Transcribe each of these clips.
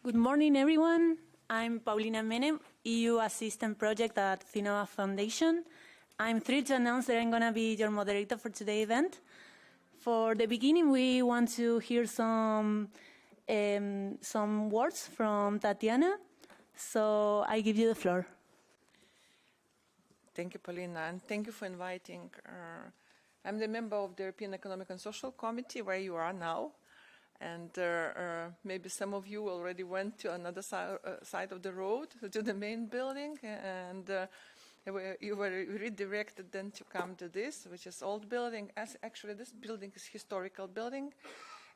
Good morning, everyone. I'm Paulina Menem, EU Assistant Project at Finnova Foundation. I'm thrilled to announce that I'm going to be your moderator for today's event. For the beginning, we want to hear some words from Tatiana. So I give you the floor. Thank you, Paulina, and thank you for inviting. I'm the member of the European Economic and Social Committee, where you are now. And maybe some of you already went to another side of the road, to the main building, and you were redirected then to come to this, which is old building. Actually, this building is historical building.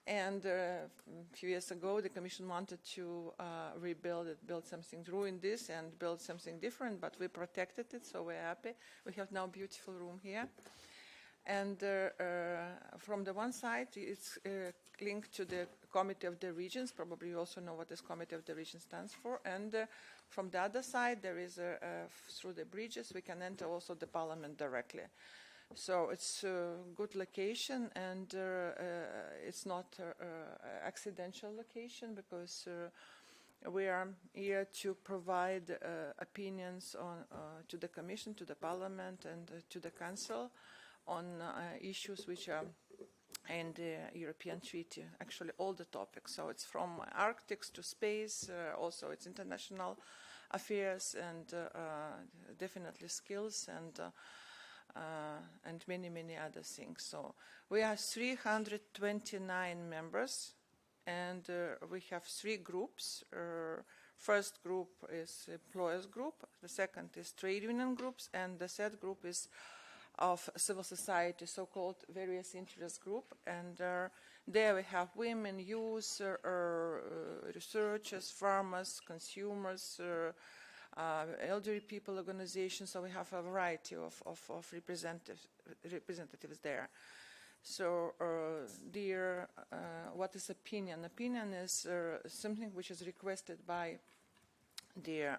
And a few years ago, the Commission wanted to rebuild it, build something, ruin this, and build something different, but we protected it, so we're happy. We have now a beautiful room here. And from the one side, it's linked to the Committee of the Regions. Probably you also know what this Committee of the Regions stands for. And from the other side, there is, through the bridges, we can enter also the Parliament directly. So it's a good location, and it's not accidental location, because we are here to provide opinions on, to the Commission, to the Parliament, and to the Council on issues which are in the European Treaty, actually all the topics. So it's from Arctic to space, also it's international affairs, and definitely skills, and many, many other things. So we are 329 members, and we have 3 groups. First group is employers group, the second is trade union groups, and the third group is of civil society, so-called various interest group. And there we have women, youth, researchers, farmers, consumers, elderly people organizations. So we have a variety of representatives there. So what is opinion? Opinion is something which is requested by the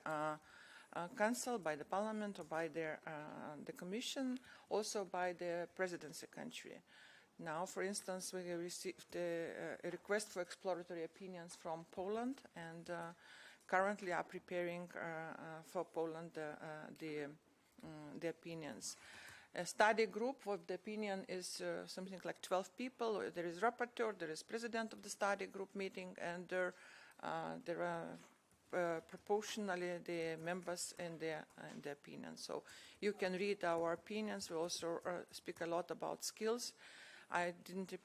Council, by the Parliament, or by the Commission, also by the presidency country. Now, for instance, we received a request for exploratory opinions from Poland, and currently are preparing for Poland the opinions. A study group of the opinion is something like 12 people. There is rapporteur, there is president of the study group meeting, and there are proportionally the members in the opinion. So you can read our opinions. We also speak a lot about skills. I didn't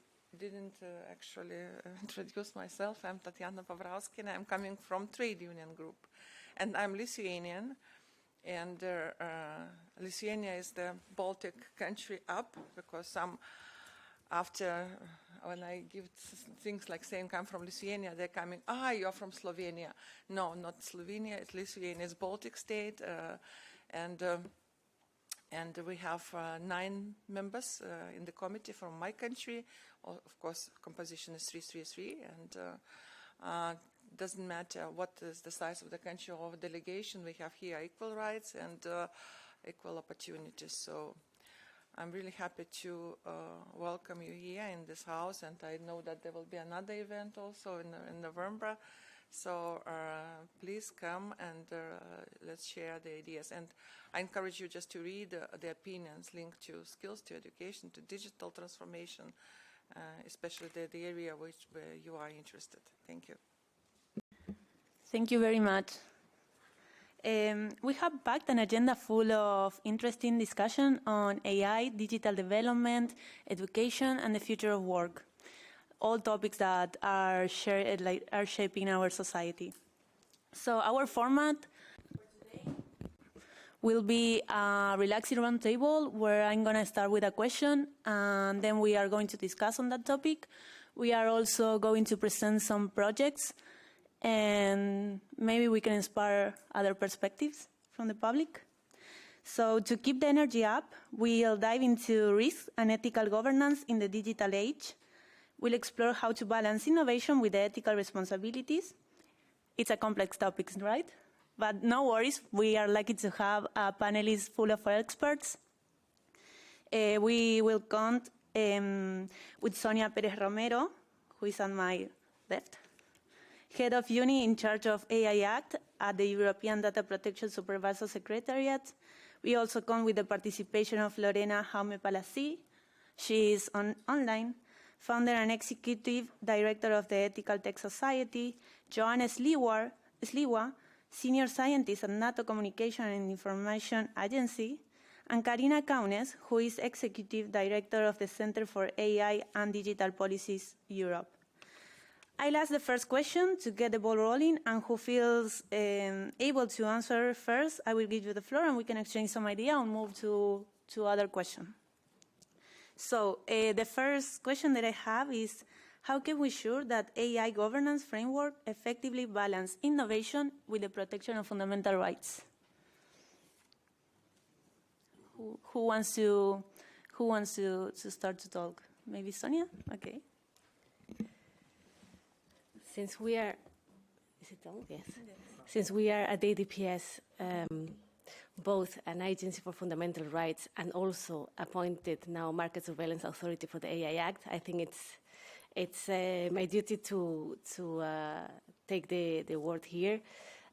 actually introduce myself. I'm Tatiana Pawrowska. I'm coming from trade union group, and I'm Lithuanian. And Lithuania is the Baltic country up, because after when I give things like saying I'm from Lithuania, they're coming, you're from Slovenia. No, not Slovenia, it's Lithuania, it's Baltic state, and we have 9 members in the committee from my country. Of course, composition is 333, and doesn't matter what is the size of the country or delegation, we have here equal rights and equal opportunities. So I'm really happy to welcome you here in this house, and I know that there will be another event also in November. So please come, and let's share the ideas. And I encourage you just to read the opinions linked to skills, to education, to digital transformation, especially the area where you are interested. Thank you. Thank you very much. We have packed an agenda full of interesting discussion on AI, digital development, education, and the future of work. All topics that are shaping our society. So our format for today will be a relaxed roundtable, where I'm going to start with a question, and then we are going to discuss on that topic. We are also going to present some projects, and maybe we can inspire other perspectives from the public. So to keep the energy up, we'll dive into risk and ethical governance in the digital age. We'll explore how to balance innovation with the ethical responsibilities. It's a complex topic, right? But no worries, we are lucky to have a panelist full of experts. We will count with Sonia Perez Romero, who is on my left. Head of Unit in charge of AI Act at the European Data Protection Supervisor Secretariat. We also come with the participation of Lorena Jaume Palassi. She is online, founder and executive director of the Ethical Tech Society. Joanna Sliwa, senior scientist at NATO Communication and Information Agency. And Karina Kaunes, who is executive director of the Center for AI and Digital Policies Europe. I'll ask the first question to get the ball rolling, and who feels able to answer first, I will give you the floor and we can exchange some idea and move to other questions. So the first question that I have is, how can we ensure that AI governance framework effectively balance innovation with the protection of fundamental rights? Who wants to start to talk? Maybe Sonia? Okay. Since we are, is it on? Yes. Since we are at the EDPS, both an agency for fundamental rights and also appointed now Market Surveillance Authority for the AI Act, I think it's my duty to take the word here.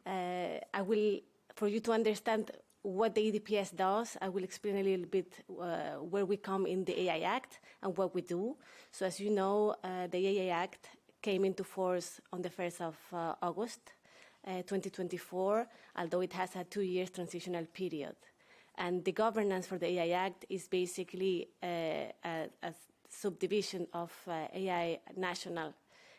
I will, for you to understand what the EDPS does, I will explain a little bit where we come in the AI Act and what we do. So as you know, the AI Act came into force on the 1st of August 2024, although it has a 2-year transitional period. And the governance for the AI Act is basically a subdivision of AI national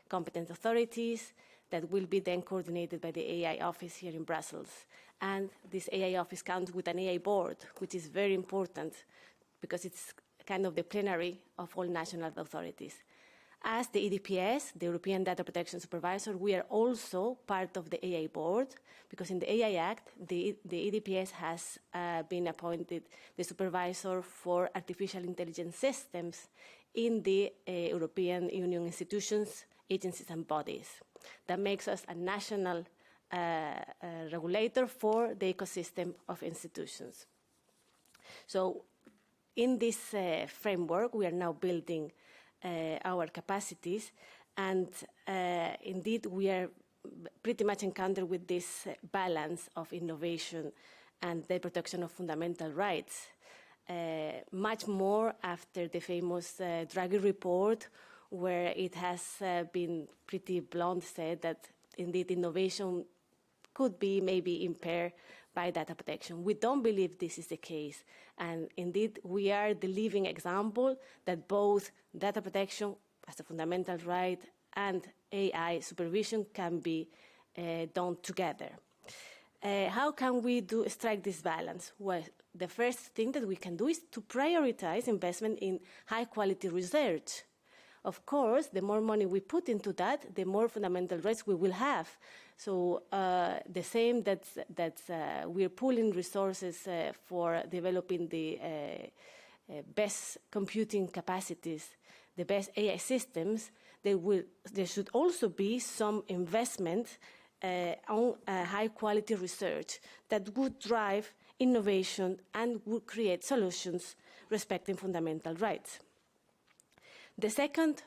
competent authorities that will be then coordinated by the AI office here in Brussels. And this AI office comes with an AI board, which is very important because it's kind of the plenary of all national authorities. As the EDPS, the European Data Protection Supervisor, we are also part of the AI board, because in the AI Act, the EDPS has been appointed the supervisor for artificial intelligence systems in the European Union institutions, agencies, and bodies. That makes us a national regulator for the ecosystem of institutions. So in this framework, we are now building our capacities, and indeed we are pretty much encountered with this balance of innovation and the protection of fundamental rights. Much more after the famous Draghi report, where it has been pretty blunt said that indeed innovation could be maybe impaired by data protection. We don't believe this is the case. And indeed, we are the living example that both data protection as a fundamental right and AI supervision can be done together. How can we strike this balance? Well, the first thing that we can do is to prioritize investment in high-quality research. Of course, the more money we put into that, the more fundamental rights we will have. So the same that we're pooling resources for developing the best computing capacities, the best AI systems, there should also be some investment on high-quality research that would drive innovation and would create solutions respecting fundamental rights. The second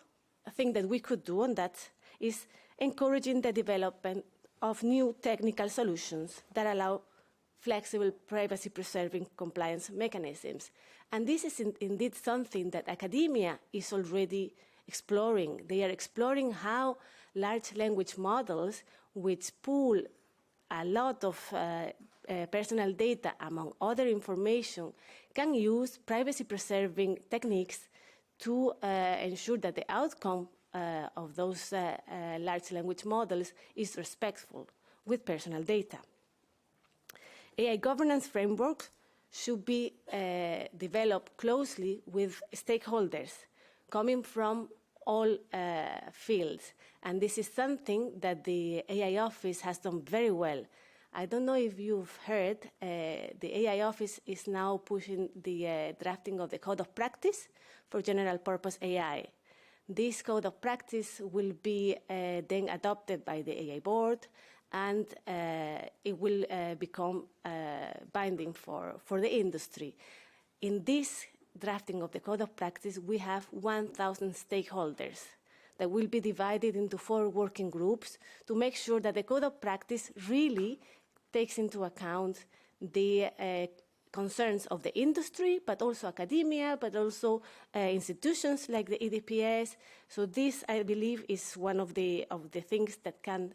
thing that we could do on that is encouraging the development of new technical solutions that allow flexible privacy-preserving compliance mechanisms. And this is indeed something that academia is already exploring. They are exploring how large language models, which pool a lot of personal data among other information, can use privacy-preserving techniques to ensure that the outcome of those large language models is respectful with personal data. AI governance frameworks should be developed closely with stakeholders coming from all fields. And this is something that the AI office has done very well. I don't know if you've heard, the AI office is now pushing the drafting of the code of practice for general purpose AI. This code of practice will be then adopted by the AI board, and it will become binding for the industry. In this drafting of the code of practice, we have 1,000 stakeholders that will be divided into 4 working groups to make sure that the code of practice really takes into account the concerns of the industry, but also academia, but also institutions like the EDPS. So this, I believe, is one of the things that can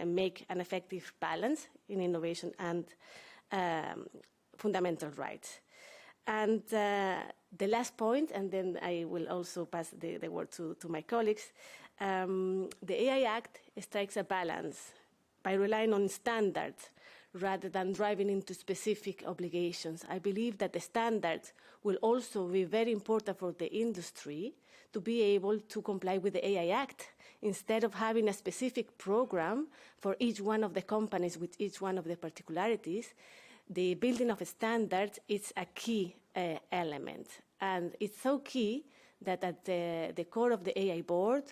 make an effective balance in innovation and fundamental rights. And the last point, and then I will also pass the word to my colleagues, the AI Act strikes a balance by relying on standards rather than driving into specific obligations. I believe that the standards will also be very important for the industry to be able to comply with the AI Act. Instead of having a specific program for each one of the companies with each one of the particularities, the building of standards is a key element. And it's so key that at the core of the AI board,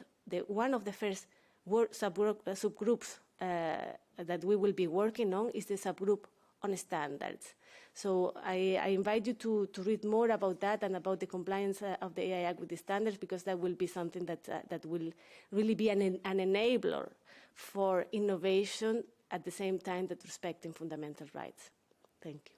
one of the first subgroups that we will be working on is the subgroup on standards. So I invite you to read more about that and about the compliance of the AI Act with the standards, because that will be something that will really be an enabler for innovation at the same time that respecting fundamental rights. Thank you.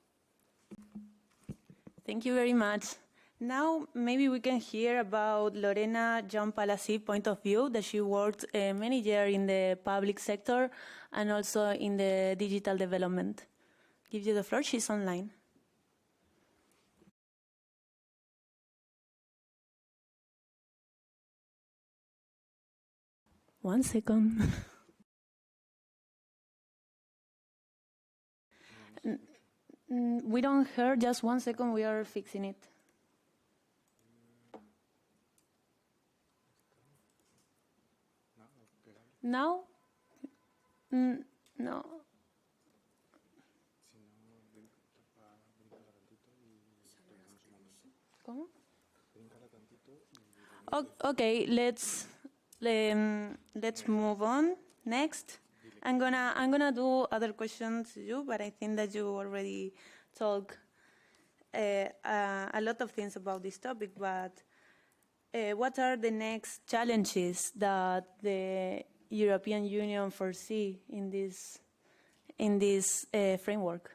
Thank you very much. Now, maybe we can hear about Lorena Jean-Palassy's point of view, that she worked many years in the public sector and also in the digital development. Give you the floor, she's online. One second. We don't hear, just 1 second, we are fixing it. Now? No. ¿Cómo? Okay, let's move on. Next, I'm gonna do other questions to you, but I think that you already talked a lot of things about this topic. But what are the next challenges that the European Union foresee in this framework?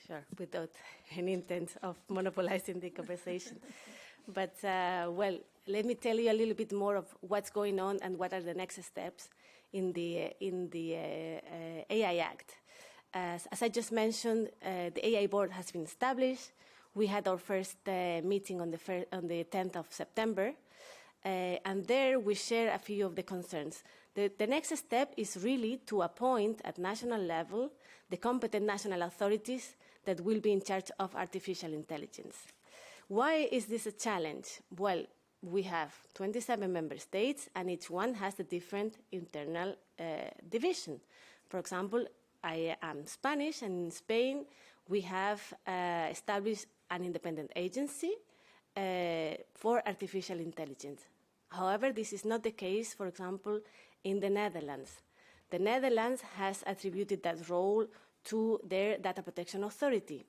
Sure, without any intent of monopolizing the conversation. But, well, let me tell you a little bit more of what's going on and what are the next steps in the AI Act. As I just mentioned, the AI board has been established. We had our first meeting on the 10th of September, and there we share a few of the concerns. The next step is really to appoint at national level the competent national authorities that will be in charge of artificial intelligence. Why is this a challenge? Well, we have 27 member states, and each one has a different internal division. For example, I am Spanish, and in Spain, we have established an independent agency for artificial intelligence. However, this is not the case, for example, in the Netherlands. The Netherlands has attributed that role to their data protection authority,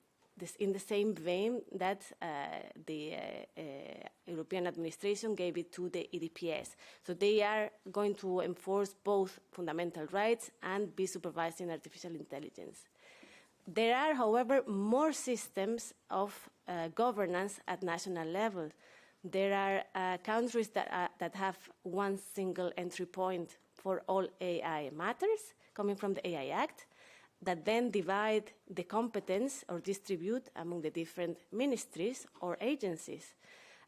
in the same vein that the European administration gave it to the EDPS. So they are going to enforce both fundamental rights and be supervising artificial intelligence. There are, however, more systems of governance at national level. There are countries that have one single entry point for all AI matters coming from the AI Act, that then divide the competence or distribute among the different ministries or agencies.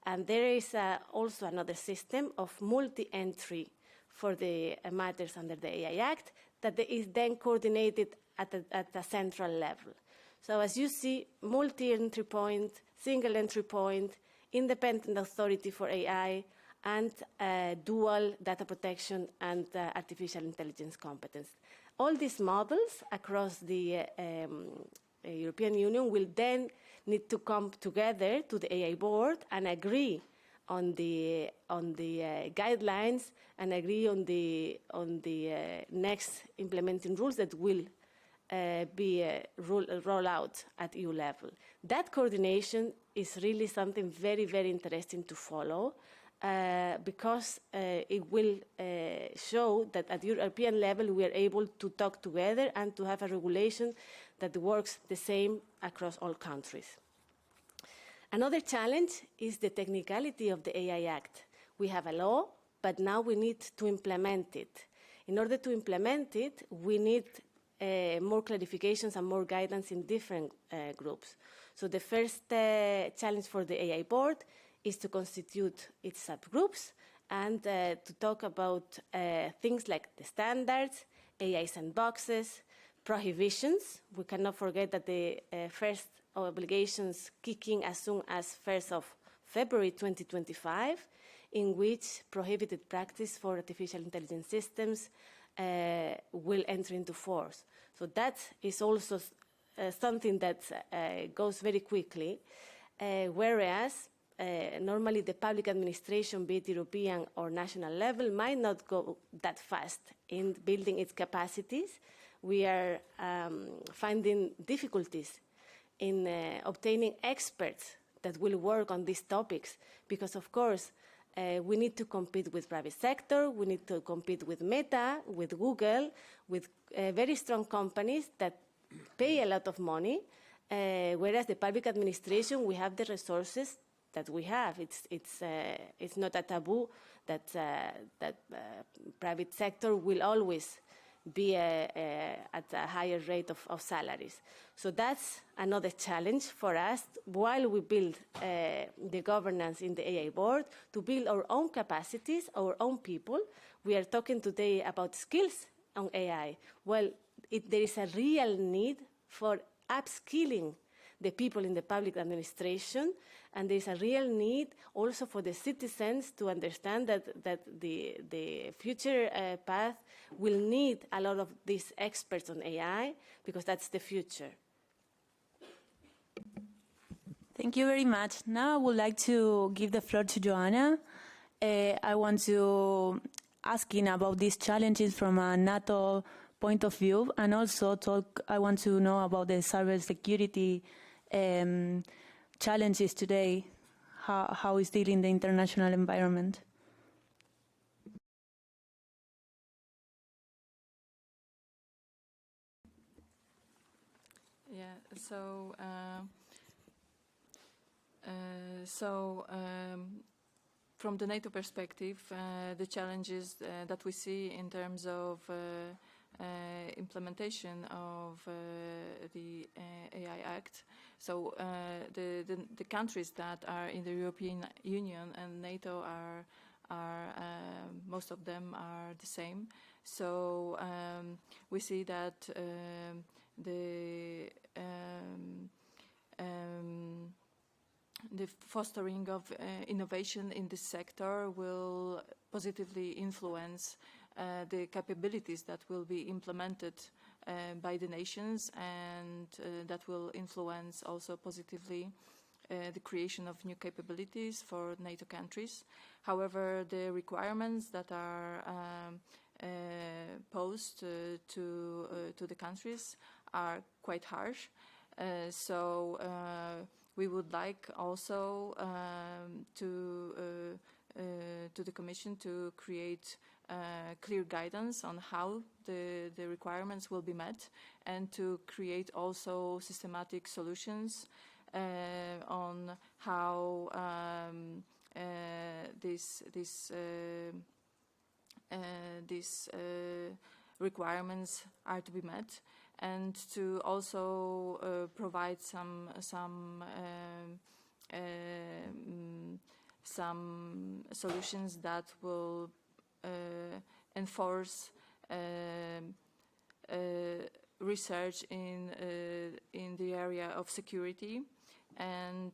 And there is also another system of multi-entry for the matters under the AI Act that is then coordinated at a central level. So as you see, multi-entry point, single entry point, independent authority for AI, and dual data protection and artificial intelligence competence. All these models across the European Union will then need to come together to the AI board and agree on the guidelines and agree on the next implementing rules that will be rolled out at EU level. That coordination is really something very, very interesting to follow because it will show that at European level we are able to talk together and to have a regulation that works the same across all countries. Another challenge is the technicality of the AI Act. We have a law, but now we need to implement it. In order to implement it, we need more clarifications and more guidance in different groups. So the first challenge for the AI board is to constitute its subgroups and to talk about things like the standards, AI sandboxes, prohibitions. We cannot forget that the first obligations kick in as soon as 1st of February 2025, in which prohibited practice for artificial intelligence systems will enter into force. So that is also something that goes very quickly, whereas normally the public administration, be it European or national level, might not go that fast in building its capacities. We are finding difficulties in obtaining experts that will work on these topics because, of course, we need to compete with private sector, we need to compete with Meta, with Google, with very strong companies that pay a lot of money, whereas the public administration, we have the resources that we have. It's not a taboo that private sector will always be at a higher rate of salaries. So that's another challenge for us while we build the governance in the AI board, to build our own capacities, our own people. We are talking today about skills on AI. Well, there is a real need for upskilling the people in the public administration, and there is a real need also for the citizens to understand that the future path will need a lot of these experts on AI, because that's the future. Thank you very much. Now I would like to give the floor to Joanna. I want to ask about these challenges from a NATO point of view, and also I want to know about the cybersecurity challenges today, how is it in the international environment? Yeah, from the NATO perspective, the challenges that we see in terms of implementation of the AI Act. So the countries that are in the European Union and NATO are most of them are the same. So we see that the fostering of innovation in this sector will positively influence the capabilities that will be implemented by the nations, and that will influence also positively the creation of new capabilities for NATO countries. However, the requirements that are posed to the countries are quite harsh. So we would like also to the Commission to create clear guidance on how the requirements will be met, and to create also systematic solutions on how these requirements are to be met, and to also provide some solutions that will enforce research in the area of security. And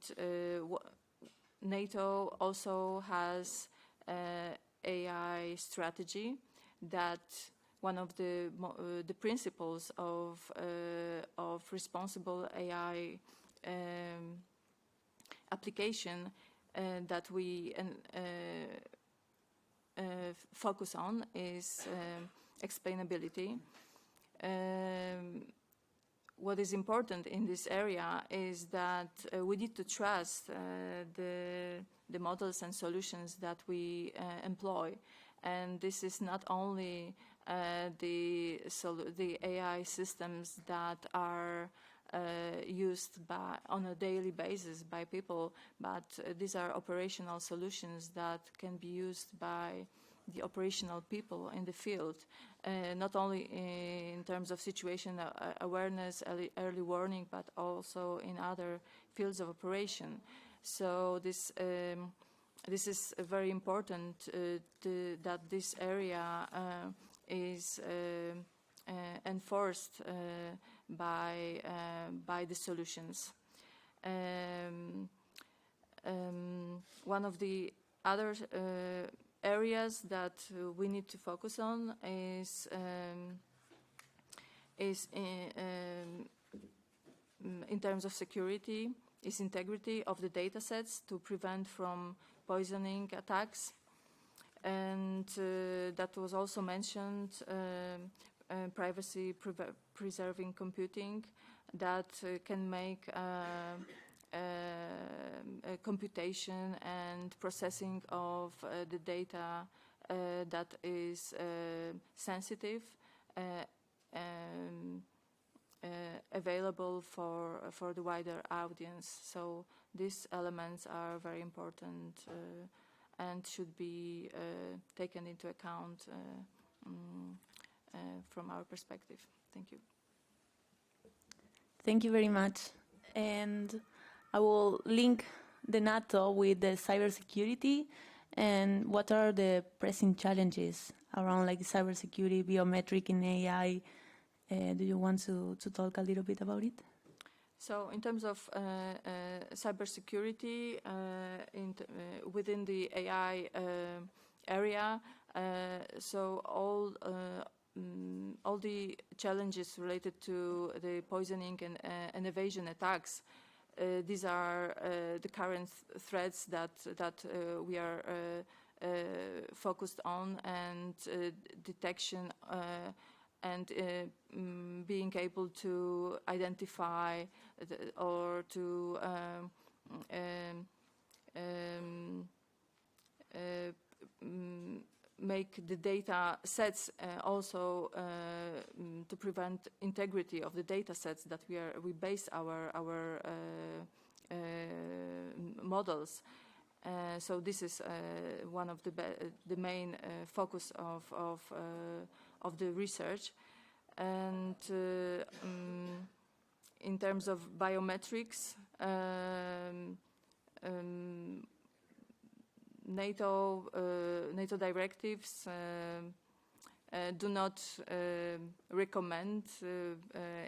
NATO also has AI strategy that one of the principles of responsible AI application that we focus on is explainability. what is important in this area is that we need to trust the models and solutions that we employ. And this is not only the AI systems that are used on a daily basis by people, but these are operational solutions that can be used by the operational people in the field, not only in terms of situation awareness, early warning, but also in other fields of operation. So this is very important that this area is enforced by the solutions. One of the other areas that we need to focus on is in terms of security, is integrity of the data sets to prevent from poisoning attacks. And that was also mentioned, privacy preserving computing that can make computation and processing of the data that is sensitive available for the wider audience. So these elements are very important and should be taken into account from our perspective. Thank you. Thank you very much. And I will link the NATO with the cybersecurity and what are the pressing challenges around like cybersecurity, biometric in AI. Do you want to talk a little bit about it? So in terms of cybersecurity within the AI area, so all the challenges related to the poisoning and evasion attacks, these are the current threats that we are focused on, and detection and being able to identify or to make the data sets also to prevent integrity of the data sets that we base our models. So this is one of the main focus of the research. And in terms of biometrics, NATO directives do not recommend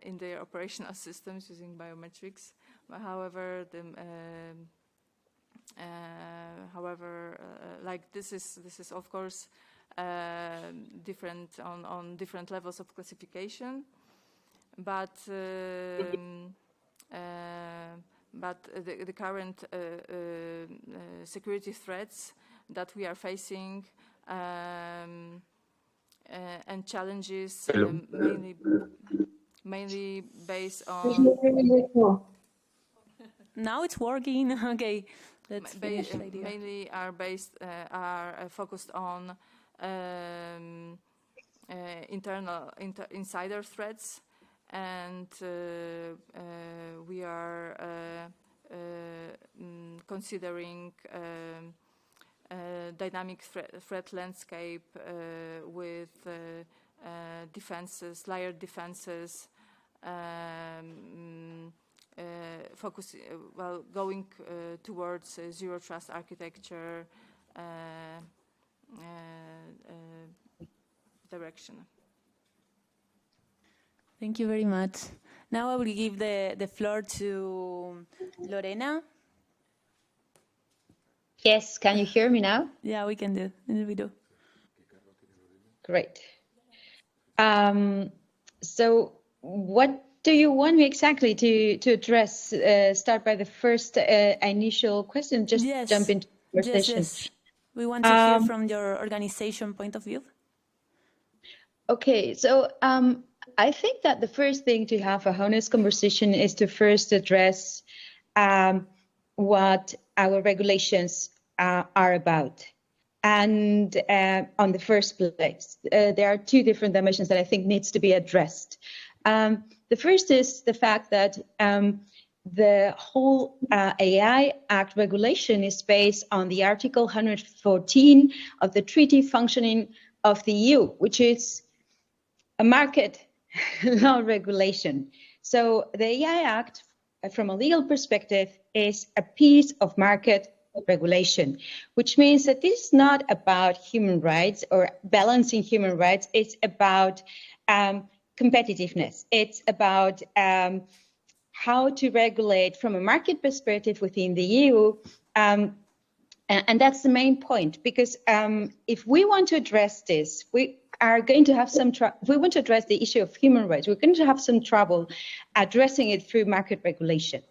in their operational systems using biometrics. However, like this is of course different on different levels of classification, but the current security threats that we are facing and challenges mainly based on. Now it's working. Okay, let's finish the idea. Mainly are focused on insider threats, and we are considering dynamic threat landscape with defenses, layered defenses, going towards zero trust architecture direction. Thank you very much. Now I will give the floor to Lorena. Yes, can you hear me now? Yeah, we can do. We do. Great. So what do you want me exactly to address? Start by the first initial question, just jump into the conversation. Yes. We want to hear from your organization point of view. Okay, so I think that the first thing to have a honest conversation is to first address what our regulations are about. And on the first place, there are two different dimensions that I think needs to be addressed. The first is the fact that the whole AI Act regulation is based on the Article 114 of the Treaty Functioning of the EU, which is a market law regulation. So the AI Act, from a legal perspective, is a piece of market regulation, which means that this is not about human rights or balancing human rights. It's about competitiveness. It's about how to regulate from a market perspective within the EU. And that's the main point, because if we want to address this, we are going to have some trouble. If we want to address the issue of human rights, we're going to have some trouble addressing it through market regulation.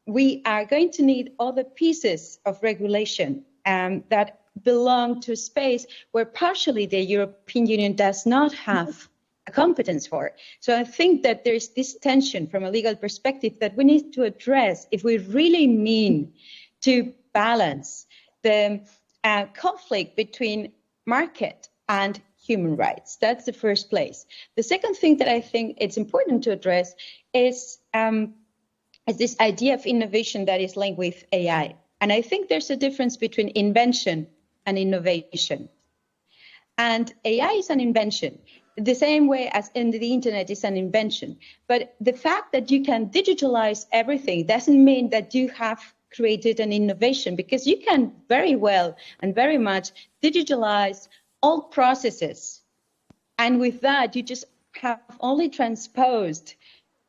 We are going to need other pieces of regulation that belong to a space where partially the European Union does not have a competence for. So I think that there's this tension from a legal perspective that we need to address if we really mean to balance the conflict between market and human rights. That's the first place. The second thing that I think it's important to address is this idea of innovation that is linked with AI. And I think there's a difference between invention and innovation. And AI is an invention, the same way as in the internet is an invention. But the fact that you can digitalize everything doesn't mean that you have created an innovation, because you can very well and very much digitalize all processes. And with that, you just have only transposed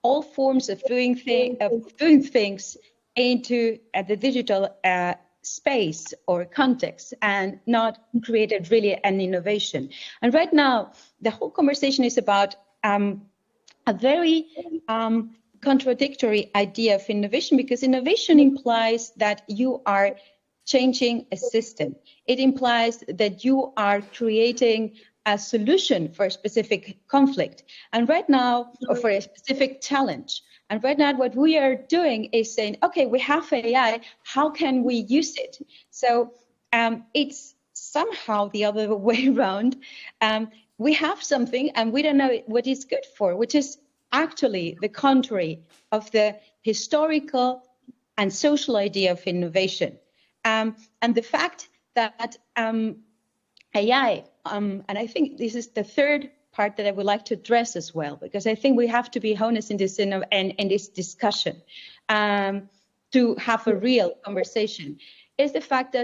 all forms of doing things into the digital space or context, and not created really an innovation. And right now, the whole conversation is about a very contradictory idea of innovation, because innovation implies that you are changing a system. It implies that you are creating a solution for a specific conflict, and right now, or for a specific challenge. And right now, what we are doing is saying, okay, we have AI, how can we use it? So it's somehow the other way around. We have something and we don't know what it's good for, which is actually the contrary of the historical and social idea of innovation. And the fact that AI, and I think this is the third part that I would like to address as well, because I think we have to be honest in this in this discussion to have a real conversation, is the fact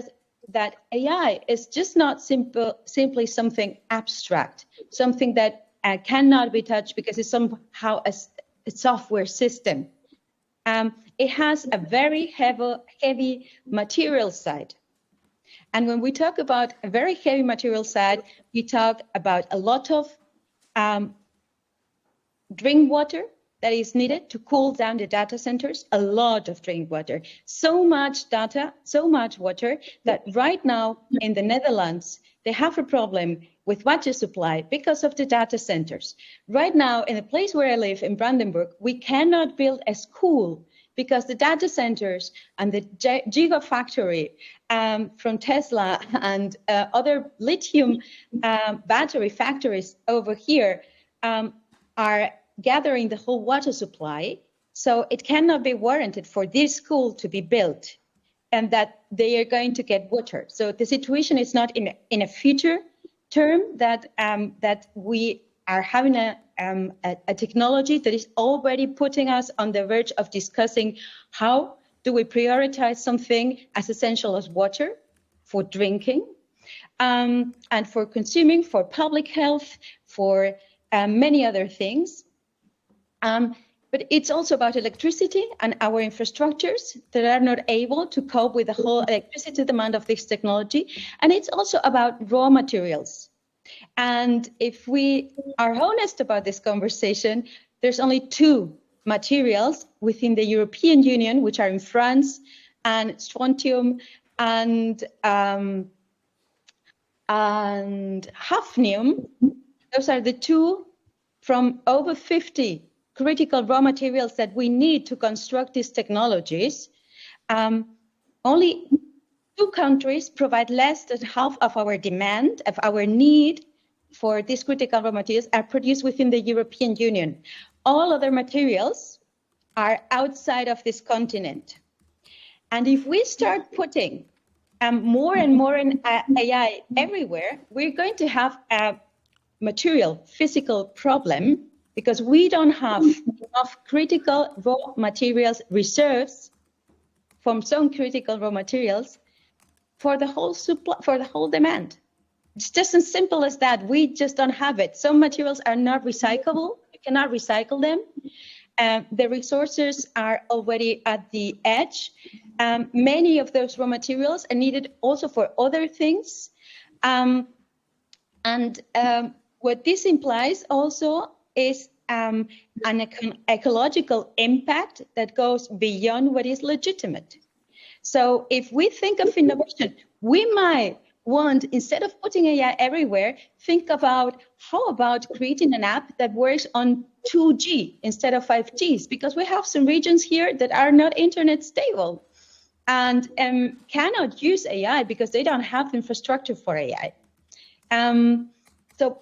that AI is just not simply something abstract, something that cannot be touched because it's somehow a software system. It has a very heavy material side. And when we talk about a very heavy material side, we talk about a lot of drink water that is needed to cool down the data centers, a lot of drink water, so much data, so much water that right now in the Netherlands, they have a problem with water supply because of the data centers. Right now, in the place where I live in Brandenburg, we cannot build a school because the data centers and the gigafactory from Tesla and other lithium battery factories over here are gathering the whole water supply. So it cannot be warranted for this school to be built and that they are going to get water. So the situation is not in a future term that that we are having a technology that is already putting us on the verge of discussing how do we prioritize something as essential as water for drinking and for consuming, for public health, for many other things. But it's also about electricity and our infrastructures that are not able to cope with the whole electricity demand of this technology. And it's also about raw materials. And if we are honest about this conversation, there's only two materials within the European Union, which are in France, and strontium and hafnium. Those are the two from over 50 critical raw materials that we need to construct these technologies, only 2 countries provide less than half of our demand, of our need for these critical raw materials are produced within the European Union. All other materials are outside of this continent. And if we start putting more and more in AI everywhere, we're going to have a material, physical problem because we don't have enough critical raw materials reserves from some critical raw materials for the whole supply, for the whole demand. It's just as simple as that. We just don't have it. Some materials are not recyclable. You cannot recycle them. The resources are already at the edge. Many of those raw materials are needed also for other things. What this implies also is an ecological impact that goes beyond what is legitimate. So if we think of innovation, we might want, instead of putting AI everywhere, think about how about creating an app that works on 2G instead of 5Gs, because we have some regions here that are not internet stable and cannot use AI because they don't have infrastructure for AI. So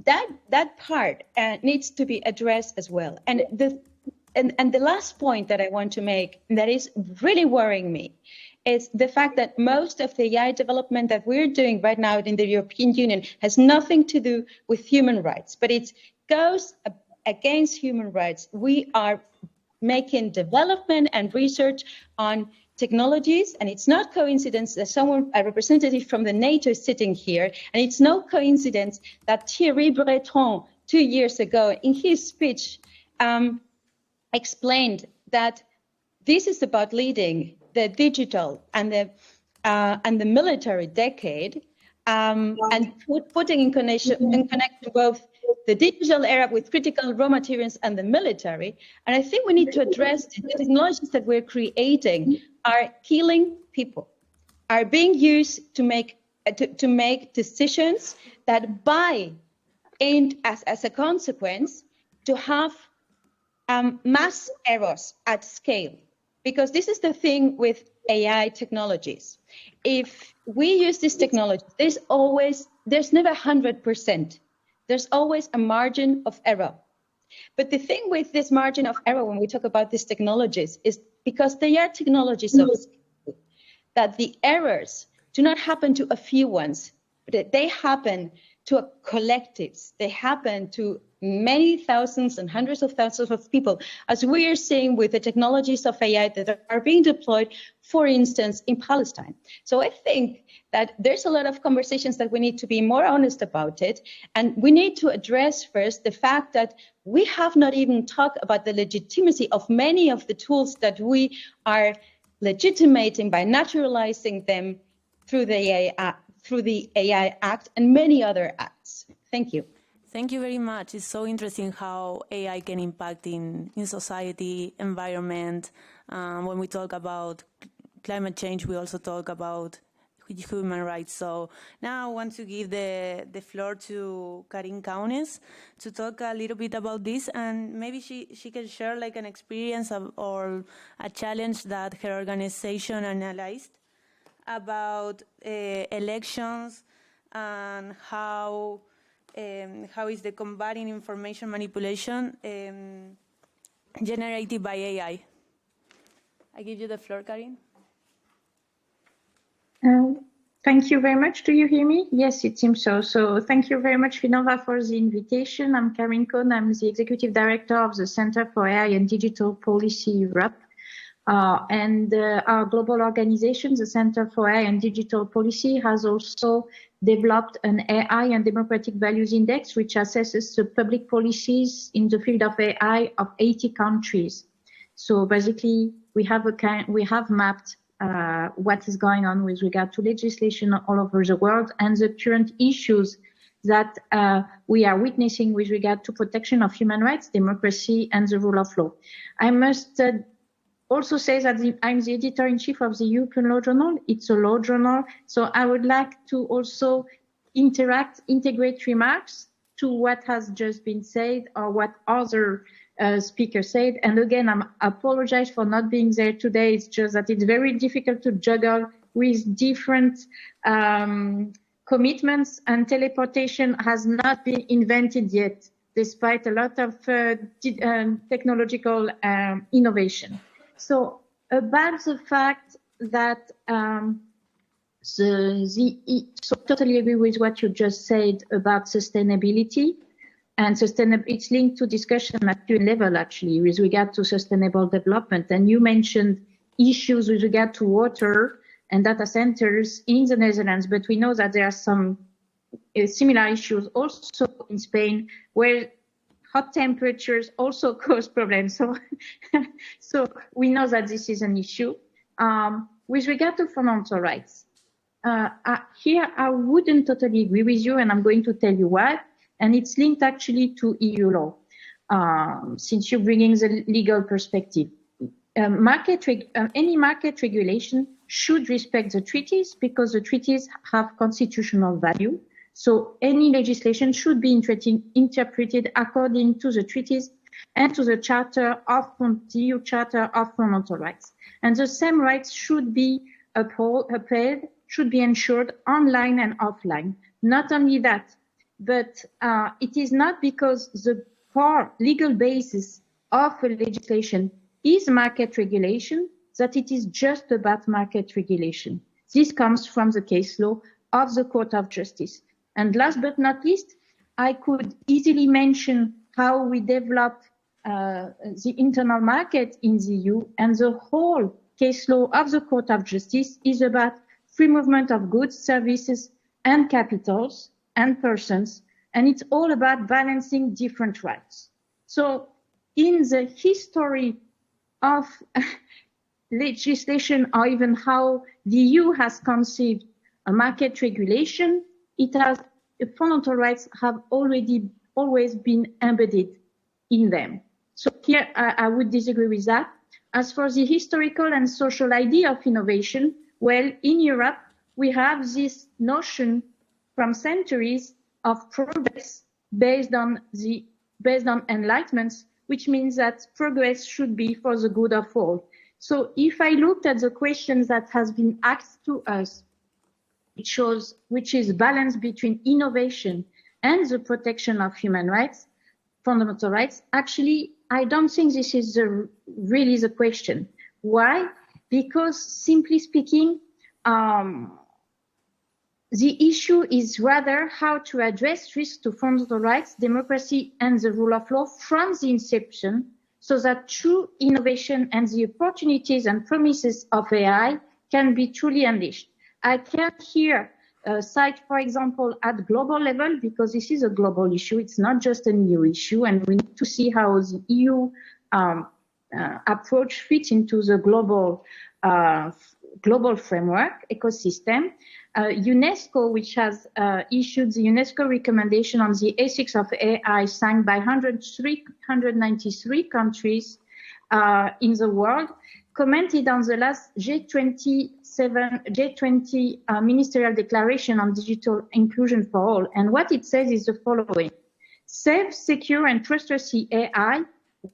that part needs to be addressed as well. And the last point that I want to make that is really worrying me is the fact that most of the AI development that we're doing right now in the European Union has nothing to do with human rights, but it goes against human rights. We are making development and research on technologies, and it's not coincidence that a representative from the NATO is sitting here, and it's no coincidence that Thierry Breton 2 years ago in his speech explained that this is about leading the digital and the military decade, and putting in connection both the digital era with critical raw materials and the military. And I think we need to address the technologies that we're creating are killing people, are being used to make decisions that and as a consequence to have mass errors at scale. Because this is the thing with AI technologies. If we use this technology, there's never 100%. There's always a margin of error. But the thing with this margin of error when we talk about these technologies is because they are technologies of scale, that the errors do not happen to a few ones, but they happen to collectives. They happen to many thousands and hundreds of thousands of people, as we are seeing with the technologies of AI that are being deployed, for instance, in Palestine. So I think that there's a lot of conversations that we need to be more honest about it. And we need to address first the fact that we have not even talked about the legitimacy of many of the tools that we are legitimating by naturalizing them through the AI Act and many other acts. Thank you. Thank you very much. It's so interesting how AI can impact in society, environment. When we talk about climate change, we also talk about human rights. So now I want to give the floor to Karin Kaunes to talk a little bit about this, and maybe she can share like an experience or a challenge that her organization analyzed about elections and how is the combating information manipulation generated by AI. I give you the floor, Karin. Thank you very much. Do you hear me? Yes, it seems so. So thank you very much, Finnova, for the invitation. I'm Karin Kaunes. I'm the Executive Director of the Center for AI and Digital Policy Europe. Our global organization, the Center for AI and Digital Policy, has also developed an AI and Democratic Values Index, which assesses the public policies in the field of AI of 80 countries. So basically, we have mapped what is going on with regard to legislation all over the world and the current issues that we are witnessing with regard to protection of human rights, democracy, and the rule of law. I must also say that I'm the editor-in-chief of the European Law Journal. It's a law journal, so I would like to also integrate remarks to what has just been said or what other speakers said. And again, I apologize for not being there today. It's just that it's very difficult to juggle with different commitments, and teleportation has not been invented yet, despite a lot of technological innovation. So about the fact that so totally agree with what you just said about sustainability, and it's linked to discussion at UN level actually with regard to sustainable development. And you mentioned issues with regard to water and data centers in the Netherlands, but we know that there are some similar issues also in Spain, where hot temperatures also cause problems. So, so we know that this is an issue. With regard to fundamental rights, here I wouldn't totally agree with you, and I'm going to tell you why. And it's linked actually to EU law, since you're bringing the legal perspective. Any market regulation should respect the treaties, because the treaties have constitutional value. So any legislation should be interpreted according to the treaties and to the the EU Charter of Fundamental Rights. And the same rights should be upheld, should be ensured online and offline. Not only that, but it is not because the core legal basis of a legislation is market regulation that it is just about market regulation. This comes from the case law of the Court of Justice. And last but not least, I could easily mention how we developed the internal market in the EU, and the whole case law of the Court of Justice is about free movement of goods, services, and capitals and persons, and it's all about balancing different rights. So in the history of legislation, or even how the EU has conceived a market regulation, fundamental rights have always been embedded in them. So here I would disagree with that. As for the historical and social idea of innovation, well, in Europe, we have this notion from centuries of progress based on enlightenment, which means that progress should be for the good of all. So if I looked at the questions that has been asked to us, it shows which is balance between innovation and the protection of human rights, fundamental rights. Actually, I don't think this is really the question. Why? Because simply speaking, the issue is rather how to address risks to fundamental rights, democracy, and the rule of law from the inception, so that true innovation and the opportunities and promises of AI can be truly unleashed. I can't here cite, for example, at global level, because this is a global issue. It's not just an EU issue, and we need to see how the EU approach fits into the global framework ecosystem. UNESCO, which has issued the UNESCO recommendation on the ethics of AI, signed by 193 countries in the world, commented on the last G20 ministerial declaration on digital inclusion for all. And what it says is the following: safe, secure, and trustworthy AI,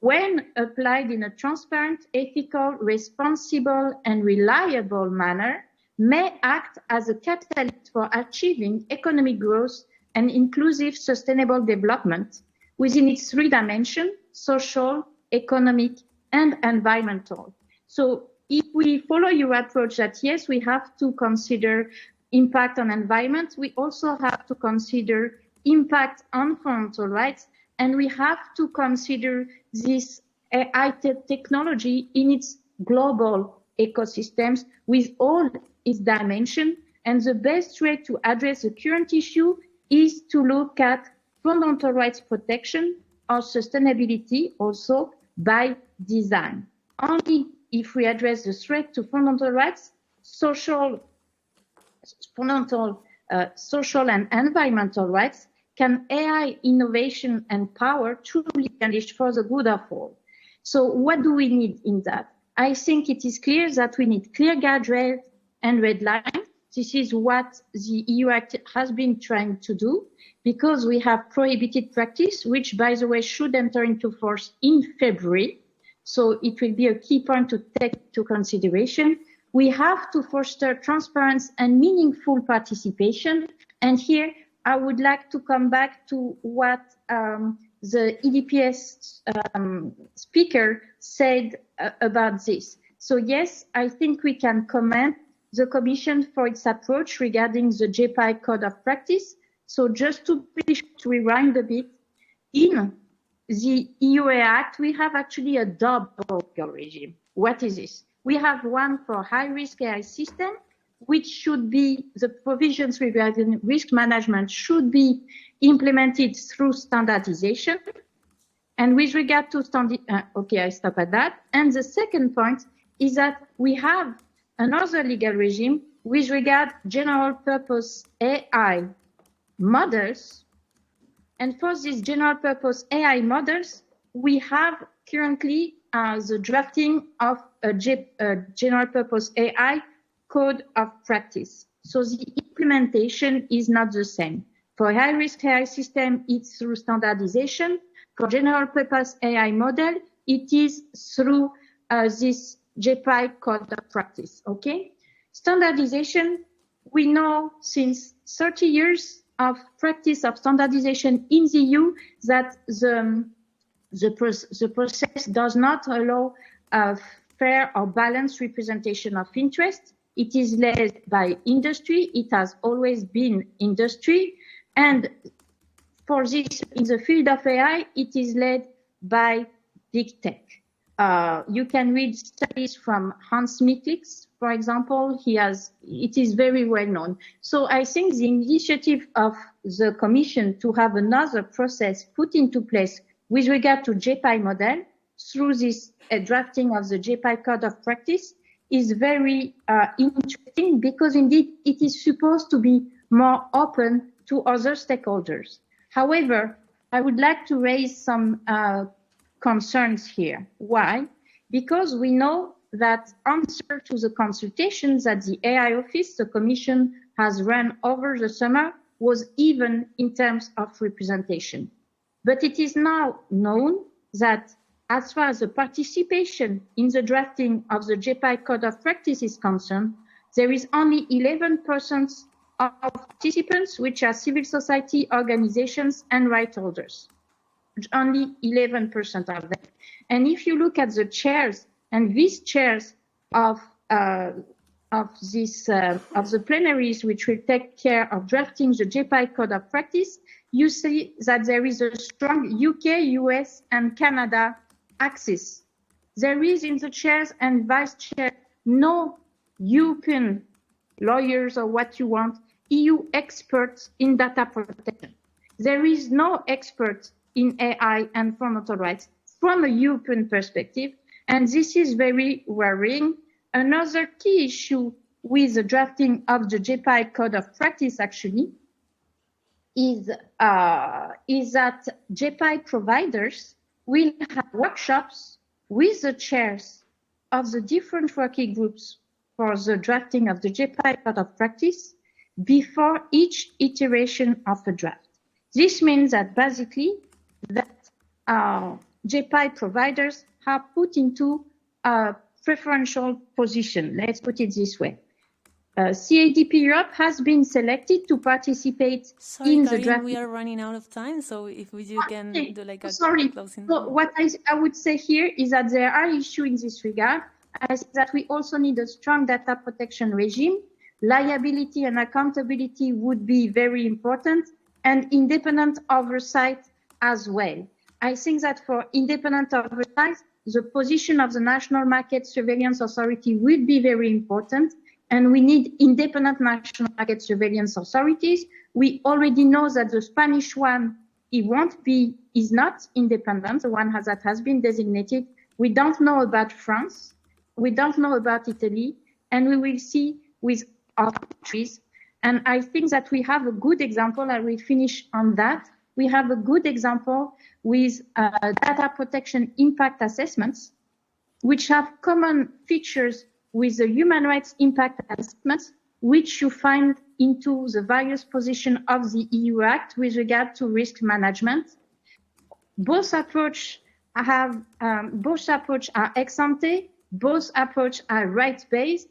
when applied in a transparent, ethical, responsible, and reliable manner, may act as a catalyst for achieving economic growth and inclusive sustainable development within its three dimensions: social, economic, and environmental. So if we follow your approach that yes, we have to consider impact on environment, we also have to consider impact on fundamental rights, and we have to consider this AI technology in its global ecosystems with all its dimensions. And the best way to address the current issue is to look at fundamental rights protection or sustainability also by design. Only if we address the threat to fundamental rights, social and environmental rights, can AI innovation and power truly be unleashed for the good of all. So what do we need in that? I think it is clear that we need clear guardrails and red lines This is what the EU Act has been trying to do, because we have prohibited practice, which, by the way, should enter into force in February. So it will be a key point to take into consideration. We have to foster transparency and meaningful participation. And here I would like to come back to what the EDPS speaker said about this. So yes, I think we can commend the Commission for its approach regarding the JPI Code of Practice. So just to rewind a bit, in the EU Act, we have actually a double regime. What is this? We have one for high-risk AI system, which should be, the provisions regarding risk management should be implemented through standardization. And with regard to okay, I stop at that. And the second point is that we have another legal regime with regard general purpose AI models. And for these general purpose AI models, we have currently the drafting of a general purpose AI code of practice. So the implementation is not the same. For high-risk AI system, it's through standardization. For general purpose AI model, it is through this JPI code of practice, okay? Standardization, we know since 30 years of practice of standardization in the EU that the process does not allow a fair or balanced representation of interest. It is led by industry. It has always been industry. And for this, in the field of AI, it is led by big tech. You can read studies from Hans Miklix, for example. It is very well known. So I think the initiative of the Commission to have another process put into place with regard to JPI model through this drafting of the JPI Code of Practice is very interesting, because indeed it is supposed to be more open to other stakeholders. However, I would like to raise some concerns here. Why? Because we know that answer to the consultations that the AI Office, the Commission, has run over the summer was even in terms of representation. But it is now known that as far as the participation in the drafting of the JPI Code of Practice is concerned, there is only 11% of participants which are civil society organizations and right holders. Only 11% of them. And if you look at the chairs and vice chairs of the plenaries which will take care of drafting the JPI Code of Practice, you see that there is a strong UK, US, and Canada axis. There is in the chairs and vice chair no European lawyers or what you want, EU experts in data protection. There is no expert in AI and fundamental rights from a European perspective, and this is very worrying. Another key issue with the drafting of the JPI Code of Practice actually is that JPI providers will have workshops with the chairs of the different working groups for the drafting of the JPI Code of Practice before each iteration of a draft. This means that basically that JPI providers are put into a preferential position. Let's put it this way. CADP Europe has been selected to participate in the draft. We are running out of time, so if you can do like a closing. So what I would say here is that there are issues in this regard. I think that we also need a strong data protection regime. Liability and accountability would be very important, and independent oversight as well. I think that for independent oversight, the position of the National Market Surveillance Authority will be very important, and we need independent national market surveillance authorities. We already know that the Spanish one, is not independent, the one that has been designated. We don't know about France, we don't know about Italy, and we will see with other countries. And I think that we have a good example, I will finish on that. We have a good example with data protection impact assessments, which have common features with the human rights impact assessments, which you find into the various positions of the EU Act with regard to risk management. Both approaches are ex ante, both approaches are rights-based,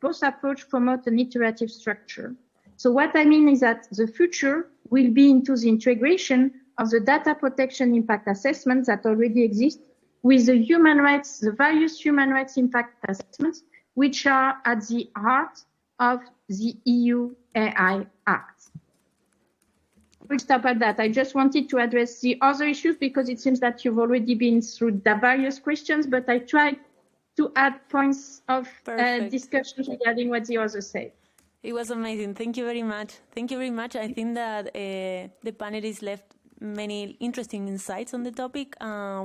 both approaches promote an iterative structure. So what I mean is that the future will be into the integration of the data protection impact assessments that already exist with the human rights, the various human rights impact assessments, which are at the heart of the EU AI Act. We'll stop at that. I just wanted to address the other issues because it seems that you've already been through the various questions, but I tried to add points of discussion regarding what the others said. It was amazing. Thank you very much. Thank you very much. I think that the panelists left many interesting insights on the topic.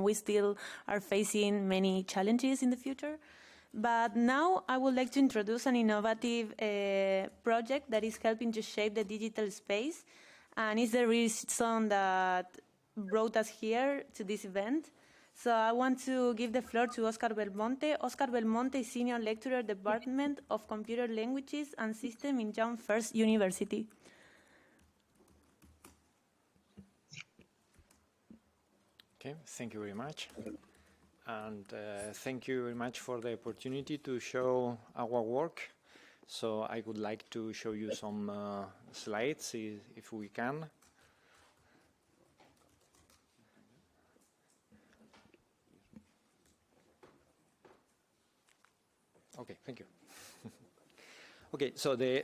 We still are facing many challenges in the future. But now I would like to introduce an innovative project that is helping to shape the digital space. And it's the reason that brought us here to this event. So I want to give the floor to Oscar Belmonte. Oscar Belmonte is Senior Lecturer, Department of Computer Languages and Systems in John First University. Okay, thank you very much. And thank you very much for the opportunity to show our work. So I would like to show you some slides, if we can. Okay, thank you. Okay, so the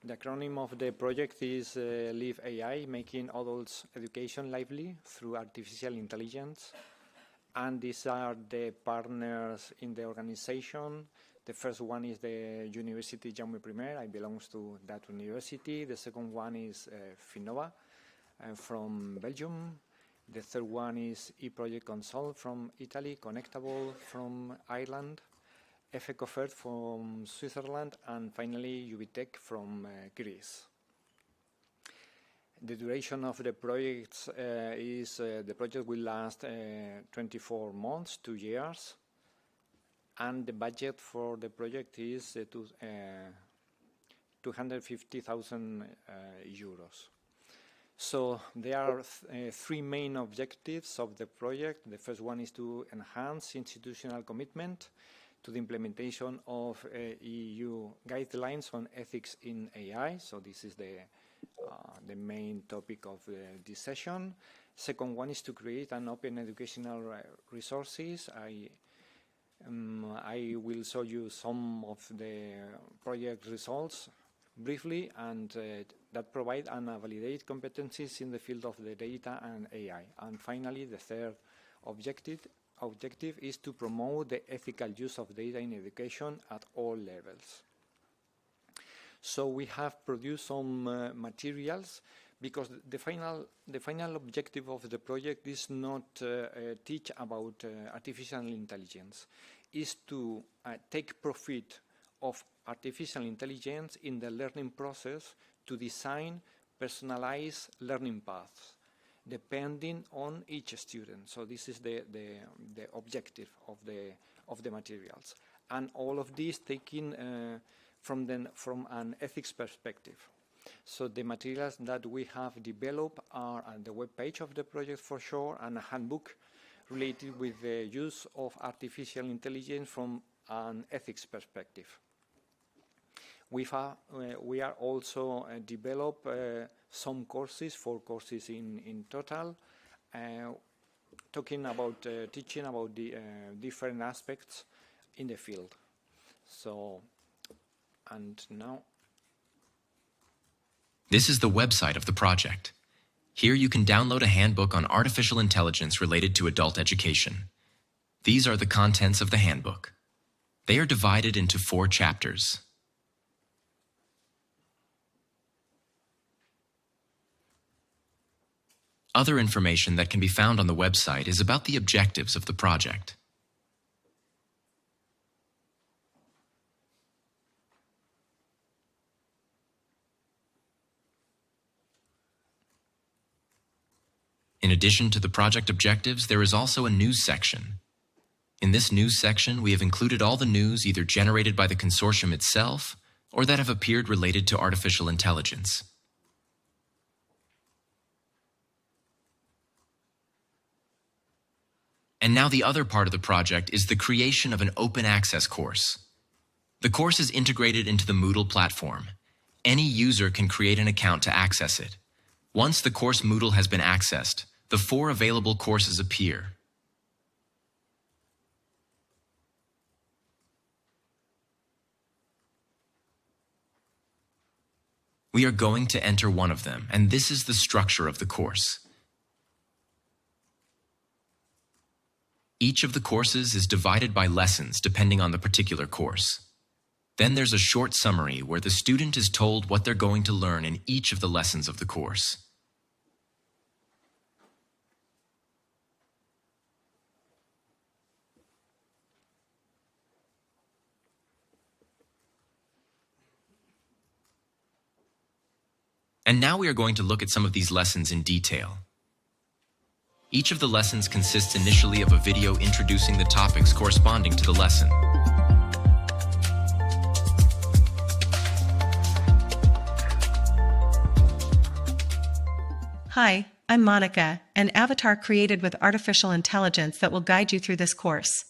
acronym of the project is LivAi, making adults education lively through artificial intelligence. And these are the partners in the organization. The first one is the University Jaume I. I belong to that university. The second one is Finnova from Belgium. The third one is eProject Consult from Italy, Connectable from Ireland, FECOFERT from Switzerland, and finally UBTech from Greece. The duration of the project is the project will last 24 months, 2 years. And the budget for the project is 250,000 euros. So there are three main objectives of the project. The first one is to enhance institutional commitment to the implementation of EU guidelines on ethics in AI. So this is the main topic of this session. Second one is to create an open educational resources. I will show you some of the project results briefly, and that provide and validate competencies in the field of the data and AI. And finally, the third objective is to promote the ethical use of data in education at all levels. So we have produced some materials, because the final objective of the project is not teach about artificial intelligence, is to take profit of artificial intelligence in the learning process to design personalized learning paths depending on each student. So this is the objective of the materials, and all of this taken from an ethics perspective. So the materials that we have developed are on the web page of the project for sure, and a handbook related with the use of artificial intelligence from an ethics perspective. We are also develop some courses, 4 courses in total, talking about teaching about the different aspects in the field. So, and now. This is the website of the project. Here you can download a handbook on artificial intelligence related to adult education. These are the contents of the handbook. They are divided into 4 chapters. Other information that can be found on the website is about the objectives of the project. In addition to the project objectives, there is also a news section. In this news section, we have included all the news either generated by the consortium itself or that have appeared related to artificial intelligence. And now the other part of the project is the creation of an open access course. The course is integrated into the Moodle platform. Any user can create an account to access it. Once the course Moodle has been accessed, the 4 available courses appear. We are going to enter one of them, and this is the structure of the course. Each of the courses is divided by lessons depending on the particular course. Then there's a short summary where the student is told what they're going to learn in each of the lessons of the course. And now we are going to look at some of these lessons in detail. Each of the lessons consists initially of a video introducing the topics corresponding to the lesson. Hi, I'm Monica, an avatar created with artificial intelligence that will guide you through this course.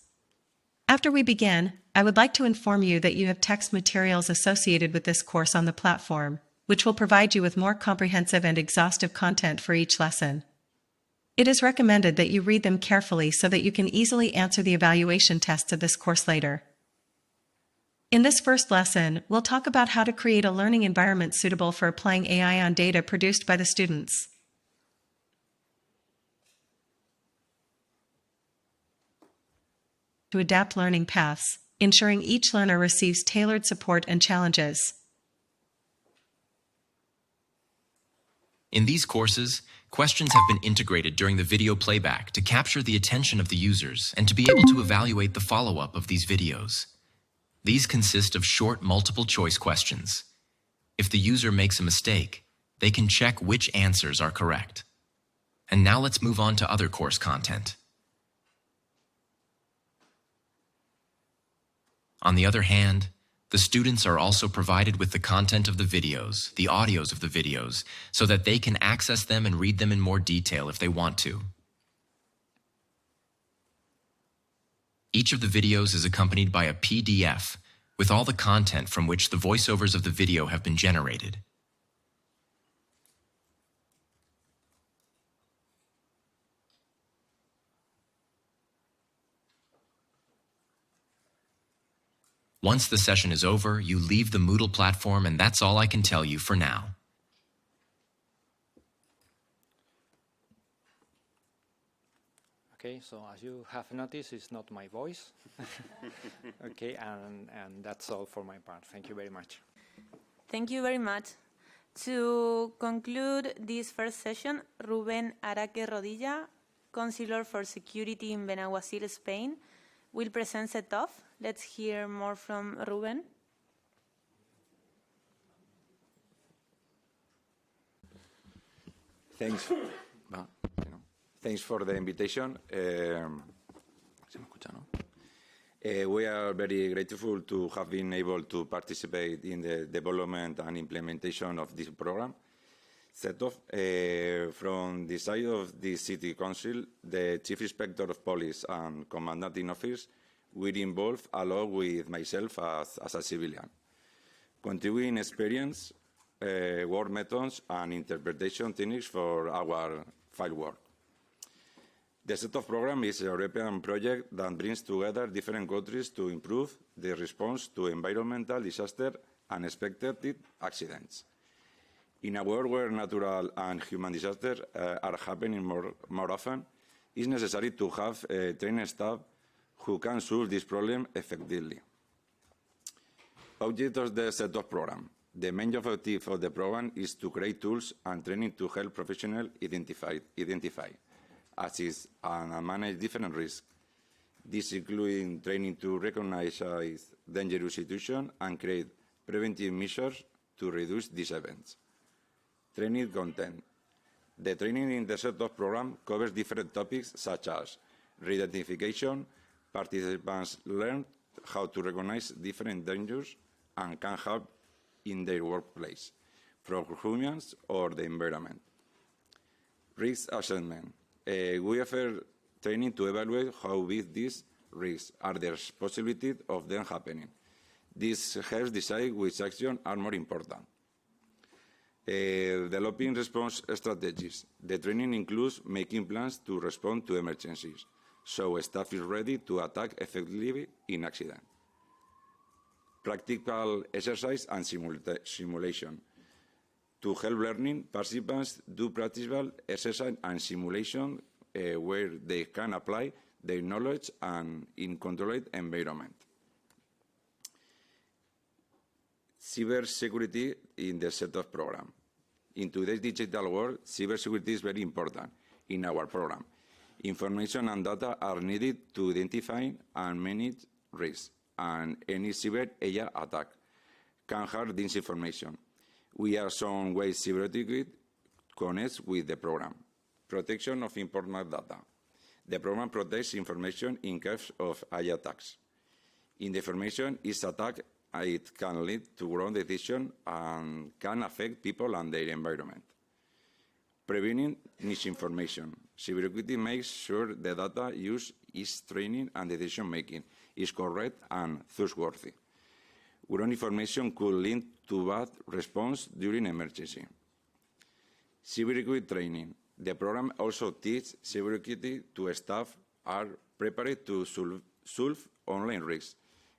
After we begin, I would like to inform you that you have text materials associated with this course on the platform, which will provide you with more comprehensive and exhaustive content for each lesson. It is recommended that you read them carefully so that you can easily answer the evaluation tests of this course later. In this first lesson, we'll talk about how to create a learning environment suitable for applying AI on data produced by the students. To adapt learning paths, ensuring each learner receives tailored support and challenges. In these courses, questions have been integrated during the video playback to capture the attention of the users and to be able to evaluate the follow-up of these videos. These consist of short multiple-choice questions. If the user makes a mistake, they can check which answers are correct. And now let's move on to other course content. On the other hand, the students are also provided with the content of the videos, the audios of the videos, so that they can access them and read them in more detail if they want to. Each of the videos is accompanied by a PDF with all the content from which the voiceovers of the video have been generated. Once the session is over, you leave the Moodle platform, and that's all I can tell you for now. Okay, so as you have noticed, it's not my voice. Okay, and that's all for my part. Thank you very much. Thank you very much. To conclude this first session, Rubén Araque Rodilla, Counselor for Security in Benaguasil, Spain, will present SETOFF. Let's hear more from Rubén. Thanks. Thanks for the invitation. We are very grateful to have been able to participate in the development and implementation of this program. SETOFF, from the side of the City Council, the Chief Inspector of Police and Commandant in Office, we're involved along with myself as a civilian. Contributing experience, work methods, and interpretation techniques for our field work. The SETOFF program is a European project that brings together different countries to improve the response to environmental disaster and expected accidents. In a world where natural and human disasters are happening more often, it's necessary to have trained staff who can solve this problem effectively. Object of the SETOFF program. The main objective of the program is to create tools and training to help professionals identify, assess, and manage different risks. This includes training to recognize dangerous situations and create preventive measures to reduce these events. Training content. The training in the SETOFF program covers different topics such as re-identification. Participants learn how to recognize different dangers and can help in their workplace, from humans or the environment. Risk assessment. We offer training to evaluate how big these risks are, the possibility of them happening. This helps decide which actions are more important. Developing response strategies. The training includes making plans to respond to emergencies, so staff is ready to attack effectively in accident. Practical exercise and simulation. To help learning, participants do practical exercise and simulation where they can apply their knowledge and in controlled environment. Cybersecurity in the SETOFF program. In today's digital world, cybersecurity is very important in our program. Information and data are needed to identify and manage risks, and any cyber AI attack can harm this information. We have some ways cybersecurity connects with the program. Protection of important data. The program protects information in case of AI attacks. If the information is attacked, it can lead to wrong decisions and can affect people and their environment. Preventing misinformation. Cybersecurity makes sure the data used is training and decision-making is correct and trustworthy. Wrong information could lead to bad response during emergency. Cybersecurity training. The program also teaches cybersecurity to staff are prepared to solve online risks.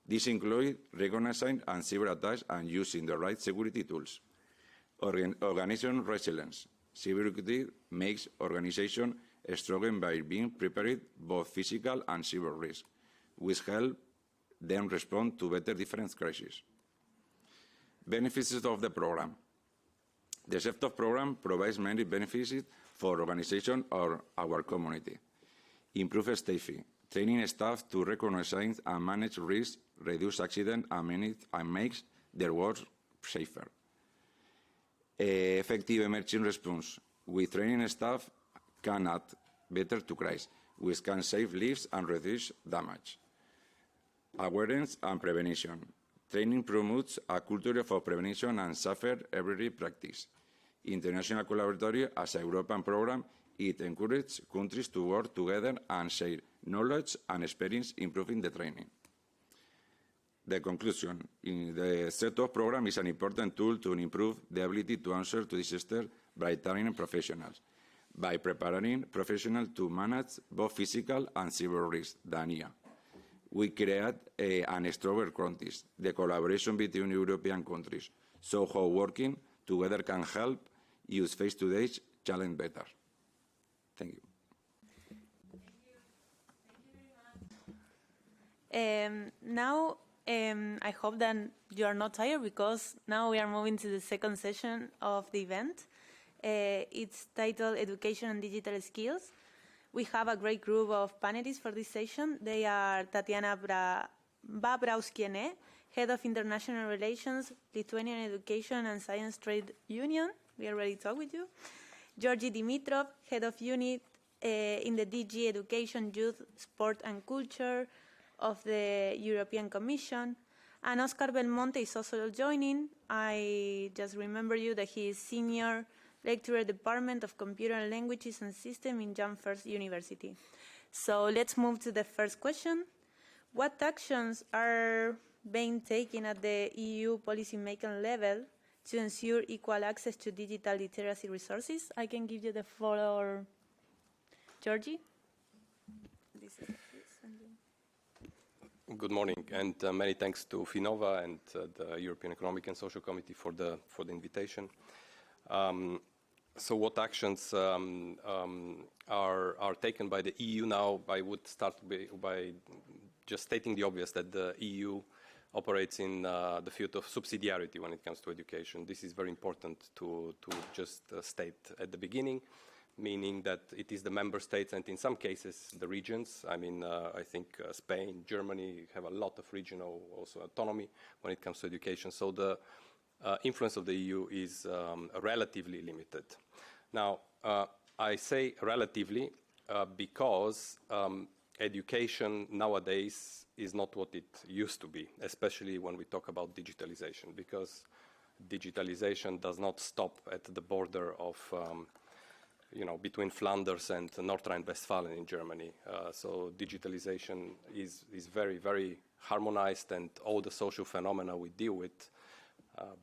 This includes recognizing and cyber attacks and using the right security tools. Organization resilience. Cybersecurity makes organizations stronger by being prepared both physical and cyber risks, which help them respond to better different crises. Benefits of the program. The SETOFF program provides many benefits for organizations or our community. Improve safety, training staff to recognize and manage risks, reduce accidents, and makes their work safer. Effective emergency response. With training staff can act better to crisis, which can save lives and reduce damage. Awareness and prevention. Training promotes a culture of prevention and safer everyday practice. International collaboration as a European program, it encourages countries to work together and share knowledge and experience improving the training. The conclusion. The SETOFF program is an important tool to improve the ability to answer to disaster by training professionals, by preparing professionals to manage both physical and cyber risks than IA. We create an stronger countries, the collaboration between European countries, so how working together can help use face-to-face challenge better. Thank you. Now, I hope that you are not tired because now we are moving to the second session of the event. It's titled Education and Digital Skills. We have a great group of panelists for this session. They are Tatiana Babrauskiene, Head of International Relations, Lithuanian Education and Science Trade Union. We already talked with you. Georgi Dimitrov, Head of Unit in the DG Education, Youth, Sport and Culture of the European Commission. And Oscar Belmonte is also joining. I just remember you that he is Senior Lecturer Department of Computer and Languages and Systems in Jan First University. So let's move to the first question. What actions are being taken at the EU policymaking level to ensure equal access to digital literacy resources? I can give you the floor, Georgie. Good morning, and many thanks to Finnova and the European Economic and Social Committee for the invitation. So what actions are taken by the EU now? I would start by just stating the obvious, that the EU operates in the field of subsidiarity when it comes to education. This is very important to just state at the beginning, meaning that it is the member states and in some cases the regions. I mean, I think Spain, Germany have a lot of regional also autonomy when it comes to education. So the influence of the EU is relatively limited. Now, I say relatively because education nowadays is not what it used to be, especially when we talk about digitalization, because digitalization does not stop at the border of, between Flanders and North Rhine-Westphalia in Germany. So digitalization is very, very harmonized, and all the social phenomena we deal with,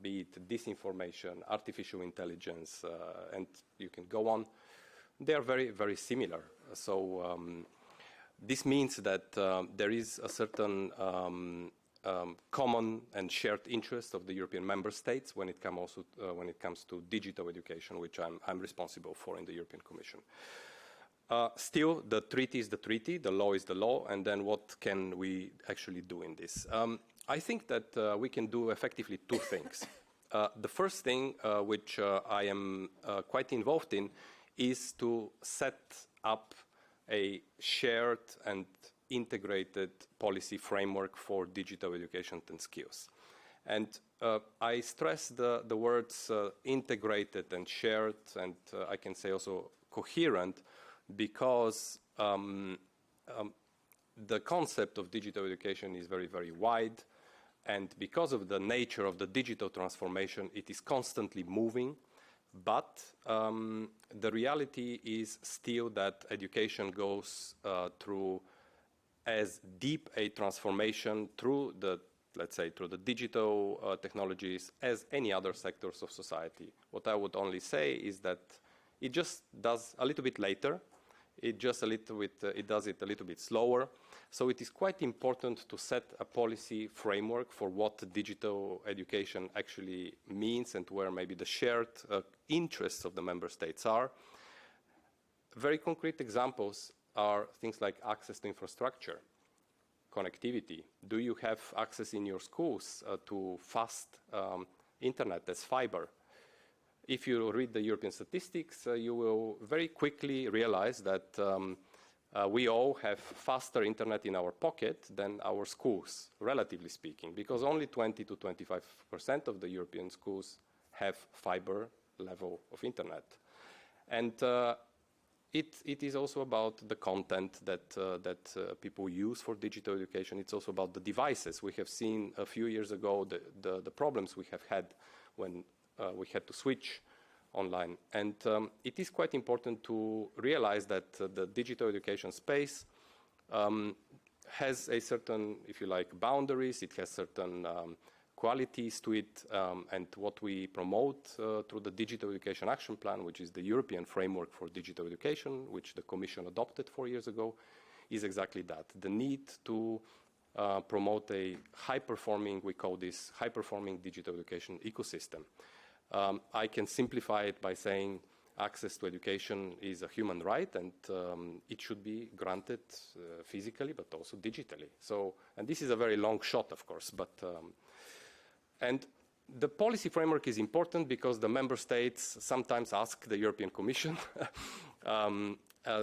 be it disinformation, artificial intelligence, and you can go on, they are very, very similar. So this means that there is a certain common and shared interest of the European member states when it comes to digital education, which I'm responsible for in the European Commission. Still, the treaty is the treaty, the law is the law, and then what can we actually do in this? I think that we can do effectively two things. The first thing, which I am quite involved in, is to set up a shared and integrated policy framework for digital education and skills. And I stress the words integrated and shared, and I can say also coherent, because the concept of digital education is very, very wide, and because of the nature of the digital transformation, it is constantly moving. But the reality is still that education goes through as deep a transformation through the, let's say, through the digital technologies as any other sectors of society. What I would only say is that it just does a little bit later. It does it a little bit slower. So it is quite important to set a policy framework for what digital education actually means and where maybe the shared interests of the member states are. Very concrete examples are things like access to infrastructure, connectivity. Do you have access in your schools to fast internet as fiber? If you read the European statistics, you will very quickly realize that we all have faster internet in our pocket than our schools, relatively speaking, because only 20 to 25% of the European schools have fiber level of internet. And it is also about the content that people use for digital education. It's also about the devices. We have seen a few years ago the problems we have had when we had to switch online. And it is quite important to realize that the digital education space has a certain, if you like, boundaries. It has certain qualities to it. And what we promote through the Digital Education Action Plan, which is the European framework for digital education, which the Commission adopted 4 years ago, is exactly that. The need to promote a high-performing, we call this high-performing digital education ecosystem. I can simplify it by saying access to education is a human right, and it should be granted physically, but also digitally. So, and this is a very long shot, of course, but and the policy framework is important because the member states sometimes ask the European Commission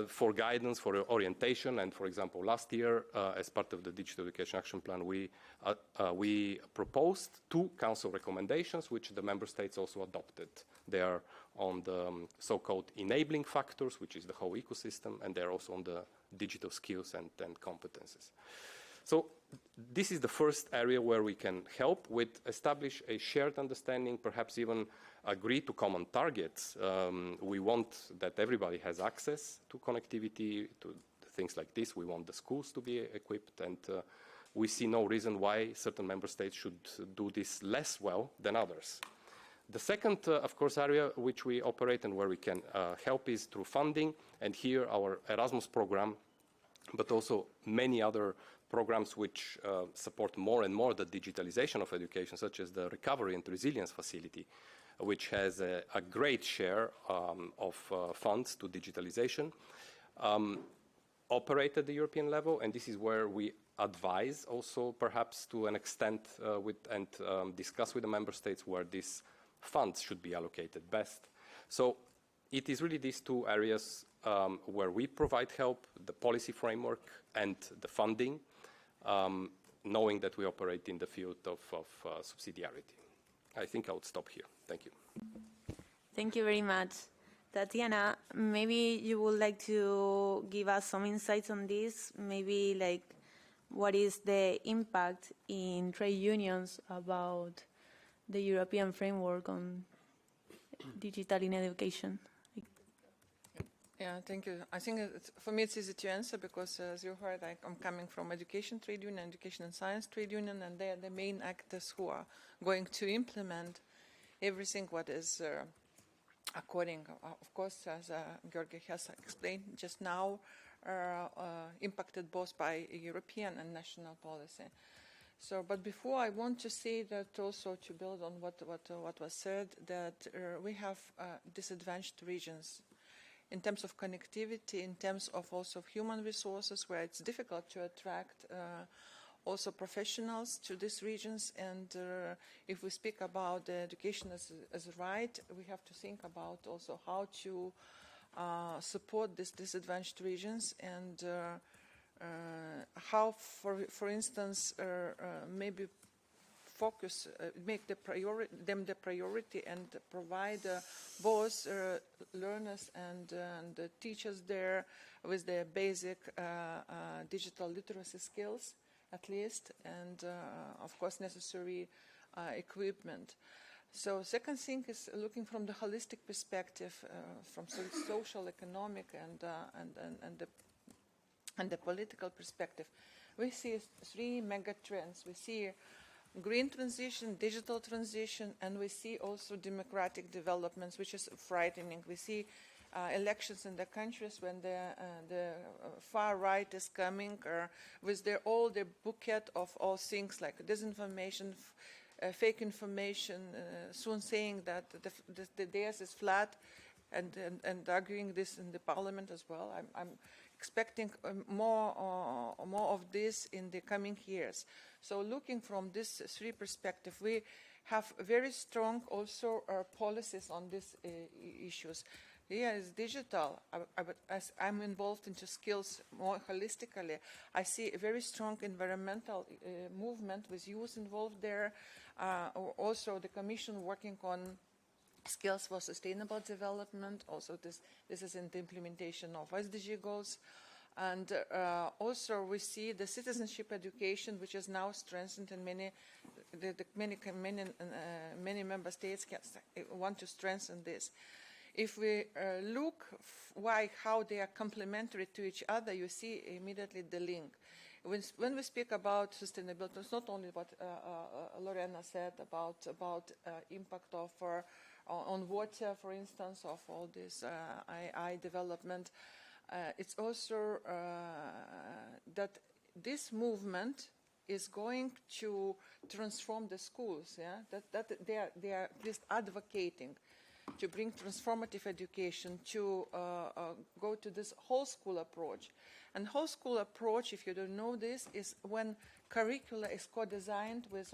for guidance, for orientation. And for example, last year, as part of the Digital Education Action Plan, we proposed 2 Council recommendations, which the member states also adopted. They are on the so-called enabling factors, which is the whole ecosystem, and they're also on the digital skills and competences. So this is the first area where we can help with establish a shared understanding, perhaps even agree to common targets. We want that everybody has access to connectivity, to things like this. We want the schools to be equipped, and we see no reason why certain member states should do this less well than others. The second, of course, area which we operate and where we can help is through funding, and here our Erasmus program, but also many other programs which support more and more the digitalization of education, such as the Recovery and Resilience Facility, which has a great share of funds to digitalization, operate at the European level, and this is where we advise also perhaps to an extent and discuss with the member states where these funds should be allocated best. So it is really these 2 areas where we provide help, the policy framework and the funding, knowing that we operate in the field of subsidiarity. I think I would stop here. Thank you. Thank you very much. Tatiana, maybe you would like to give us some insights on this, maybe like what is the impact in trade unions about the European framework on digital in education. Yeah, thank you. I think for me it's easy to answer because, as you heard, I'm coming from education trade union, education and science trade union, and they are the main actors who are going to implement everything what is according, of course, as Georgi has explained just now, impacted both by European and national policy. So, but before I want to say that also to build on what was said, that we have disadvantaged regions in terms of connectivity, in terms of also human resources, where it's difficult to attract also professionals to these regions. And if we speak about education as a right, we have to think about also how to support these disadvantaged regions and how, for instance, maybe focus, make the priority and provide both learners and the teachers there with their basic digital literacy skills, at least, and of course necessary equipment. So second thing is looking from the holistic perspective, from social, economic, and the political perspective. We see three mega trends. We see green transition, digital transition, and we see also democratic developments, which is frightening. We see elections in the countries when the far right is coming with all the bouquet of all things like disinformation, fake information, soon saying that the dais is flat, and arguing this in the parliament as well. I'm expecting more of this in the coming years. So looking from this three perspective, we have very strong also policies on these issues. Here is digital. As I'm involved into skills more holistically, I see a very strong environmental movement with youth involved there. Also, the Commission working on skills for sustainable development. Also, this is in the implementation of SDG goals. And also, we see the citizenship education, which is now strengthened in many member states want to strengthen this. If we look how they are complementary to each other, you see immediately the link. When we speak about sustainability, it's not only what Lorena said about impact of on water, for instance, of all this AI development. It's also that this movement is going to transform the schools. Yeah, that they are at least advocating to bring transformative education, to go to this whole school approach. And whole school approach, if you don't know this, is when curricula is co-designed with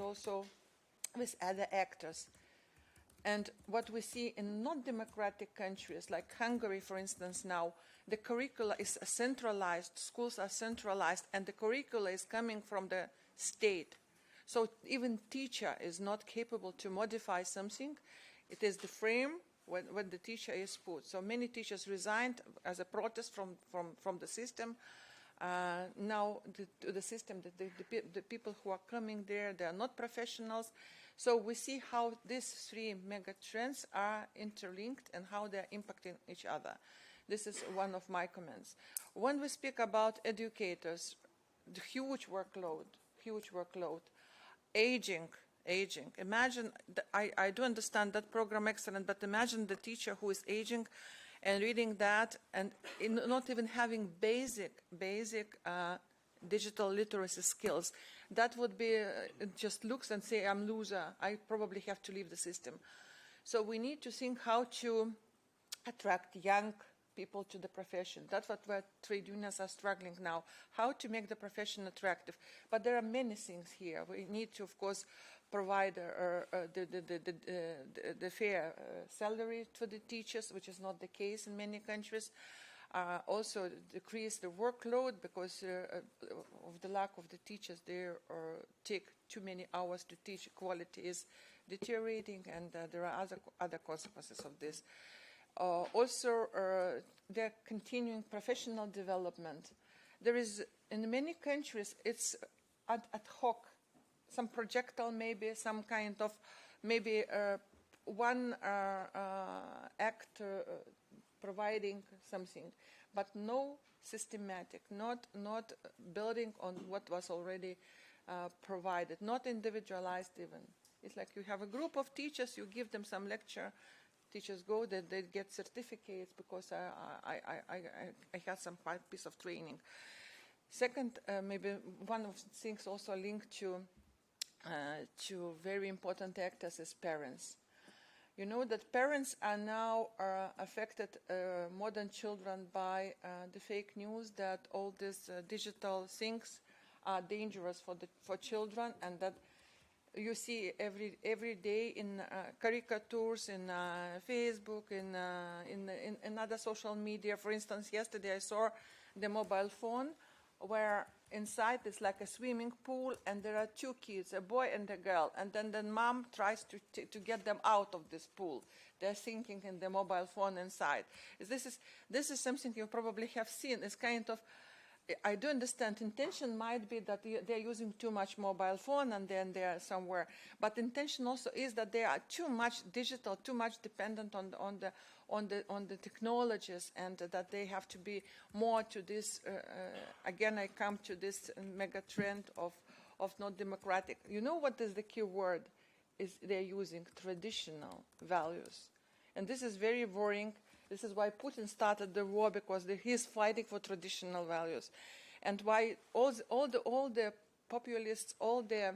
other actors. And what we see in non-democratic countries, like Hungary, for instance, now, the curricula is centralized, schools are centralized, and the curricula is coming from the state. So even teacher is not capable to modify something. It is the frame when the teacher is put. So many teachers resigned as a protest from the system. Now the system, the people who are coming there, they are not professionals. So we see how these three mega trends are interlinked and how they are impacting each other. This is one of my comments. When we speak about educators, the huge workload, aging. Imagine, I do understand that program excellent, but imagine the teacher who is aging and reading that and not even having basic digital literacy skills. That would be just looks and say, I'm loser. I probably have to leave the system. So we need to think how to attract young people to the profession. That's what trade unions are struggling now, how to make the profession attractive. But there are many things here. We need to, of course, provide the fair salary to the teachers, which is not the case in many countries. Also decrease the workload because of the lack of the teachers. They take too many hours to teach. Quality is deteriorating, and there are other consequences of this. Also, they're continuing professional development. There is, in many countries, it's ad hoc, some projectile maybe, some kind of maybe one act providing something, but no systematic, not building on what was already provided, not individualized even. It's like you have a group of teachers, you give them some lecture, teachers go, they get certificates because I had some piece of training. Second, maybe one of the things also linked to very important actors is parents. You know that parents are now affected more than children by the fake news that all these digital things are dangerous for children, and that you see every day in caricatures in Facebook, in other social media. For instance, yesterday I saw the mobile phone where inside is like a swimming pool, and there are two kids, a boy and a girl, and then the mom tries to get them out of this pool. They're thinking in the mobile phone inside. This is something you probably have seen. It's kind of, I do understand intention might be that they're using too much mobile phone and then they're somewhere, but intention also is that they are too much digital, too much dependent on the technologies, and that they have to be more to this. Again, I come to this mega trend of not democratic. You know what is the key word? Is they're using traditional values, and this is very worrying. This is why Putin started the war, because he's fighting for traditional values, and why all the populists, all the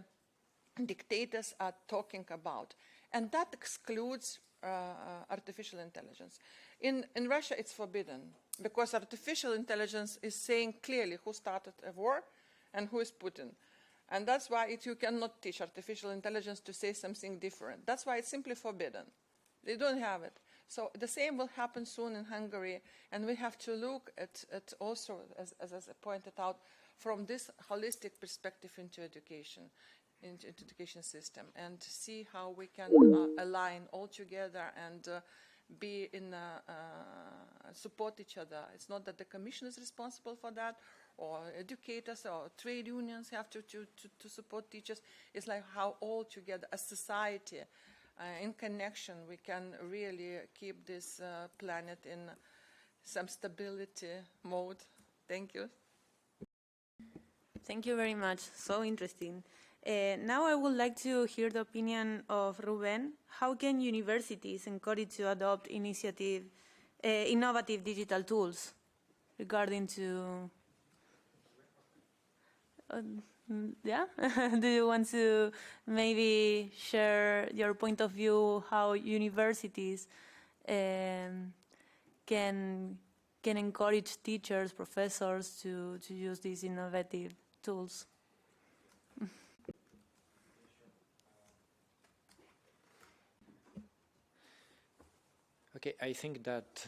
dictators are talking about, and that excludes artificial intelligence. In Russia, it's forbidden because artificial intelligence is saying clearly who started a war and who is Putin, and that's why you cannot teach artificial intelligence to say something different. That's why it's simply forbidden. They don't have it. So the same will happen soon in Hungary, and we have to look at also, as I pointed out, from this holistic perspective into education system, and see how we can align all together and be in support each other. It's not that the Commission is responsible for that, or educators or trade unions have to support teachers. It's like how all together, as society, in connection, we can really keep this planet in some stability mode. Thank you. Thank you very much. So interesting. Now I would like to hear the opinion of Ruben. How can universities encourage to adopt innovative digital tools regarding to... yeah? Do you want to maybe share your point of view how universities can encourage teachers, professors to use these innovative tools? Okay, I think that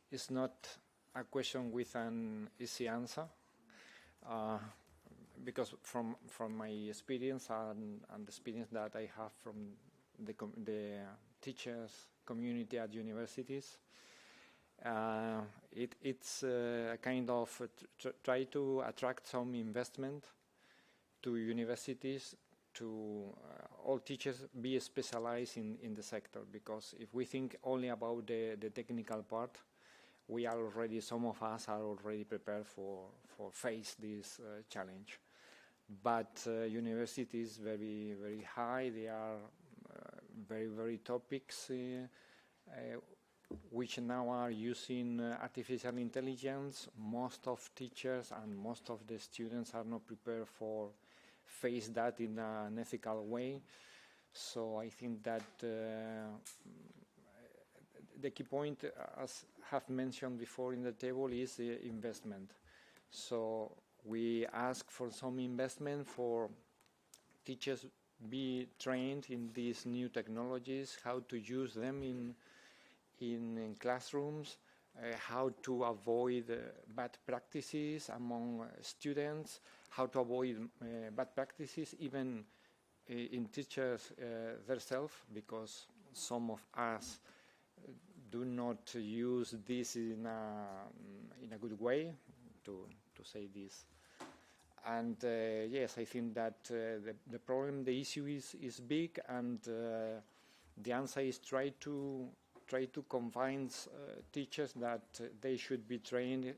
it's not a question with an easy answer. Because from my experience and the experience that I have from the teachers community at universities, it's a kind of try to attract some investment to universities, to all teachers be specialized in the sector, because if we think only about the technical part, we are already, some of us are already prepared for face this challenge. But universities very, very high, they are very, very topics which now are using artificial intelligence. Most of teachers and most of the students are not prepared for face that in an ethical way. So I think that the key point, as have mentioned before in the table, is investment. So we ask for some investment for teachers be trained in these new technologies, how to use them in classrooms, how to avoid bad practices among students, how to avoid bad practices even in teachers themselves, because some of us do not use this in a good way, to say this. And yes, I think that the problem, the issue is big, and the answer is try to convince teachers that they should be trained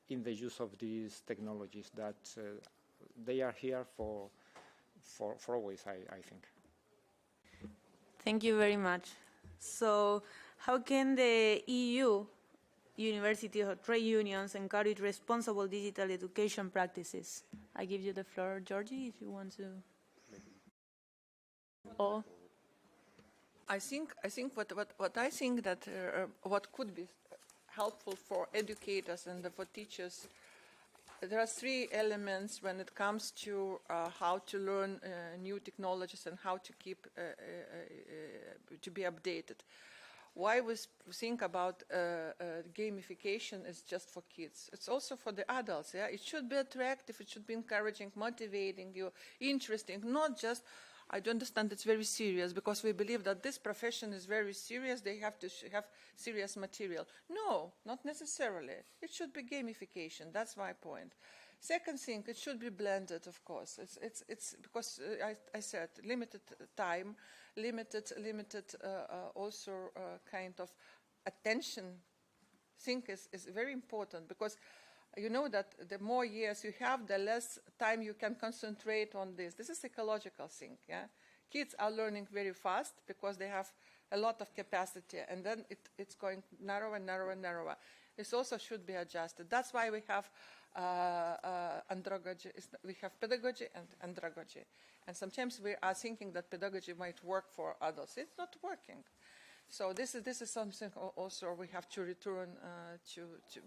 in the use of these technologies, that they are here for always, I think. Thank you very much. So how can the EU, universities or trade unions encourage responsible digital education practices? I give you the floor, Georgie, if you want to. Oh. I think what I think that what could be helpful for educators and for teachers, there are three elements when it comes to how to learn new technologies and how to keep to be updated. Why we think about gamification is just for kids. It's also for the adults. Yeah, it should be attractive. It should be encouraging, motivating you, interesting. Not just I do understand it's very serious, because we believe that this profession is very serious. They have to have serious material. No, not necessarily. It should be gamification. That's my point. Second thing, it should be blended, of course. It's because I said limited time, limited also kind of attention thing is very important, because you know that the more years you have, the less time you can concentrate on this. This is a psychological thing. Yeah, kids are learning very fast because they have a lot of capacity, and then it's going narrower and narrower and narrower. This also should be adjusted. That's why we have andragogy. We have pedagogy and andragogy, and sometimes we are thinking that pedagogy might work for adults. It's not working. So this is something also we have to return to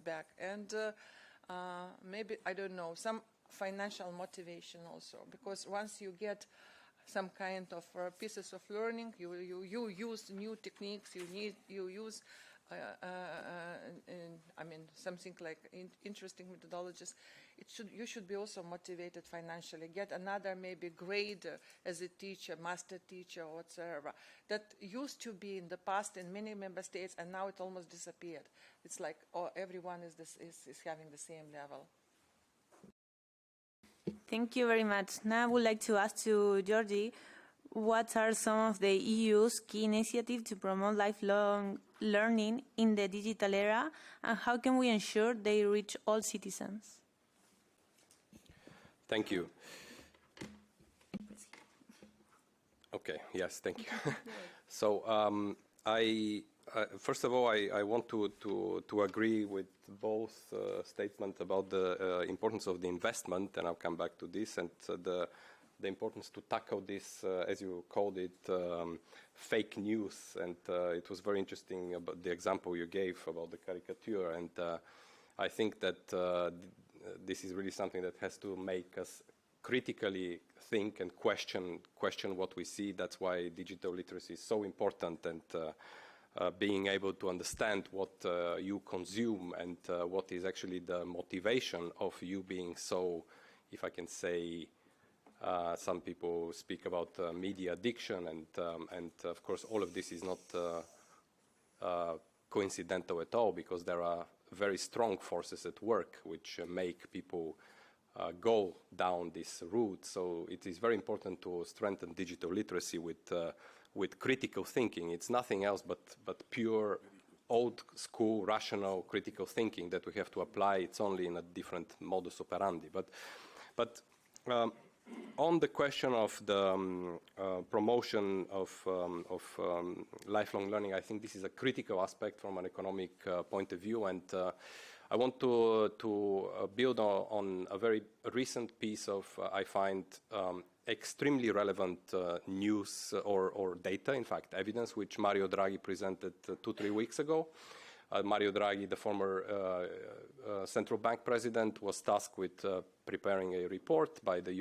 back, and maybe, I don't know, some financial motivation also, because once you get some kind of pieces of learning, you use new techniques, you use I mean, something like interesting methodologies. You should be also motivated financially. Get another maybe grade as a teacher, master teacher, or whatsoever. That used to be in the past in many member states, and now it almost disappeared. It's like, oh, everyone is having the same level. Thank you very much. Now I would like to ask to Georgie, what are some of the EU's key initiatives to promote lifelong learning in the digital era, and how can we ensure they reach all citizens? Thank you. Okay, yes, thank you. So first of all, I want to agree with both statements about the importance of the investment, and I'll come back to this, and the importance to tackle this, as you called it, fake news. And it was very interesting about the example you gave about the caricature. And I think that this is really something that has to make us critically think and question what we see. That's why digital literacy is so important, and being able to understand what you consume and what is actually the motivation of you being so, if I can say, some people speak about media addiction, and of course all of this is not coincidental at all, because there are very strong forces at work which make people go down this route. So it is very important to strengthen digital literacy with critical thinking. It's nothing else but pure old school rational critical thinking that we have to apply. It's only in a different modus operandi. But on the question of the promotion of lifelong learning, I think this is a critical aspect from an economic point of view, and I want to build on a very recent piece of, I find, extremely relevant news or data, in fact, evidence, which Mario Draghi presented 2-3 weeks ago. Mario Draghi, the former central bank president, was tasked with preparing a report by the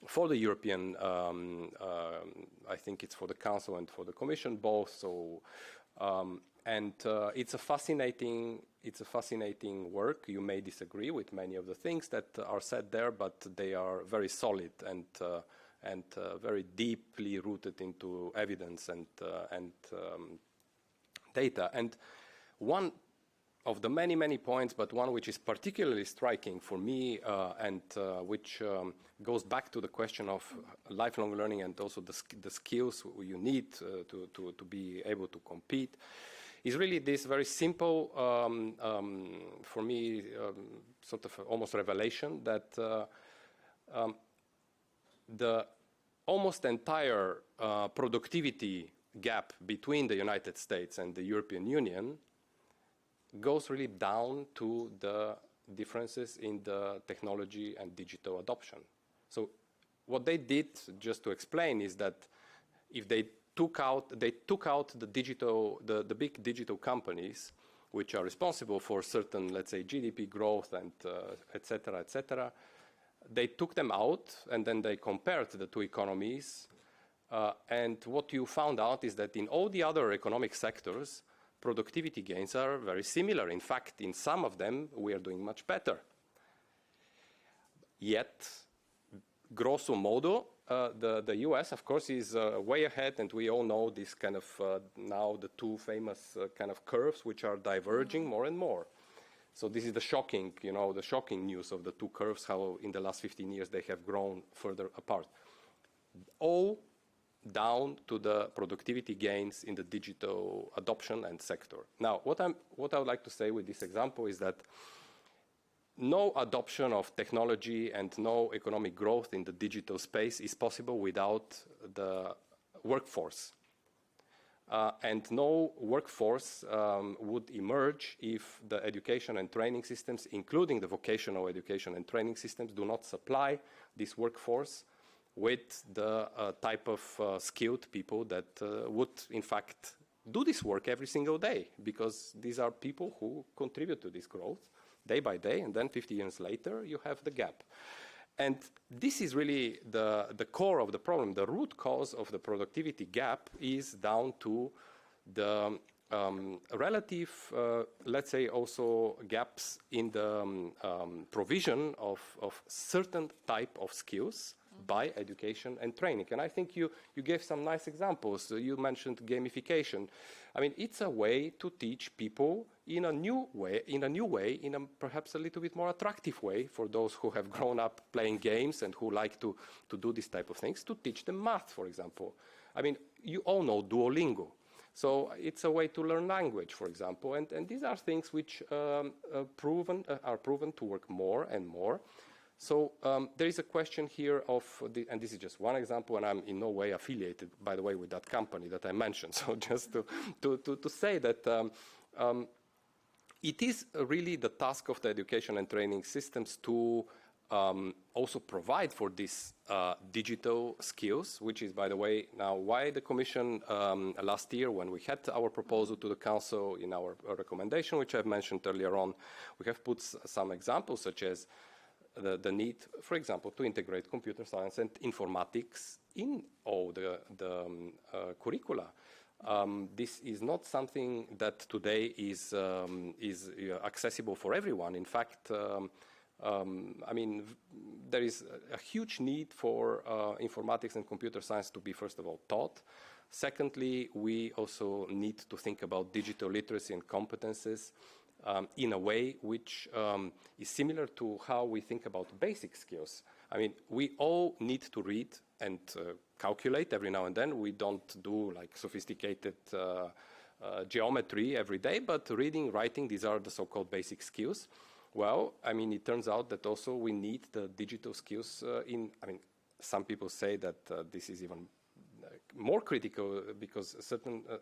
for the European, I think it's for the Council and for the Commission both. So, and it's a fascinating work. You may disagree with many of the things that are said there, but they are very solid and very deeply rooted into evidence and data. And one of the many, many points, but one which is particularly striking for me and which goes back to the question of lifelong learning and also the skills you need to be able to compete, is really this very simple, for me, sort of almost revelation that the almost entire productivity gap between the United States and the European Union goes really down to the differences in the technology and digital adoption. So what they did, just to explain, is that if they took out the big digital companies, which are responsible for certain, let's say, GDP growth and et cetera, they took them out and then they compared the two economies. And what you found out is that in all the other economic sectors, productivity gains are very similar. In fact, in some of them, we are doing much better. Yet, grosso modo, the US, of course, is way ahead, and we all know this kind of, now the two famous kind of curves, which are diverging more and more. So this is the shocking news of the two curves, how in the last 15 years they have grown further apart. All down to the productivity gains in the digital adoption and sector. Now, what I would like to say with this example is that no adoption of technology and no economic growth in the digital space is possible without the workforce. And no workforce would emerge if the education and training systems, including the vocational education and training systems, do not supply this workforce with the type of skilled people that would, in fact, do this work every single day, because these are people who contribute to this growth day by day, and then 50 years later, you have the gap. And this is really the core of the problem. The root cause of the productivity gap is down to the relative, let's say, also gaps in the provision of certain type of skills by education and training. And I think you gave some nice examples. You mentioned gamification. I mean, it's a way to teach people in a new way, in a perhaps a little bit more attractive way for those who have grown up playing games and who like to do this type of things, to teach them math, for example. I mean, you all know Duolingo. So it's a way to learn language, for example. And these are things which are proven to work more and more. So there is a question here of, and this is just one example, and I'm in no way affiliated, by the way, with that company that I mentioned. So just to say that it is really the task of the education and training systems to also provide for these digital skills, which is, by the way, now why the Commission last year, when we had our proposal to the Council in our recommendation, which I've mentioned earlier on, we have put some examples such as the need, for example, to integrate computer science and informatics in all the curricula. This is not something that today is accessible for everyone. In fact, I mean, there is a huge need for informatics and computer science to be, first of all, taught. Secondly, we also need to think about digital literacy and competences in a way which is similar to how we think about basic skills. I mean, we all need to read and calculate every now and then. We don't do like sophisticated geometry every day, but reading, writing, these are the so-called basic skills. Well, I mean, it turns out that also we need the digital skills I mean, some people say that this is even more critical because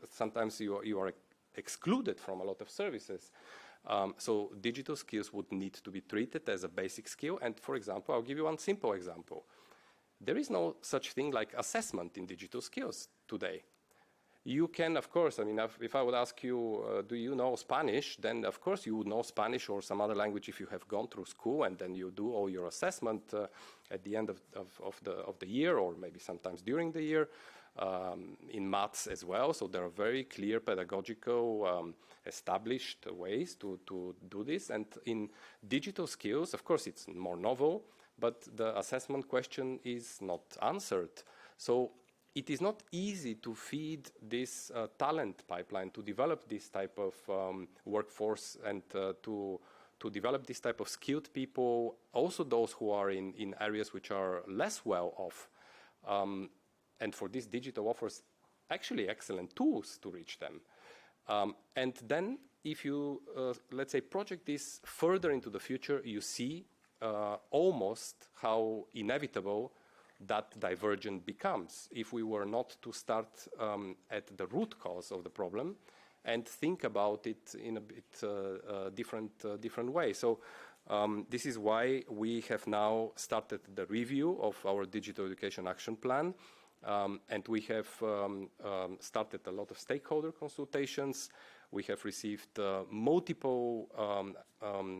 sometimes you are excluded from a lot of services. So digital skills would need to be treated as a basic skill. And for example, I'll give you one simple example. There is no such thing like assessment in digital skills today. You can, of course, I mean, if I would ask you, do you know Spanish? Then, of course, you would know Spanish or some other language if you have gone through school, and then you do all your assessment at the end of the year, or maybe sometimes during the year, in maths as well. So there are very clear pedagogical established ways to do this. And in digital skills, of course, it's more novel, but the assessment question is not answered. So it is not easy to feed this talent pipeline, to develop this type of workforce and to develop this type of skilled people, also those who are in areas which are less well off. And for this, digital offers actually excellent tools to reach them. And then if you, let's say, project this further into the future, you see almost how inevitable that divergence becomes if we were not to start at the root cause of the problem and think about it in a bit different way. So this is why we have now started the review of our Digital Education Action Plan, and we have started a lot of stakeholder consultations. We have received multiple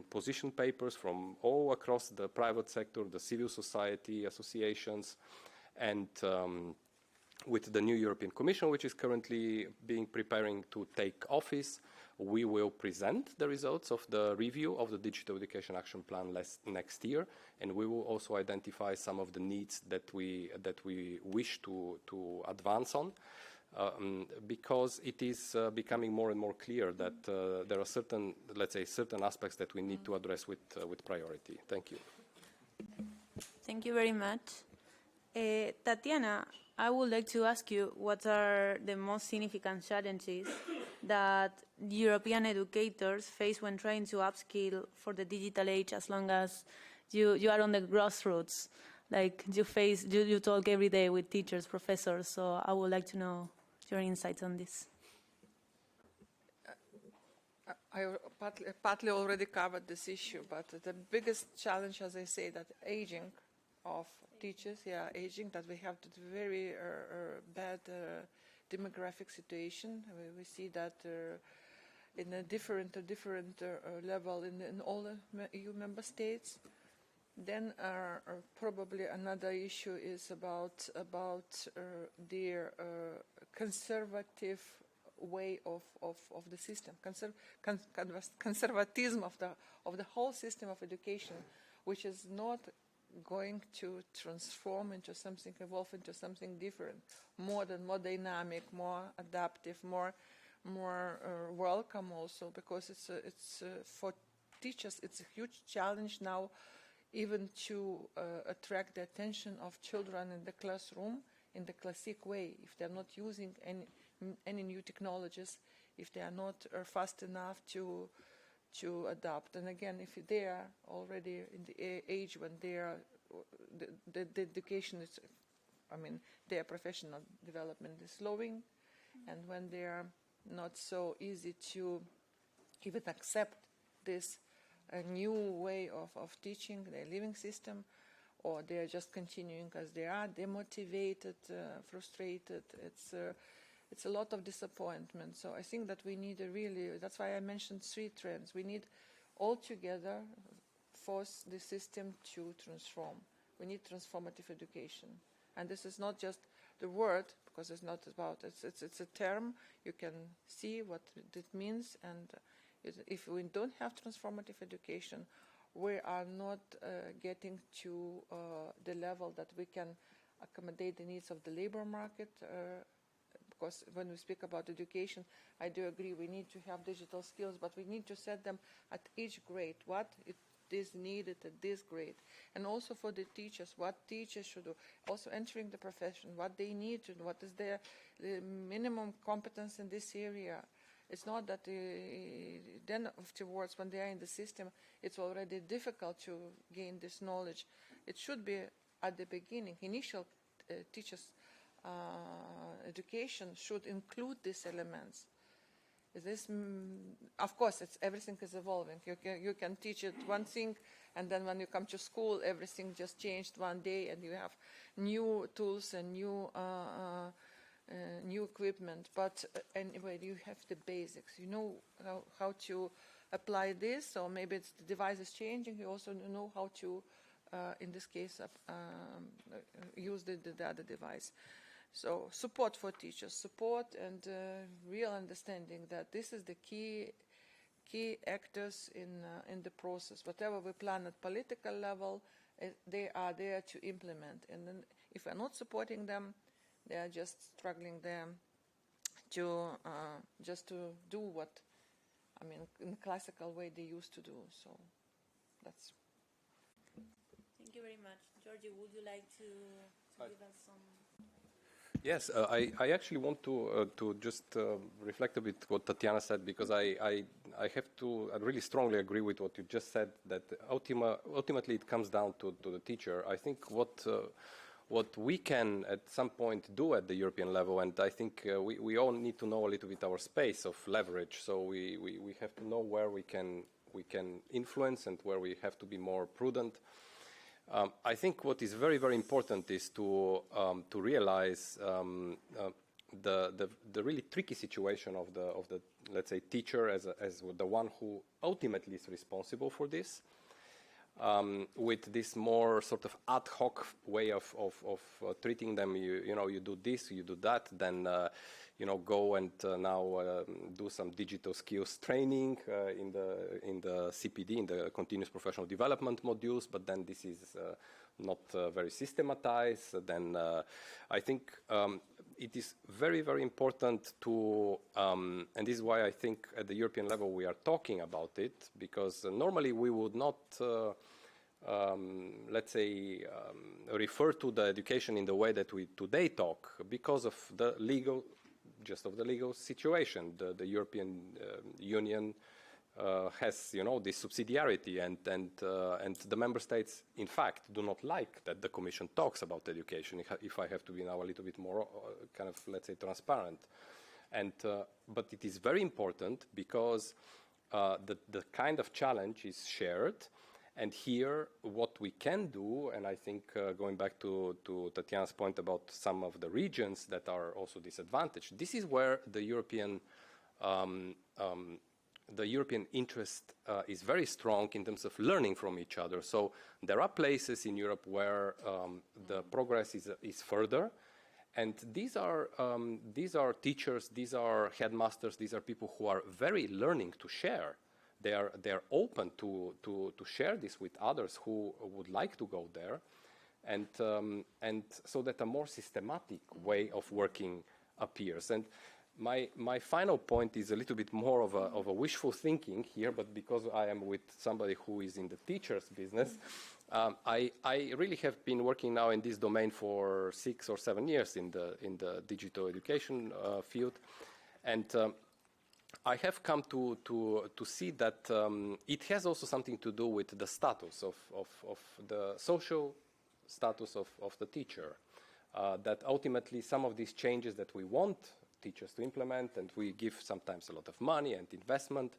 position papers from all across the private sector, the civil society associations, and with the new European Commission, which is currently preparing to take office, we will present the results of the review of the Digital Education Action Plan next year, and we will also identify some of the needs that we wish to advance on. Because it is becoming more and more clear that there are certain, let's say, certain aspects that we need to address with priority. Thank you. Thank you very much. Tatiana, I would like to ask you what are the most significant challenges that European educators face when trying to upskill for the digital age, as long as you are on the grassroots, like you talk every day with teachers, professors, so I would like to know your insights on this. I partly already covered this issue, but the biggest challenge, as I say, that aging of teachers, aging, that we have this very bad demographic situation. We see that in a different level in all the EU member states. Then probably another issue is about their conservative way of the system, conservatism of the whole system of education, which is not going to transform into something, evolve into something different, more dynamic, more adaptive, more welcome also, because it's for teachers it's a huge challenge now, even to attract the attention of children in the classroom in the classic way, if they're not using any new technologies, if they are not fast enough to adapt. And again, if they are already in the age when they are, the education is, their professional development is slowing, and when they are not so easy to even accept this a new way of teaching, their living system, or they are just continuing as they are, demotivated, frustrated. It's a lot of disappointment. So I think that we need that's why I mentioned 3 trends. We need altogether force the system to transform. We need transformative education. And this is not just the word, because it's not about, it's a term. You can see what it means, and if we don't have transformative education, we are not getting to the level that we can accommodate the needs of the labor market. Because when we speak about education, I do agree we need to have digital skills, but we need to set them at each grade, what it is needed at this grade. And also for the teachers, what teachers should do. Also entering the profession, what they need to do, what is their minimum competence in this area. It's not that then afterwards, when they are in the system, it's already difficult to gain this knowledge. It should be at the beginning. Initial teachers' education should include these elements. Of course, everything is evolving. You can teach it one thing, and then when you come to school, everything just changed one day, and you have new tools and new equipment. But anyway, you have the basics. You know how to apply this, or maybe it's the device is changing. You also know how to, in this case, use the other device. So support for teachers, support and real understanding that this is the key actors in the process. Whatever we plan at political level, they are there to implement. And then if we're not supporting them, They are just struggling there to just to do what, I mean, in the classical way they used to do. So that's. Thank you very much. Georgie, would you like to give us some... Yes, I actually want to just reflect a bit what Tatiana said, because I really strongly agree with what you just said, that ultimately it comes down to the teacher. I think what we can at some point do at the European level, and I think we all need to know a little bit our space of leverage, so we have to know where we can influence and where we have to be more prudent. I think what is very, very important is to realize the really tricky situation of the let's say teacher as the one who ultimately is responsible for this, with this more sort of ad hoc way of treating them. You do this, you do that, then go and now do some digital skills training in the CPD, in the continuous professional development modules, but then this is not very systematized. Then I think it is very, very important to, and this is why I think at the European level we are talking about it, because normally we would not let's say refer to the education in the way that we today talk, because of the legal situation. The European Union has, this subsidiarity, and the member states, in fact, do not like that the Commission talks about education. If I have to be now a little bit more kind of, let's say, transparent, but it is very important because the kind of challenge is shared. And here, what we can do, and I think going back to Tatiana's point about some of the regions that are also disadvantaged, this is where the European interest is very strong in terms of learning from each other. So there are places in Europe where the progress is further, and these are teachers, these are headmasters, these are people who are very learning to share. They are open to share this with others who would like to go there, and so that a more systematic way of working appears. And my final point is a little bit more of a wishful thinking here, but because I am with somebody who is in the teacher's business, I really have been working now in this domain for 6 or 7 years in the digital education field, and I have come to see that it has also something to do with the status of the social status of the teacher. That ultimately some of these changes that we want teachers to implement, and we give sometimes a lot of money and investment,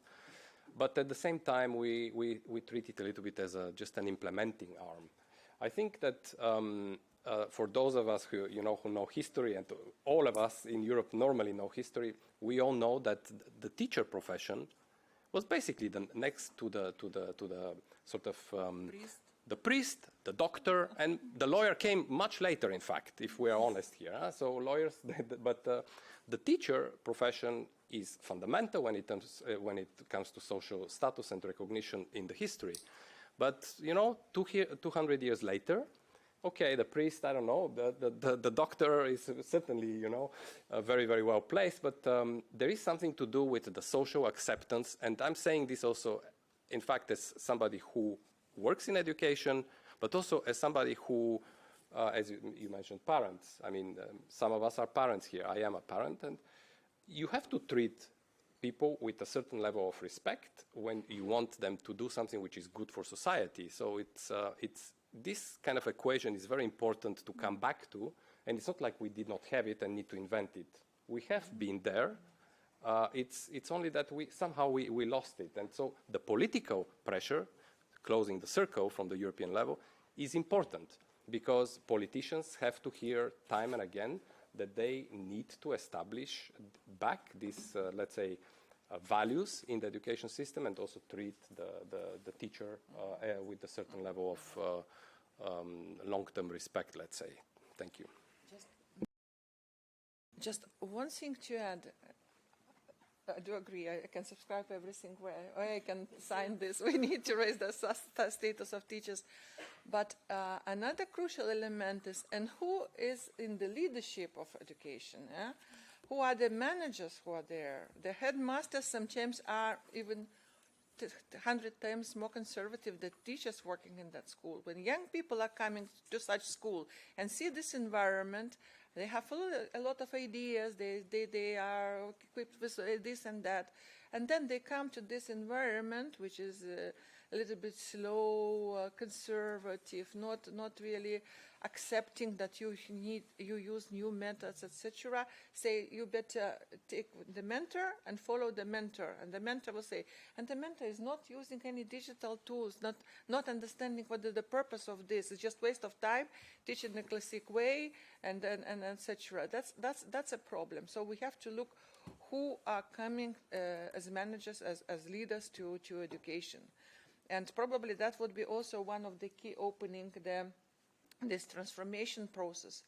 but at the same time we treat it a little bit as just an implementing arm. I think that for those of us who know history, and all of us in Europe normally know history, we all know that the teacher profession was basically the next to the sort of the priest, the doctor, and the lawyer came much later, in fact, if we are honest here. So lawyers, but the teacher profession is fundamental when it comes to social status and recognition in the history. But 200 years later, okay, the priest, I don't know, the doctor is certainly, very, very well placed, but there is something to do with the social acceptance, and I'm saying this also, in fact, as somebody who works in education, but also as somebody who, as you mentioned, parents. I mean, some of us are parents here. I am a parent, and you have to treat people with a certain level of respect when you want them to do something which is good for society. So it's this kind of equation is very important to come back to, and it's not like we did not have it and need to invent it. We have been there. It's only that somehow we lost it. And so the political pressure, closing the circle from the European level, is important, because politicians have to hear time and again that they need to establish back these, let's say, values in the education system, and also treat the teacher with a certain level of long-term respect, let's say. Thank you. Just one thing to add. I do agree. I can subscribe everything where I can sign this. We need to raise the status of teachers. But another crucial element is, and who is in the leadership of education? Yeah? Who are the managers who are there? The headmasters sometimes are even 100 times more conservative than teachers working in that school. When young people are coming to such school and see this environment, they have a lot of ideas, they are equipped with this and that, and then they come to this environment which is a little bit slow, conservative, not really accepting that you use new methods, etc. Say you better take the mentor and follow the mentor, and the mentor will say, and the mentor is not using any digital tools, not understanding what is the purpose of this. It's just waste of time, teach in a classic way, and etc. That's a problem. So we have to look who are coming as managers, as leaders to education. And probably that would be also one of the key opening this transformation process.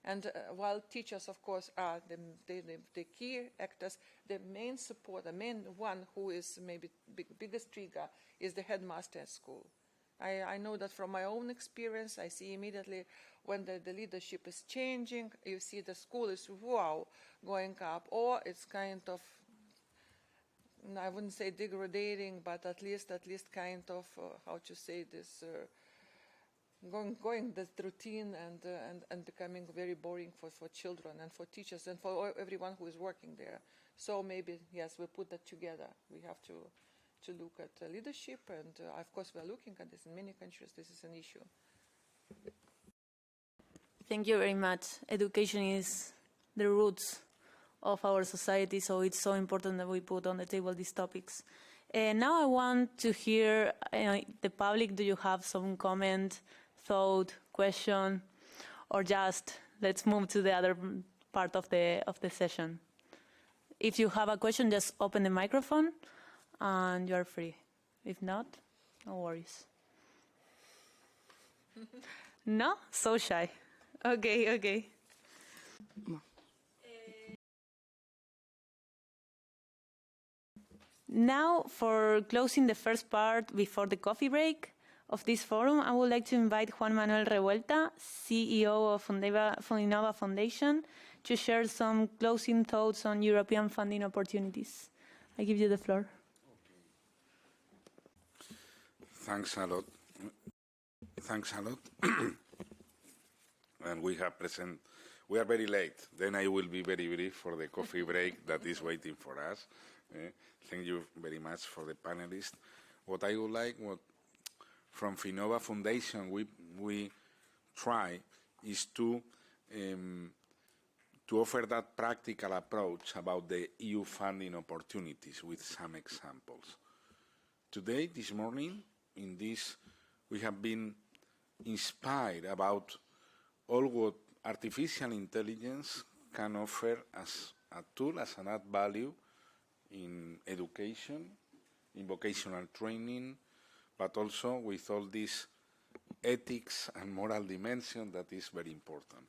And while teachers, of course, are the key actors, the main support, the main one who is maybe biggest trigger is the headmaster at school. I know that from my own experience. I see immediately when the leadership is changing, you see the school is, wow, going up, or it's kind of, I wouldn't say degrading, but at least kind of, how to say this, going this routine and becoming very boring for children and for teachers and for everyone who is working there. So maybe, yes, we put that together. We have to look at leadership, and of course we are looking at this in many countries. This is an issue. Thank you very much. Education is the roots of our society, so it's so important that we put on the table these topics. Now I want to hear the public. Do you have some comment, thought, question, or just let's move to the other part of the session? If you have a question, just open the microphone and you are free. If not, no worries. No? So shy. Okay. Now, for closing the first part before the coffee break of this forum, I would like to invite Juan Manuel Revuelta, CEO of Finnova Foundation, to share some closing thoughts on European funding opportunities. I give you the floor. Thanks a lot. And we are very late. Then I will be very brief for the coffee break that is waiting for us. Thank you very much for the panelists. What I would like, from Finnova Foundation, we try is to offer that practical approach about the EU funding opportunities with some examples. Today, this morning, in this, we have been inspired about all what artificial intelligence can offer as a tool, as an add value in education, in vocational training, but also with all this ethics and moral dimension that is very important.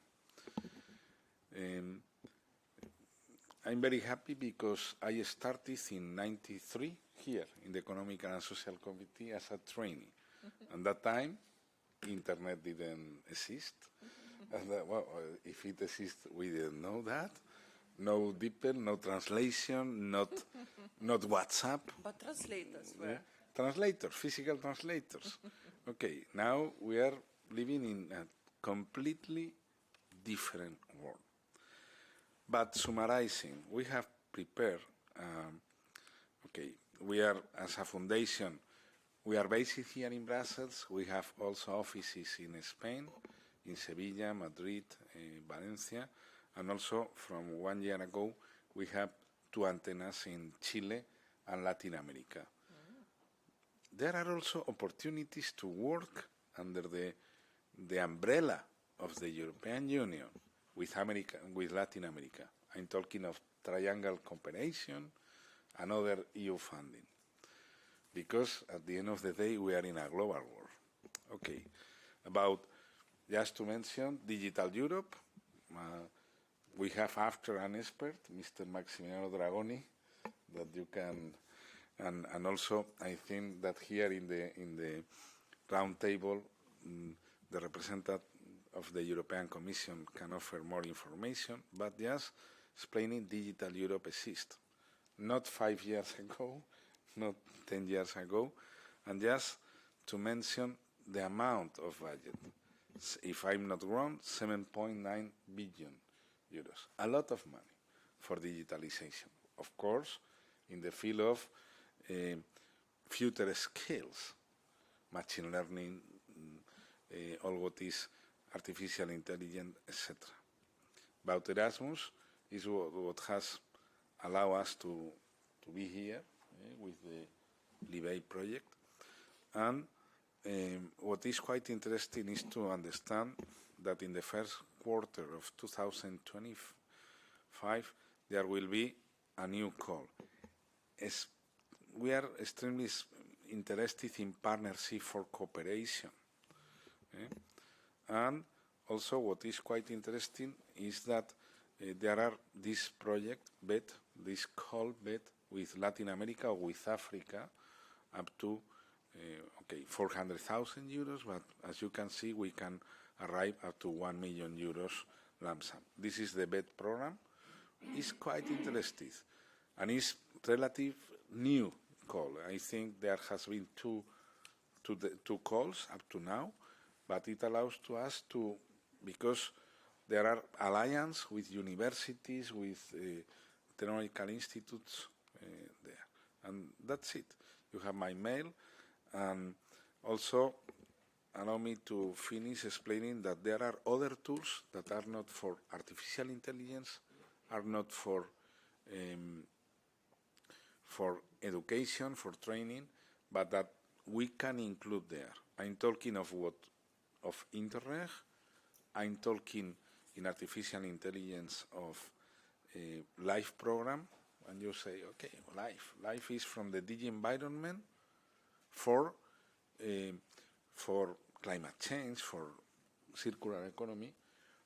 I'm very happy because I started in '93 here in the Economic and Social Committee as a trainee. At that time, internet didn't exist. And well, if it exists, we didn't know that. No DeepL, no translation, not WhatsApp. But translators were. Yeah. Translators, physical translators. Okay, now we are living in a completely different world. But summarizing, we have prepared, we are, as a foundation, we are based here in Brussels. We have also offices in Spain, in Sevilla, Madrid, Valencia, and also from 1 year ago, we have 2 antennas in Chile and Latin America. There are also opportunities to work under the umbrella of the European Union with Latin America. I'm talking of triangle cooperation and other EU funding. Because at the end of the day, we are in a global world. Okay, just to mention, Digital Europe, we have after an expert, Mr. Maximiliano Dragoni, that you can, and also I think that here in the round table, the representative of the European Commission can offer more information, but just explaining Digital Europe exists. Not 5 years ago, not 10 years ago, and just to mention the amount of budget. If I'm not wrong, 7.9 billion euros. A lot of money for digitalization. Of course, in the field of future skills, machine learning, all what is artificial intelligence, etc. But Erasmus is what has allowed us to be here with the LivAi project. And what is quite interesting is to understand that in the first quarter of 2025, there will be a new call. We are extremely interested in partnership for cooperation. And also what is quite interesting is that there are this project bet, this call bet with Latin America or with Africa up to 400,000 euros, but as you can see, we can arrive up to 1 million euros lump sum. This is the bet program. It's quite interesting, and it's relative new call. I think there has been two calls up to now, but it allows to us to, because there are alliances with universities, with technological institutes there. And that's it. You have my mail. And also, allow me to finish explaining that there are other tools that are not for artificial intelligence, are not for education, for training, but that we can include there. I'm talking of Interreg. I'm talking in artificial intelligence of LIFE program. And you say, okay, LIFE is from the DG environment for climate change, for circular economy.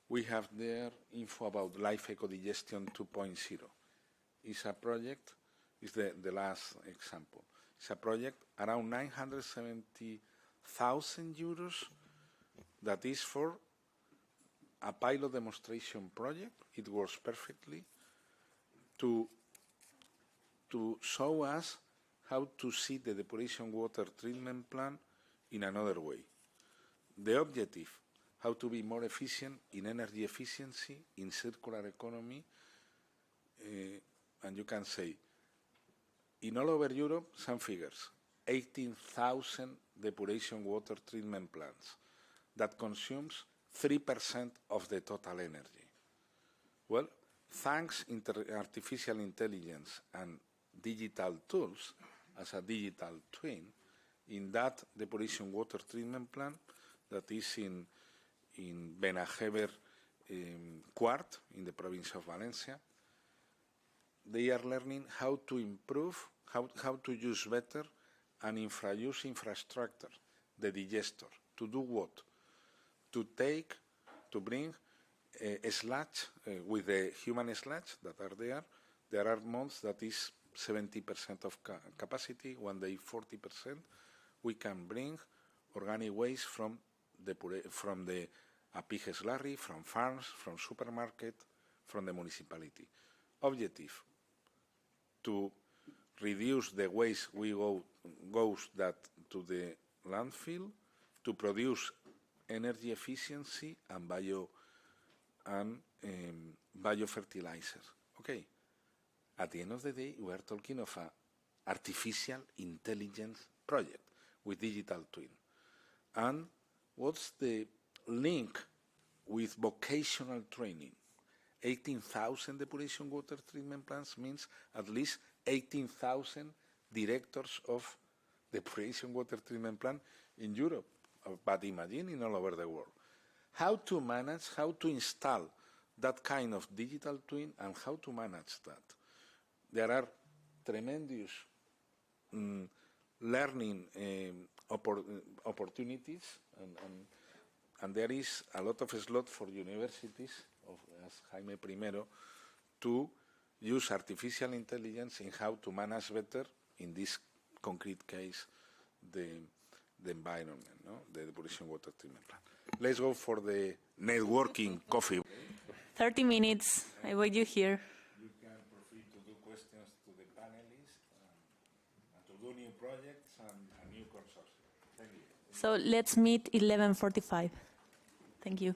We have there info about Life Eco-Digestion 2.0. It's a project, it's the last example. It's a project around 970,000 euros that is for a pilot demonstration project. It works perfectly to show us how to see the depuration water treatment plant in another way. The objective, how to be more efficient in energy efficiency, in circular economy, and you can say, in all over Europe, some figures, 18,000 depuration water treatment plants that consumes 3% of the total energy. Well, thanks to artificial intelligence and digital tools, as a digital twin, in that depuration water treatment plant that is in Benajever Quart, in the province of Valencia, they are learning how to improve, how to use better an use infrastructure, the digester. To do what? To bring a sludge with the human sludge that are there. There are months that is 70% of capacity, one day 40%. We can bring organic waste from the pig slurry, from farms, from supermarket, from the municipality. Objective, to reduce the waste goes to the landfill, to produce energy efficiency and biofertilizers. Okay. At the end of the day, we are talking of an artificial intelligence project with digital twin. And what's the link with vocational training? 18,000 depuration water treatment plants means at least 18,000 directors of depuration water treatment plant in Europe, but imagine in all over the world. How to manage, how to install that kind of digital twin and how to manage that. There are tremendous learning opportunities, and there is a lot of slot for universities, as Jaime Primero, to use artificial intelligence in how to manage better, in this concrete case, the environment, no? The depuration water treatment plant. Let's go for the networking coffee. 30 minutes. I wait you here. You can proceed to do questions to the panelists and to do new projects and new consortia. Thank you. So let's meet 11:45. Thank you.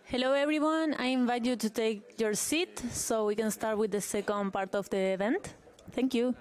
Hello, everyone. I invite you to take your seat so we can start with the second part of the event. Thank you.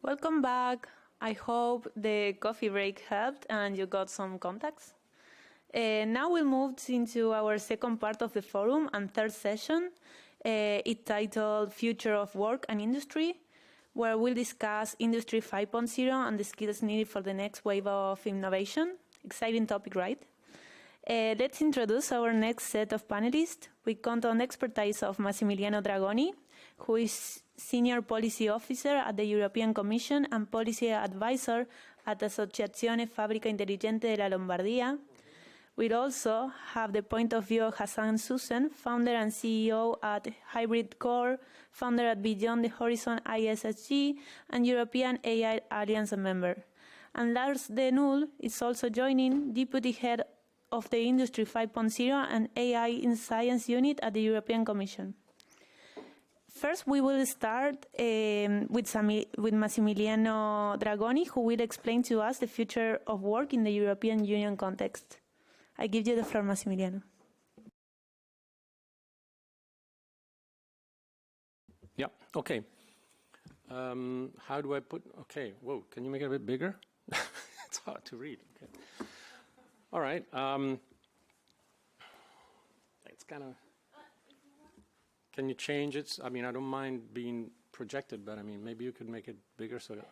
Welcome back. I hope the coffee break helped and you got some contacts. Now we'll move into our second part of the forum and third session. It's titled Future of Work and Industry, where we'll discuss Industry 5.0 and the skills needed for the next wave of innovation. Exciting topic, right? Let's introduce our next set of panelists. We count on expertise of Massimiliano Dragoni, who is Senior Policy Officer at the European Commission and Policy Advisor at Associazione Fabbrica Intelligente della Lombardia. We'll also have the point of view of Hassan Susen, founder and CEO at Hybrid Core, founder at Beyond the Horizon ISSG, and European AI Alliance member. And Lars De Nul is also joining, Deputy Head of the Industry 5.0 and AI in Science Unit at the European Commission. First, we will start with Massimiliano Dragoni, who will explain to us the future of work in the European Union context. I give you the floor, Massimiliano. Yeah, okay. How do I put, okay, whoa, can you make it a bit bigger? It's hard to read. Okay. All right. It's kind of, can you change it? I mean, I don't mind being projected, but I mean, maybe you could make it bigger so that.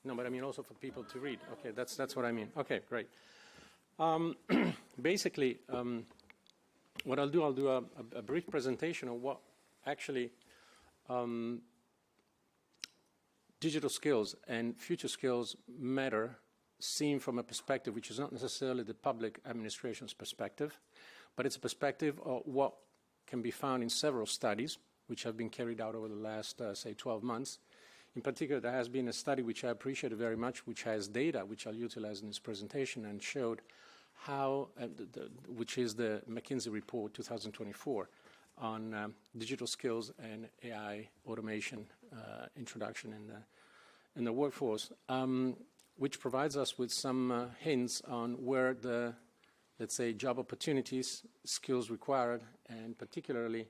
No, but I mean also for people to read. Okay, that's what I mean. Okay, great. Basically, what I'll do a brief presentation of what actually digital skills and future skills matter, seen from a perspective which is not necessarily the public administration's perspective, but it's a perspective of what can be found in several studies which have been carried out over the last, say, 12 months In particular, there has been a study which I appreciated very much, which has data, which I'll utilize in this presentation, and showed how, which is the McKinsey report 2024 on digital skills and AI automation introduction in the workforce, which provides us with some hints on where the, let's say, job opportunities, skills required, and particularly,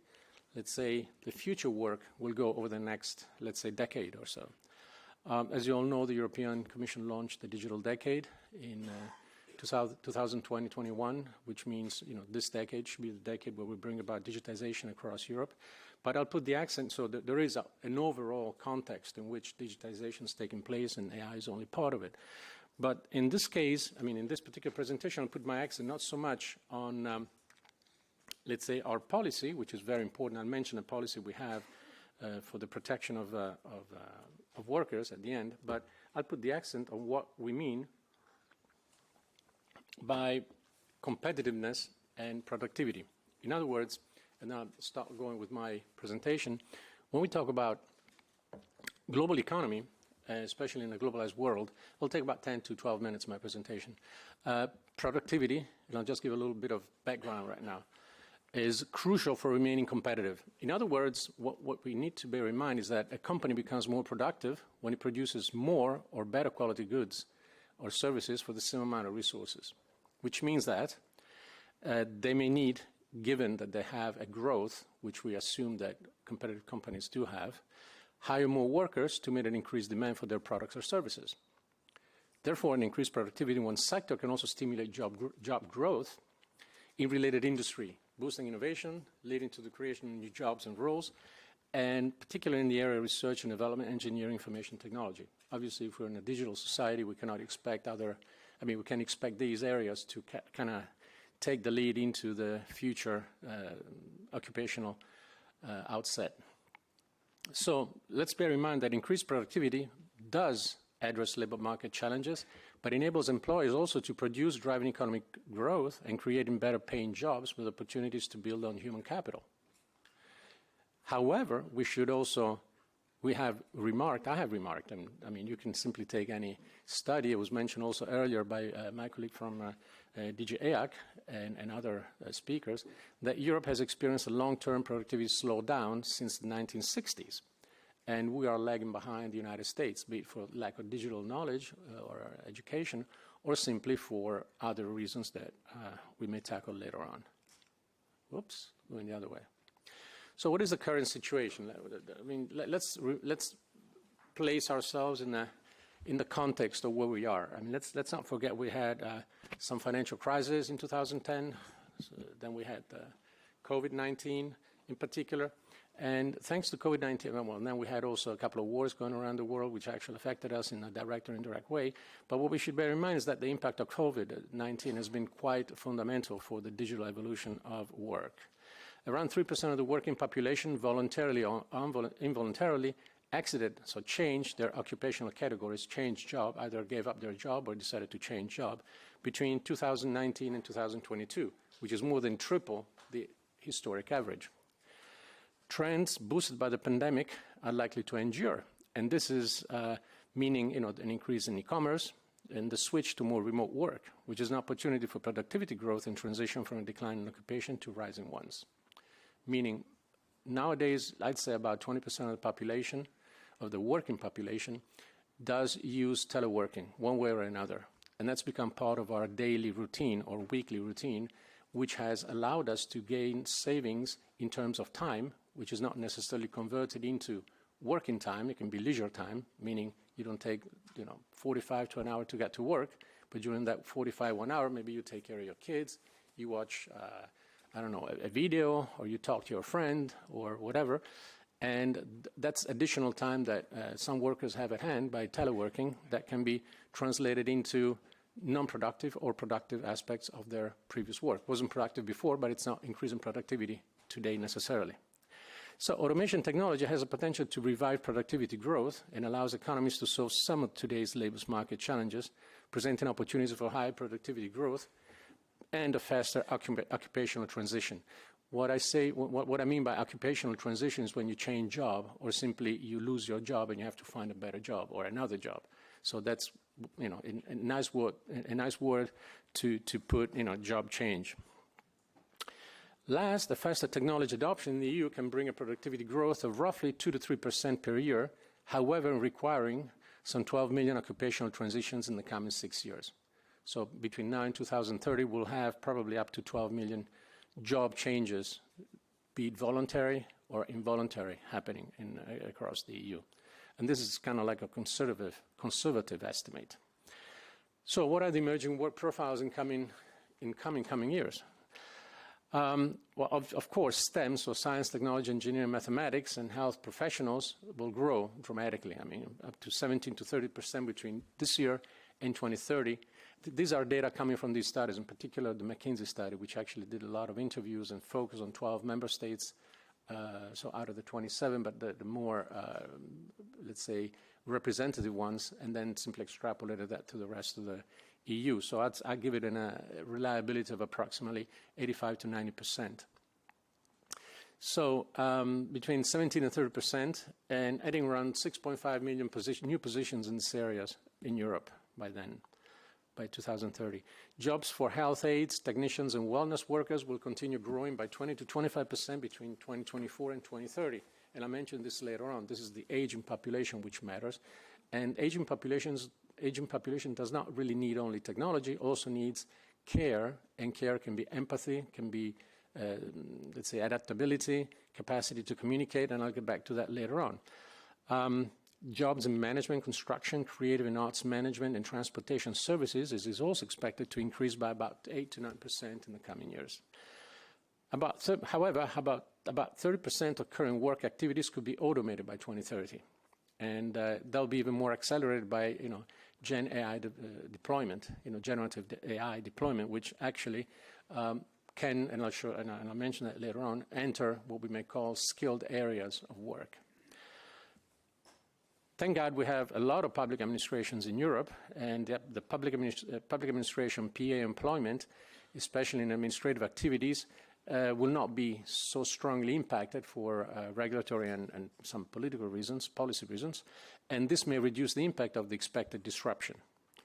let's say, the future work will go over the next, let's say, decade or so. As you all know, the European Commission launched the Digital Decade in 2020-21, which means, this decade should be the decade where we bring about digitization across Europe. But I'll put the accent so that there is an overall context in which digitization is taking place, and AI is only part of it. But in this case, in this particular presentation, I'll put my accent not so much on, let's say, our policy, which is very important. I'll mention a policy we have for the protection of workers at the end, but I'll put the accent on what we mean by competitiveness and productivity. In other words, and now I'll start going with my presentation, when we talk about global economy, especially in a globalized world, it'll take about 10 to 12 minutes, my presentation. Productivity, and I'll just give a little bit of background right now, is crucial for remaining competitive. In other words, what we need to bear in mind is that a company becomes more productive when it produces more or better quality goods or services for the same amount of resources, which means that they may need, given that they have a growth, which we assume that competitive companies do have, hire more workers to meet an increased demand for their products or services. Therefore, an increased productivity in one sector can also stimulate job growth in related industry, boosting innovation, leading to the creation of new jobs and roles, and particularly in the area of research and development, engineering, information technology. Obviously, if we're in a digital society, we cannot expect we can expect these areas to kind of take the lead into the future occupational outset. So let's bear in mind that increased productivity does address labor market challenges, but enables employers also to produce, driving economic growth and creating better paying jobs with opportunities to build on human capital. However, I have remarked, you can simply take any study. It was mentioned also earlier by my colleague from DG EAC and other speakers, that Europe has experienced a long-term productivity slowdown since the 1960s. And we are lagging behind the United States, be it for lack of digital knowledge or education, or simply for other reasons that we may tackle later on. Whoops, going the other way. So what is the current situation? Let's place ourselves in the context of where we are. Let's not forget we had some financial crisis in 2010. Then we had COVID-19 in particular. And thanks to COVID-19, then we had also a couple of wars going around the world, which actually affected us in a direct or indirect way. But what we should bear in mind is that the impact of COVID-19 has been quite fundamental for the digital evolution of work. Around 3% of the working population voluntarily or involuntarily exited, so changed their occupational categories, changed job, either gave up their job or decided to change job between 2019 and 2022, which is more than triple the historic average. Trends boosted by the pandemic are likely to endure, and this is meaning an increase in e-commerce and the switch to more remote work, which is an opportunity for productivity growth and transition from a decline in occupation to rising ones. Meaning nowadays, I'd say about 20% of the population, of the working population, does use teleworking one way or another. And that's become part of our daily routine or weekly routine, which has allowed us to gain savings in terms of time, which is not necessarily converted into working time. It can be leisure time, meaning you don't take 45 to an hour to get to work, but during that 45, 1 hour, maybe you take care of your kids, you watch a video, or you talk to your friend or whatever. And that's additional time that some workers have at hand by teleworking that can be translated into non-productive or productive aspects of their previous work. Wasn't productive before, but it's not increasing productivity today necessarily. So automation technology has a potential to revive productivity growth and allows economies to solve some of today's labor market challenges, presenting opportunities for high productivity growth and a faster occupational transition. What I mean by occupational transition is when you change job, or simply you lose your job and you have to find a better job or another job. So that's, you know, a nice word to put, you know, job change. Last, the faster technology adoption in the EU can bring a productivity growth of roughly 2 to 3% per year, however, requiring some 12 million occupational transitions in the coming 6 years. So between now and 2030, we'll have probably up to 12 million job changes, be it voluntary or involuntary, happening across the EU. And this is kind of like a conservative estimate. So what are the emerging work profiles in coming years? Well, of course, STEM, so science, technology, engineering, mathematics, and health professionals will grow dramatically. I mean, up to 17 to 30% between this year and 2030. These are data coming from these studies, in particular the McKinsey study, which actually did a lot of interviews and focused on 12 member states, so out of the 27, but the more, let's say, representative ones, and then simply extrapolated that to the rest of the EU. So I give it a reliability of approximately 85 to 90%. So between 17 and 30%, and adding around 6.5 million new positions in these areas in Europe by then, by 2030. Jobs for health aides, technicians, and wellness workers will continue growing by 20 to 25% between 2024 and 2030. And I mentioned this later on. This is the aging population which matters. And aging population does not really need only technology, also needs care, and care can be empathy, can be, let's say, adaptability, capacity to communicate, and I'll get back to that later on. Jobs in management, construction, creative and arts management, and transportation services is also expected to increase by about 8 to 9% in the coming years. However, about 30% of current work activities could be automated by 2030. And they'll be even more accelerated by, you know, Gen AI deployment, you know, generative AI deployment, which actually can, and I'll mention that later on, enter what we may call skilled areas of work. Thank God we have a lot of public administrations in Europe, and the public administration PA employment, especially in administrative activities, will not be so strongly impacted for regulatory and some political reasons, policy reasons, and this may reduce the impact of the expected disruption.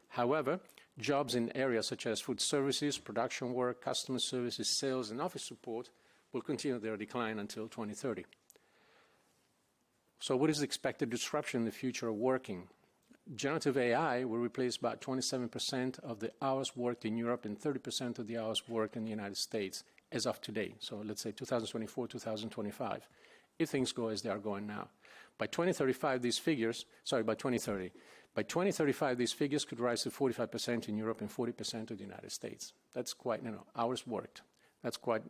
However, jobs in areas such as food services, production work, customer services, sales, and office support will continue their decline until 2030. So what is the expected disruption in the future of working? Generative AI will replace about 27% of the hours worked in Europe and 30% of the hours worked in the United States as of today. So let's say 2024, 2025, if things go as they are going now. By 2035, these figures, by 2030, by 2035, these figures could rise to 45% in Europe and 40% of the United States. That's quite, you know, hours worked. That's quite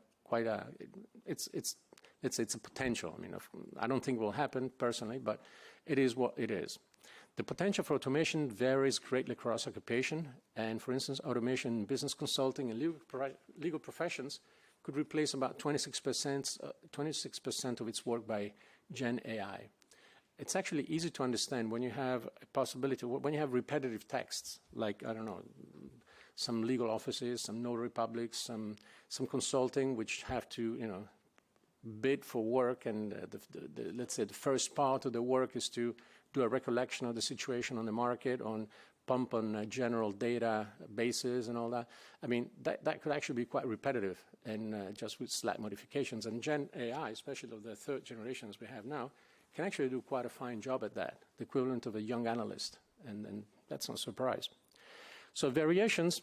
it's a potential. I mean, I don't think it will happen personally, but it is what it is. The potential for automation varies greatly across occupation, and for instance, automation in business consulting and legal professions could replace about 26% of its work by Gen AI. It's actually easy to understand when you have a possibility, when you have repetitive texts, like, I don't know, some legal offices, some notary publics, some consulting, which have to, you know, bid for work, and let's say the first part of the work is to do a recollection of the situation on the market, on pump on general data bases and all that. I mean, that could actually be quite repetitive, and just with slight modifications. And Gen AI, especially of the third generations we have now, can actually do quite a fine job at that, the equivalent of a young analyst, and that's no surprise. So variations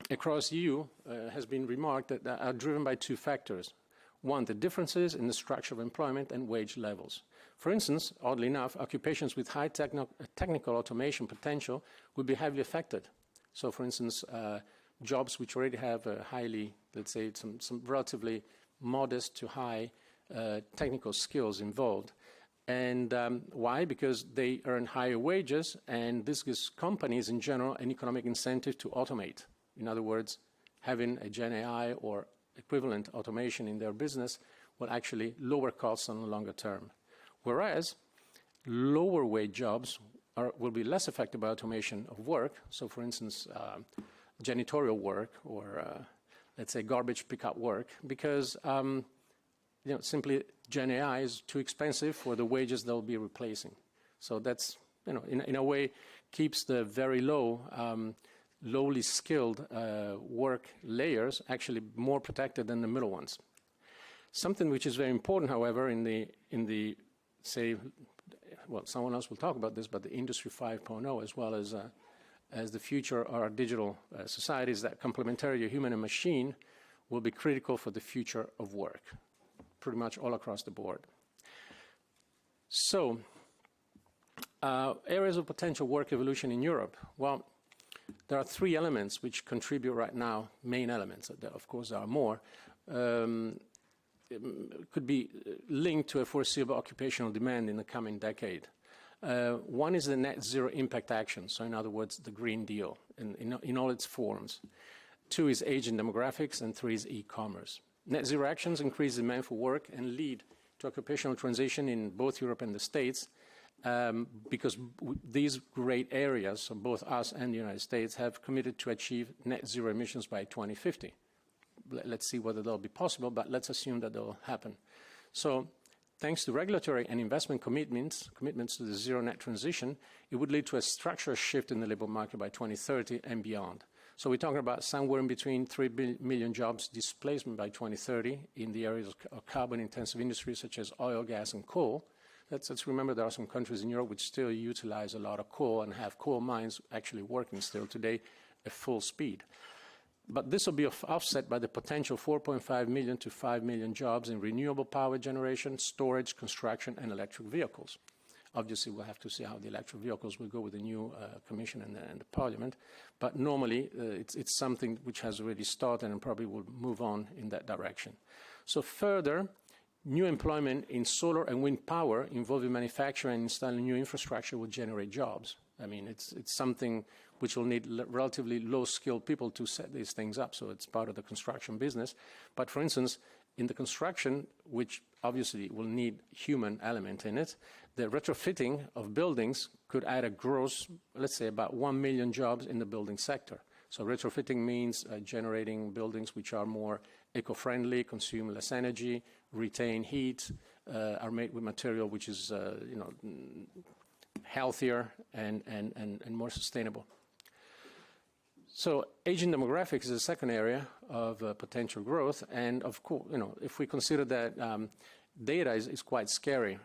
across EU has been remarked that are driven by two factors. One, the differences in the structure of employment and wage levels. For instance, oddly enough, occupations with high technical automation potential would be heavily affected. So, for instance, jobs which already have a highly, let's say, some relatively modest to high technical skills involved. And why? Because they earn higher wages, and this gives companies in general an economic incentive to automate. In other words, having a Gen AI or equivalent automation in their business will actually lower costs on the longer term. Whereas lower wage jobs will be less affected by automation of work. So, for instance, janitorial work or let's say, garbage pickup work because, simply Gen AI is too expensive for the wages they'll be replacing. So that's, in a way, keeps the very lowly skilled work layers actually more protected than the middle ones. Something which is very important, however, in the say, well, someone else will talk about this, but the Industry 5.0 as well as the future of our digital societies, that complementarity of human and machine will be critical for the future of work, pretty much all across the board. So, areas of potential work evolution in Europe. Well, there are three elements which contribute right now, main elements. Of course, there are more. Could be linked to a foreseeable occupational demand in the coming decade. One is the net zero impact action, so in other words, the Green Deal in all its forms. Two is aging demographics, and three is e-commerce. Net zero actions increase demand for work and lead to occupational transition in both Europe and the States, because these great areas, so both us and the United States, have committed to achieve net zero emissions by 2050. Let's see whether that'll be possible, but let's assume that they'll happen. So thanks to regulatory and investment commitments to the zero net transition, it would lead to a structural shift in the labor market by 2030 and beyond. So we're talking about somewhere in between 3 million jobs displacement by 2030 in the areas of carbon-intensive industries such as oil, gas, and coal. Let's remember there are some countries in Europe which still utilize a lot of coal and have coal mines actually working still today at full speed. But this will be offset by the potential 4.5 million to 5 million jobs in renewable power generation, storage, construction, and electric vehicles. Obviously, we'll have to see how the electric vehicles will go with the new Commission and the Parliament. But normally, it's something which has already started and probably will move on in that direction. So further, new employment in solar and wind power involving manufacturing and installing new infrastructure will generate jobs. I mean, it's something which will need relatively low-skilled people to set these things up, so it's part of the construction business. But for instance, in the construction, which obviously will need human element in it, the retrofitting of buildings could add a gross, let's say, about 1 million jobs in the building sector. So retrofitting means generating buildings which are more eco-friendly, consume less energy, retain heat, are made with material which is, healthier and more sustainable. So aging demographics is a second area of potential growth, and of course, if we consider that data is quite scary.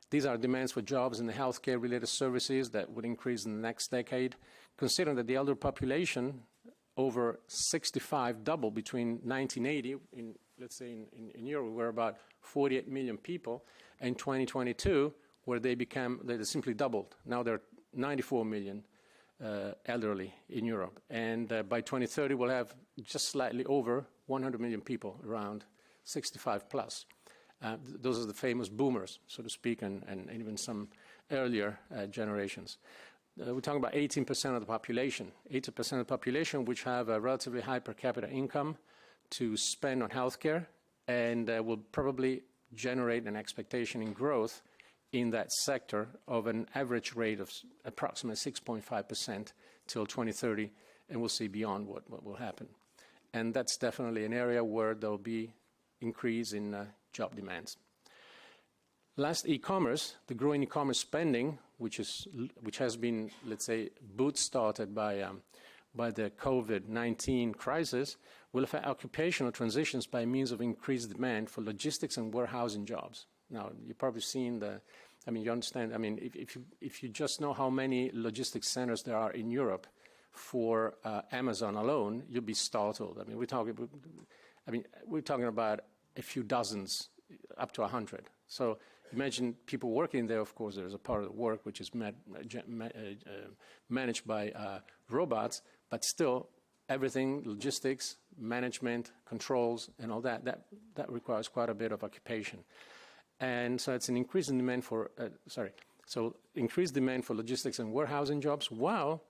These are demands for jobs in the healthcare-related services that would increase in the next decade. Considering that the elder population over 65 doubled between 1980, let's say in Europe, we're about 48 million people, and 2022, where they simply doubled. Now there are 94 million elderly in Europe. And by 2030, we'll have just slightly over 100 million people, around 65 plus. Those are the famous boomers, so to speak, and even some earlier generations. We're talking about 18% of the population, 80% of the population which have a relatively high per capita income to spend on healthcare, and will probably generate an expectation in growth in that sector of an average rate of approximately 6.5% till 2030, and we'll see beyond what will happen. And that's definitely an area where there'll be increase in job demands. Last, e-commerce, the growing e-commerce spending, which has been, let's say, boot-started by the COVID-19 crisis, will affect occupational transitions by means of increased demand for logistics and warehousing jobs. Now, you've probably seen you understand, if you just know how many logistics centers there are in Europe for Amazon alone, you'll be startled. We're talking about a few dozens, up to 100. So imagine people working there. Of course, there's a part of the work which is managed by robots, but still everything, logistics, management, controls, and all that requires quite a bit of occupation. And so it's an increasing demand for, increased demand for logistics and warehousing jobs, while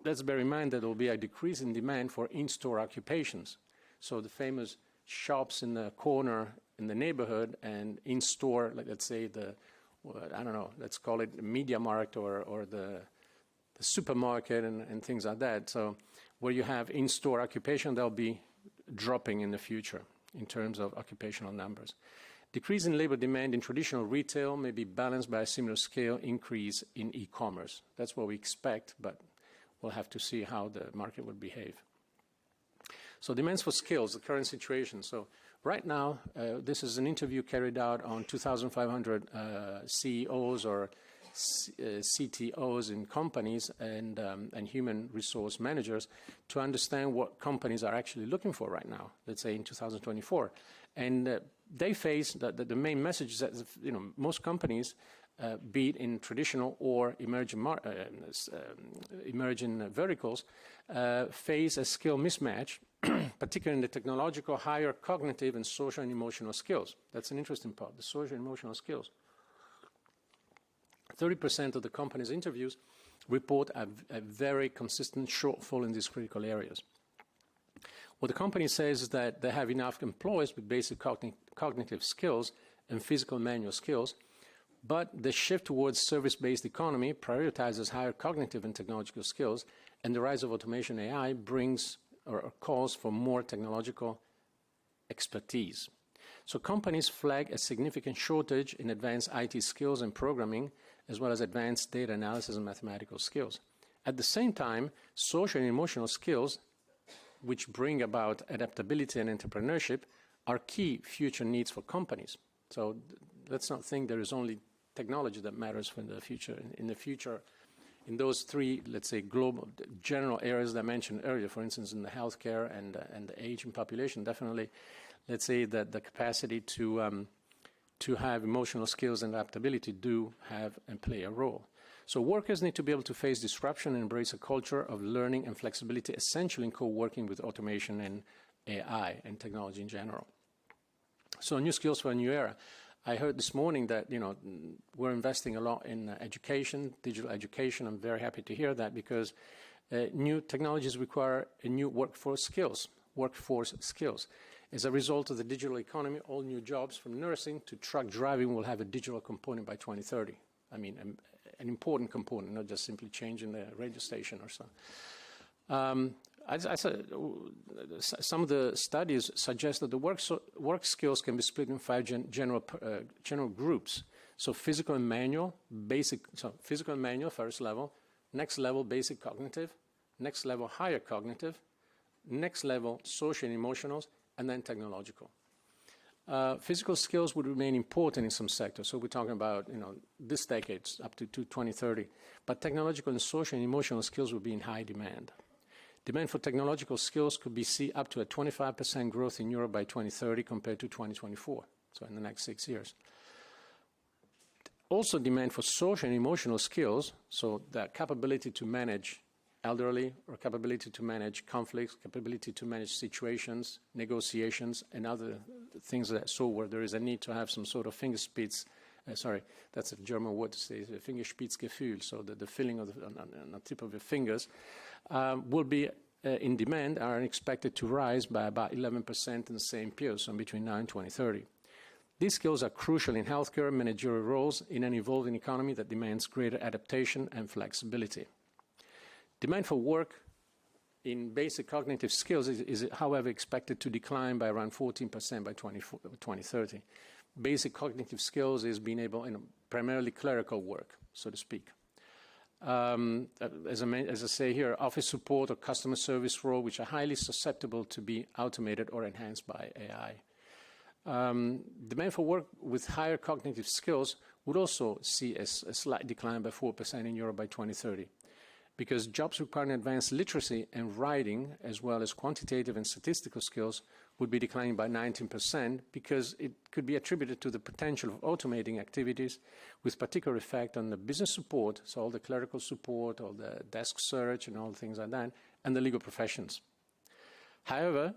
let's bear in mind that there will be a decrease in demand for in-store occupations. So the famous shops in the corner in the neighborhood and in-store, like let's say let's call it the media market or the supermarket and things like that. So where you have in-store occupation, there'll be dropping in the future in terms of occupational numbers. Decrease in labor demand in traditional retail may be balanced by a similar scale increase in e-commerce. That's what we expect, but we'll have to see how the market will behave. So demands for skills, the current situation. So right now, this is an interview carried out on 2,500 CEOs or CTOs in companies and human resource managers to understand what companies are actually looking for right now, let's say in 2024. And they face that the main message is that most companies, be it in traditional or emerging verticals, face a skill mismatch, particularly in the technological, higher cognitive and social and emotional skills. That's an interesting part, the social and emotional skills. 30% of the companies' interviews report a very consistent shortfall in these critical areas. What the company says is that they have enough employees with basic cognitive skills and physical manual skills, but the shift towards service-based economy prioritizes higher cognitive and technological skills, and the rise of automation AI brings or calls for more technological expertise. So companies flag a significant shortage in advanced IT skills and programming, as well as advanced data analysis and mathematical skills. At the same time, social and emotional skills, which bring about adaptability and entrepreneurship, are key future needs for companies. So let's not think there is only technology that matters for the future. In the future, in those three, let's say, global, general areas that I mentioned earlier, for instance, in the healthcare and the aging population, definitely, let's say that the capacity to have emotional skills and adaptability do have and play a role. So workers need to be able to face disruption and embrace a culture of learning and flexibility, essential in co-working with automation and AI and technology in general. So new skills for a new era. I heard this morning that we're investing a lot in education, digital education. I'm very happy to hear that because new technologies require a new workforce skills. As a result of the digital economy, all new jobs from nursing to truck driving will have a digital component by 2030. I mean, an important component, not just simply changing the radio station or so. Some of the studies suggest that the work skills can be split in 5 general groups. So physical and manual, physical and manual, first level. Next level, basic cognitive. Next level, higher cognitive. Next level, social and emotional, and then technological. Physical skills would remain important in some sectors. So we're talking about, this decade up to 2030. But technological and social and emotional skills will be in high demand. Demand for technological skills could be up to a 25% growth in Europe by 2030 compared to 2024, so in the next 6 years. Also demand for social and emotional skills, so the capability to manage elderly or capability to manage conflicts, capability to manage situations, negotiations, and other things where there is a need to have some sort of Fingerspitz, that's a German word to say, Fingerspitzgefühl, so the feeling on the tip of your fingers, will be in demand and are expected to rise by about 11% in the same period, so between now and 2030. These skills are crucial in healthcare, managerial roles in an evolving economy that demands greater adaptation and flexibility. Demand for work in basic cognitive skills is however, expected to decline by around 14% by 2030. Basic cognitive skills is being able, primarily clerical work, so to speak. As I say here, office support or customer service role, which are highly susceptible to be automated or enhanced by AI. Demand for work with higher cognitive skills would also see a slight decline by 4% in Europe by 2030. Because jobs requiring advanced literacy and writing, as well as quantitative and statistical skills, would be declining by 19% because it could be attributed to the potential of automating activities with particular effect on the business support, so all the clerical support, all the desk search and all things like that, and the legal professions. However,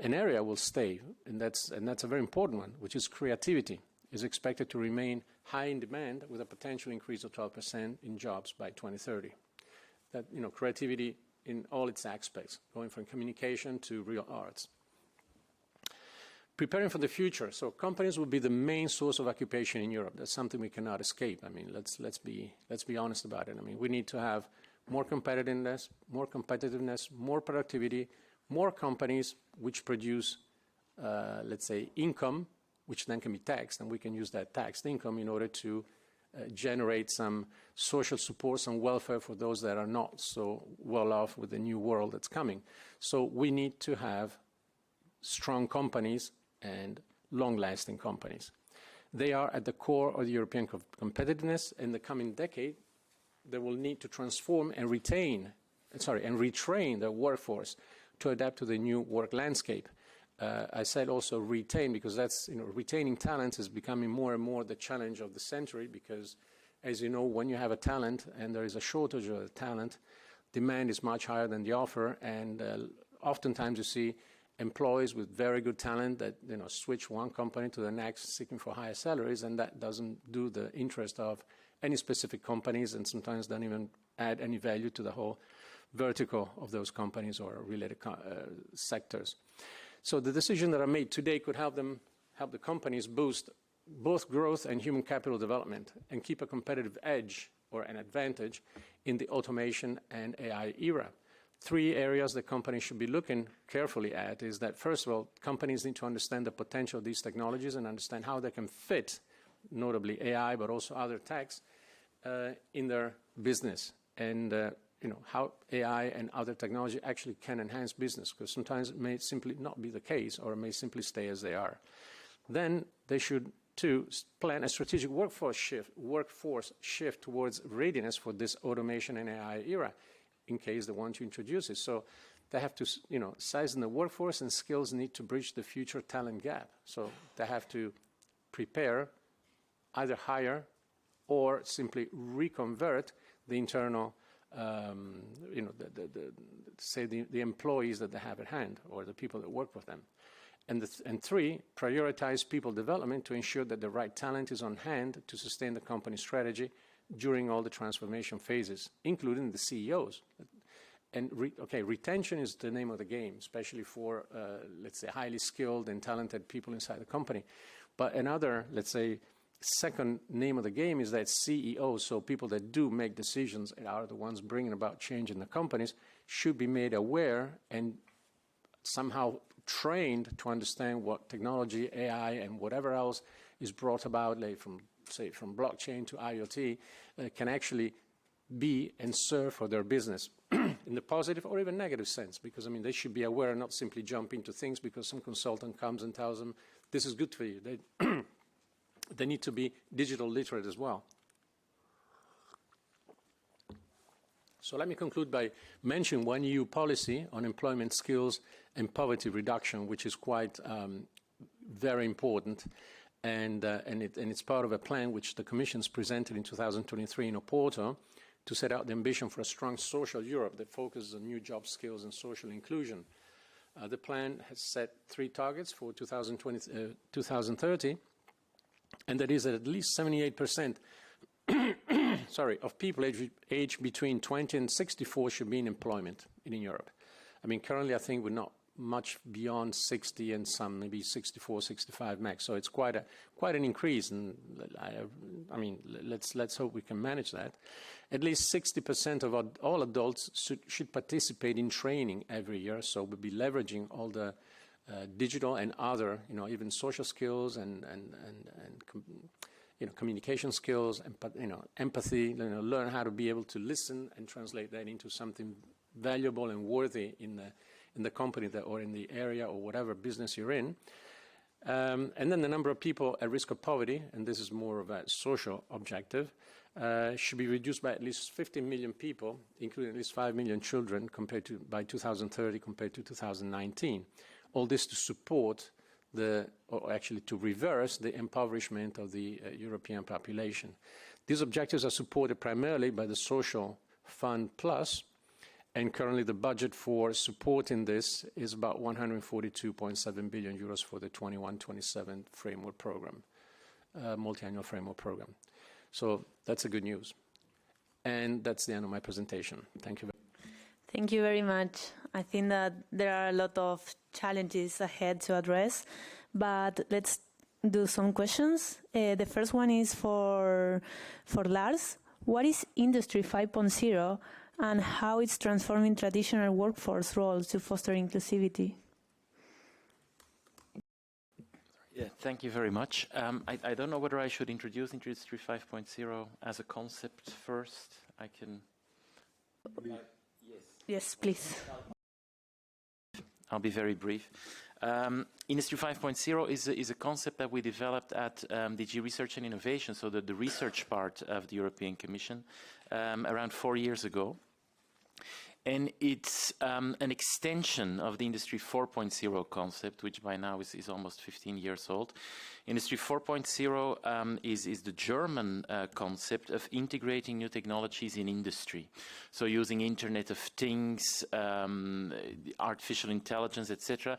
an area will stay, and that's a very important one, which is creativity, is expected to remain high in demand with a potential increase of 12% in jobs by 2030. That, creativity in all its aspects, going from communication to real arts. Preparing for the future. So companies will be the main source of occupation in Europe. That's something we cannot escape. I mean, let's be honest about it. I mean, we need to have more competitiveness, more productivity, more companies which produce, let's say, income, which then can be taxed, and we can use that taxed income in order to generate some social support, some welfare for those that are not so well off with the new world that's coming. So we need to have strong companies and long-lasting companies. They are at the core of the European competitiveness. In the coming decade, they will need to transform and retrain their workforce to adapt to the new work landscape. I said also retain, because that's, retaining talent is becoming more and more the challenge of the century, because, as you know, when you have a talent and there is a shortage of talent, demand is much higher than the offer, and oftentimes you see employees with very good talent that switch one company to the next seeking for higher salaries, and that doesn't do the interest of any specific companies, and sometimes don't even add any value to the whole vertical of those companies or related sectors. So the decisions that are made today could help the companies boost both growth and human capital development and keep a competitive edge or an advantage in the automation and AI era. 3 areas that companies should be looking carefully at is that, first of all, companies need to understand the potential of these technologies and understand how they can fit, notably AI, but also other techs, in their business, and how AI and other technology actually can enhance business, because sometimes it may simply not be the case, or it may simply stay as they are. Then they should, too, plan a strategic workforce shift towards readiness for this automation and AI era, in case they want to introduce it. So they have to, size in the workforce, and skills need to bridge the future talent gap. So they have to prepare, either hire or simply reconvert the internal, the employees that they have at hand, or the people that work with them. And 3, prioritize people development to ensure that the right talent is on hand to sustain the company strategy during all the transformation phases, including the CEOs. And retention is the name of the game, especially for, let's say, highly skilled and talented people inside the company. But another, let's say, second name of the game is that CEOs, so people that do make decisions and are the ones bringing about change in the companies, should be made aware and somehow trained to understand what technology, AI, and whatever else is brought about, like from blockchain to IoT, can actually be and serve for their business in the positive or even negative sense, because, they should be aware and not simply jump into things because some consultant comes and tells them, this is good for you. They need to be digital literate as well. So let me conclude by mentioning one EU policy on employment skills and poverty reduction, which is quite very important. And it's part of a plan which the Commission's presented in 2023 in Oporto to set out the ambition for a strong social Europe that focuses on new job skills and social inclusion. The plan has set 3 targets for 2030, and that is that at least 78% of people aged between 20 and 64 should be in employment in Europe. Currently I think we're not much beyond 60, and some maybe 64, 65 max. So it's quite an increase, and let's hope we can manage that. At least 60% of all adults should participate in training every year. So we'll be leveraging all the digital and other, even social skills and communication skills and empathy. Learn how to be able to listen and translate that into something valuable and worthy in the company or in the area or whatever business you're in. And then the number of people at risk of poverty, and this is more of a social objective, should be reduced by at least 50 million people, including at least 5 million children, by 2030 compared to 2019. All this to support to reverse the impoverishment of the European population. These objectives are supported primarily by the Social Fund Plus, and currently the budget for supporting this is about 142.7 billion euros for the 21-27 framework program, multi-annual framework program. So that's a good news. And that's the end of my presentation. Thank you very much. Thank you very much. I think that there are a lot of challenges ahead to address, but let's do some questions. The first one is for Lars. What is Industry 5.0 and how it's transforming traditional workforce roles to foster inclusivity? Yeah, thank you very much. I don't know whether I should introduce Industry 5.0 as a concept first. I can... Yes, please. I'll be very brief. Industry 5.0 is a concept that we developed at DG Research and Innovation, so the research part of the European Commission, around 4 years ago. And it's an extension of the Industry 4.0 concept, which by now is almost 15 years old. Industry 4.0 is the German concept of integrating new technologies in industry. So using Internet of Things, artificial intelligence, etc.,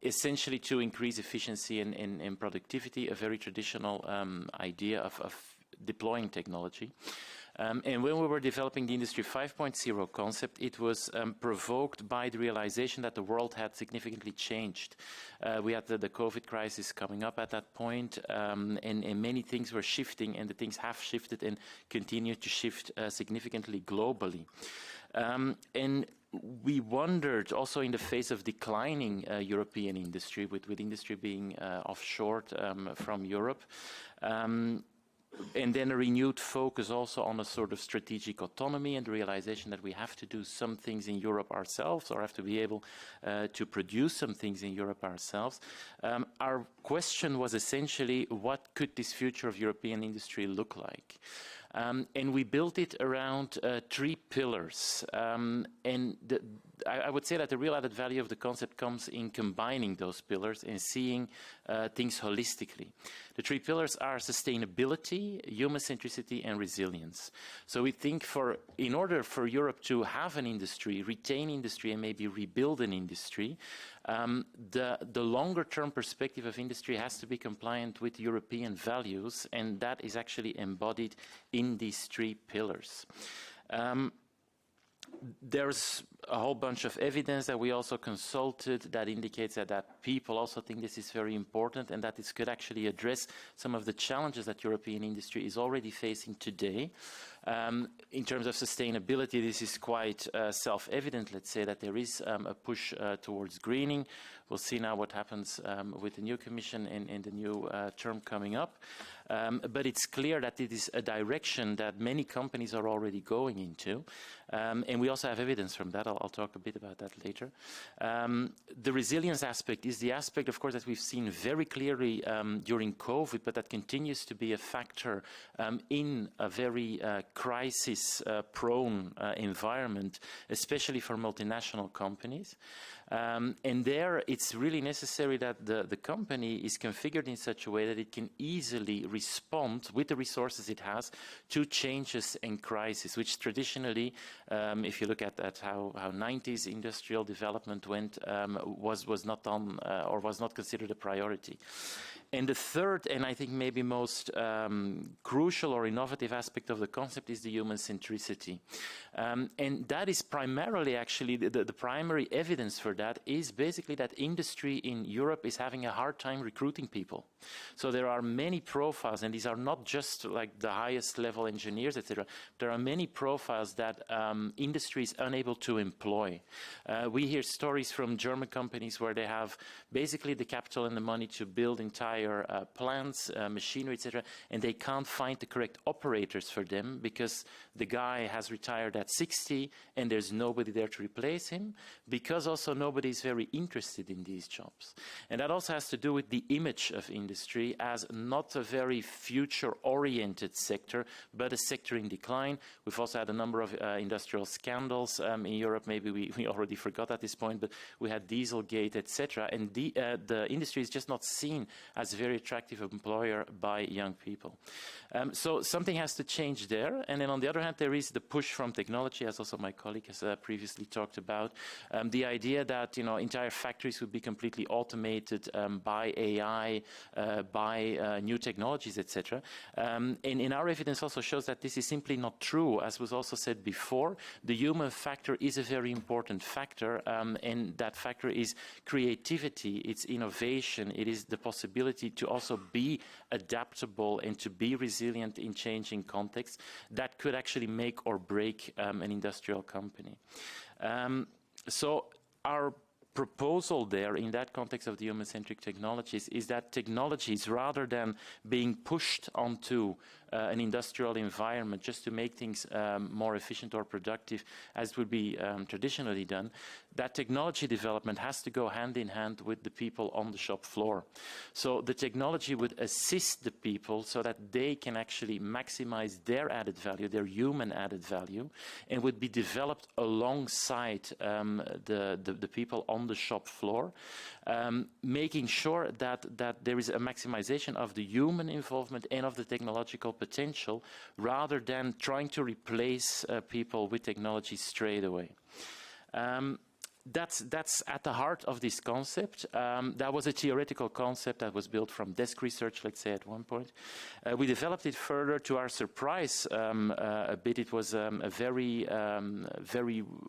essentially to increase efficiency and productivity, a very traditional idea of deploying technology. And when we were developing the Industry 5.0 concept, it was provoked by the realization that the world had significantly changed. We had the COVID crisis coming up at that point, and many things were shifting, and the things have shifted and continue to shift significantly globally. And we wondered, also in the face of declining European industry, with industry being offshored from Europe, and then a renewed focus also on a sort of strategic autonomy and the realization that we have to do some things in Europe ourselves, or have to be able to produce some things in Europe ourselves. Our question was essentially, what could this future of European industry look like? And we built it around 3 pillars. And I would say that the real added value of the concept comes in combining those pillars and seeing things holistically. The 3 pillars are sustainability, human centricity, and resilience. So we think in order for Europe to have an industry, retain industry, and maybe rebuild an industry, the longer-term perspective of industry has to be compliant with European values, and that is actually embodied in these 3 pillars. There's a whole bunch of evidence that we also consulted that indicates that people also think this is very important, and that this could actually address some of the challenges that European industry is already facing today. In terms of sustainability, this is quite self-evident, let's say, that there is a push towards greening. We'll see now what happens with the new Commission and the new term coming up. But it's clear that it is a direction that many companies are already going into. And we also have evidence from that. I'll talk a bit about that later. The resilience aspect is the aspect, of course, that we've seen very clearly during COVID, but that continues to be a factor in a very crisis-prone environment, especially for multinational companies. And there, it's really necessary that the company is configured in such a way that it can easily respond with the resources it has to changes and crises, which traditionally, if you look at how 90s industrial development went, was not done or was not considered a priority. And the third, and I think maybe most crucial or innovative aspect of the concept is the human centricity. And that is primarily actually, the primary evidence for that is basically that industry in Europe is having a hard time recruiting people. So there are many profiles, and these are not just like the highest level engineers, etc. There are many profiles that industry is unable to employ. We hear stories from German companies where they have basically the capital and the money to build entire plants, machinery, etc., and they can't find the correct operators for them because the guy has retired at 60 and there's nobody there to replace him, because also nobody is very interested in these jobs. And that also has to do with the image of industry as not a very future-oriented sector, but a sector in decline. We've also had a number of industrial scandals in Europe. Maybe we already forgot at this point, but we had Dieselgate, etc. And the industry is just not seen as a very attractive employer by young people. So something has to change there. And then on the other hand, there is the push from technology, as also my colleague has previously talked about. The idea that that entire factories would be completely automated by AI, by new technologies, etc. And in our evidence also shows that this is simply not true. As was also said before, the human factor is a very important factor, and that factor is creativity, it's innovation, it is the possibility to also be adaptable and to be resilient in changing contexts that could actually make or break an industrial company. So our proposal there in that context of the human-centric technologies is that technologies, rather than being pushed onto an industrial environment just to make things more efficient or productive as would be traditionally done, that technology development has to go hand in hand with the people on the shop floor. So the technology would assist the people so that they can actually maximize their added value, their human added value, and would be developed alongside the people on the shop floor, making sure that there is a maximization of the human involvement and of the technological potential, rather than trying to replace people with technology straight away. That's at the heart of this concept. That was a theoretical concept that was built from desk research, let's say, at one point. We developed it further. To our surprise, a bit, it was a very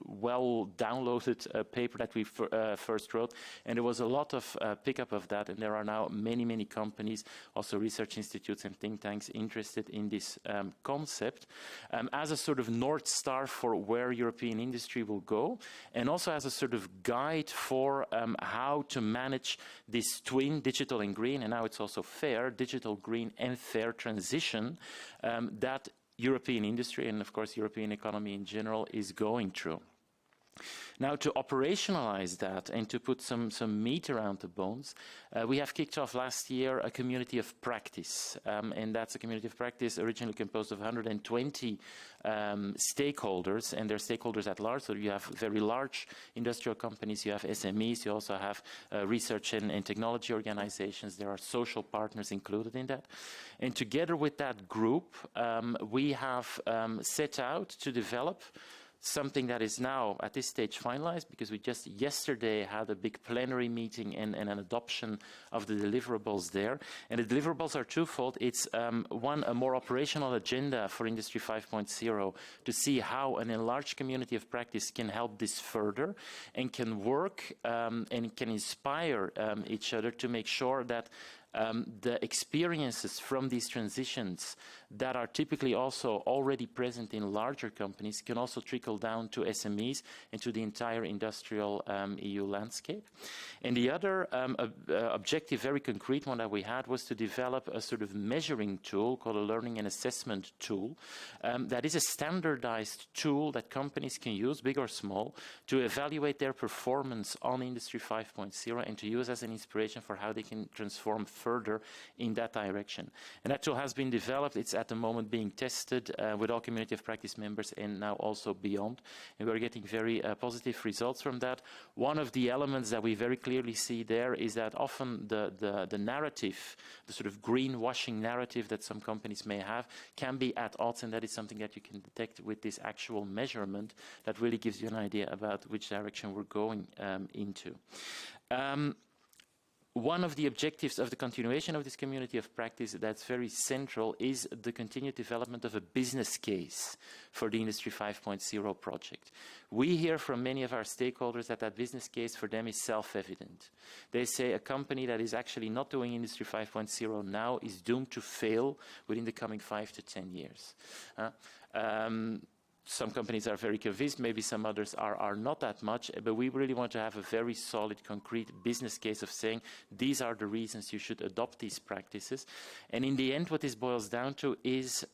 well downloaded paper that we first wrote, and there was a lot of pickup of that, and there are now many companies, also research institutes and think tanks, interested in this concept as a sort of North Star for where European industry will go, and also as a sort of guide for how to manage this twin, digital and green, and now it's also fair, digital, green and fair transition that European industry and of course European economy in general is going through. Now, to operationalize that and to put some meat around the bones, we have kicked off last year a community of practice, and that's a community of practice originally composed of 120 stakeholders, and they're stakeholders at large. So you have very large industrial companies, you have SMEs, you also have research and technology organizations. There are social partners included in that. And together with that group, we have set out to develop something that is now at this stage finalized, because we just yesterday had a big plenary meeting and an adoption of the deliverables there. And the deliverables are twofold. It's one, a more operational agenda for Industry 5.0 to see how an enlarged community of practice can help this further and can work and can inspire each other to make sure that the experiences from these transitions that are typically also already present in larger companies can also trickle down to SMEs and to the entire industrial EU landscape. And the other objective, very concrete one that we had, was to develop a sort of measuring tool called a learning and assessment tool that is a standardized tool that companies can use, big or small, to evaluate their performance on Industry 5.0 and to use as an inspiration for how they can transform further in that direction. And that tool has been developed. It's at the moment being tested with all community of practice members and now also beyond. And we're getting very positive results from that. One of the elements that we very clearly see there is that often the narrative, the sort of greenwashing narrative that some companies may have, can be at odds, and that is something that you can detect with this actual measurement that really gives you an idea about which direction we're going into. One of the objectives of the continuation of this community of practice that's very central is the continued development of a business case for the Industry 5.0 project. We hear from many of our stakeholders that that business case for them is self-evident. They say a company that is actually not doing Industry 5.0 now is doomed to fail within the coming 5 to 10 years. Some companies are very convinced, maybe some others are not that much, but we really want to have a very solid, concrete business case of saying these are the reasons you should adopt these practices. And in the end, what this boils down to is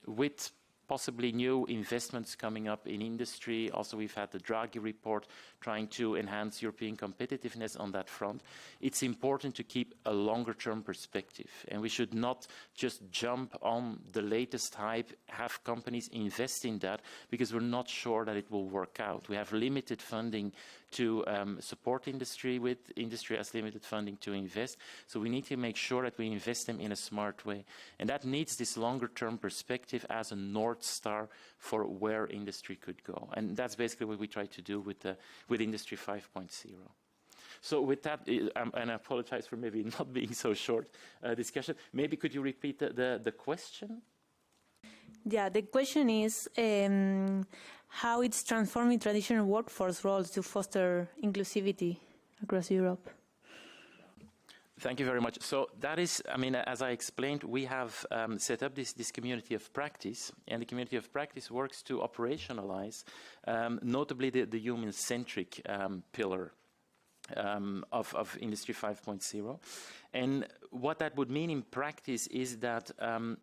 with possibly new investments coming up in industry. Also, we've had the Draghi report trying to enhance European competitiveness on that front. It's important to keep a longer-term perspective, and we should not just jump on the latest hype, have companies invest in that, because we're not sure that it will work out. We have limited funding to support industry with. Industry has limited funding to invest, so we need to make sure that we invest them in a smart way. And that needs this longer-term perspective as a North North Star for where industry could go. And that's basically what we try to do with Industry 5.0. So with that, and I apologize for maybe not being so short discussion, maybe could you repeat the question? Yeah, the question is how it's transforming traditional workforce roles to foster inclusivity across Europe. Thank you very much. So that is, I mean, as I explained, we have set up this community of practice, and the community of practice works to operationalize notably the human-centric pillar of Industry 5.0. And what that would mean in practice is that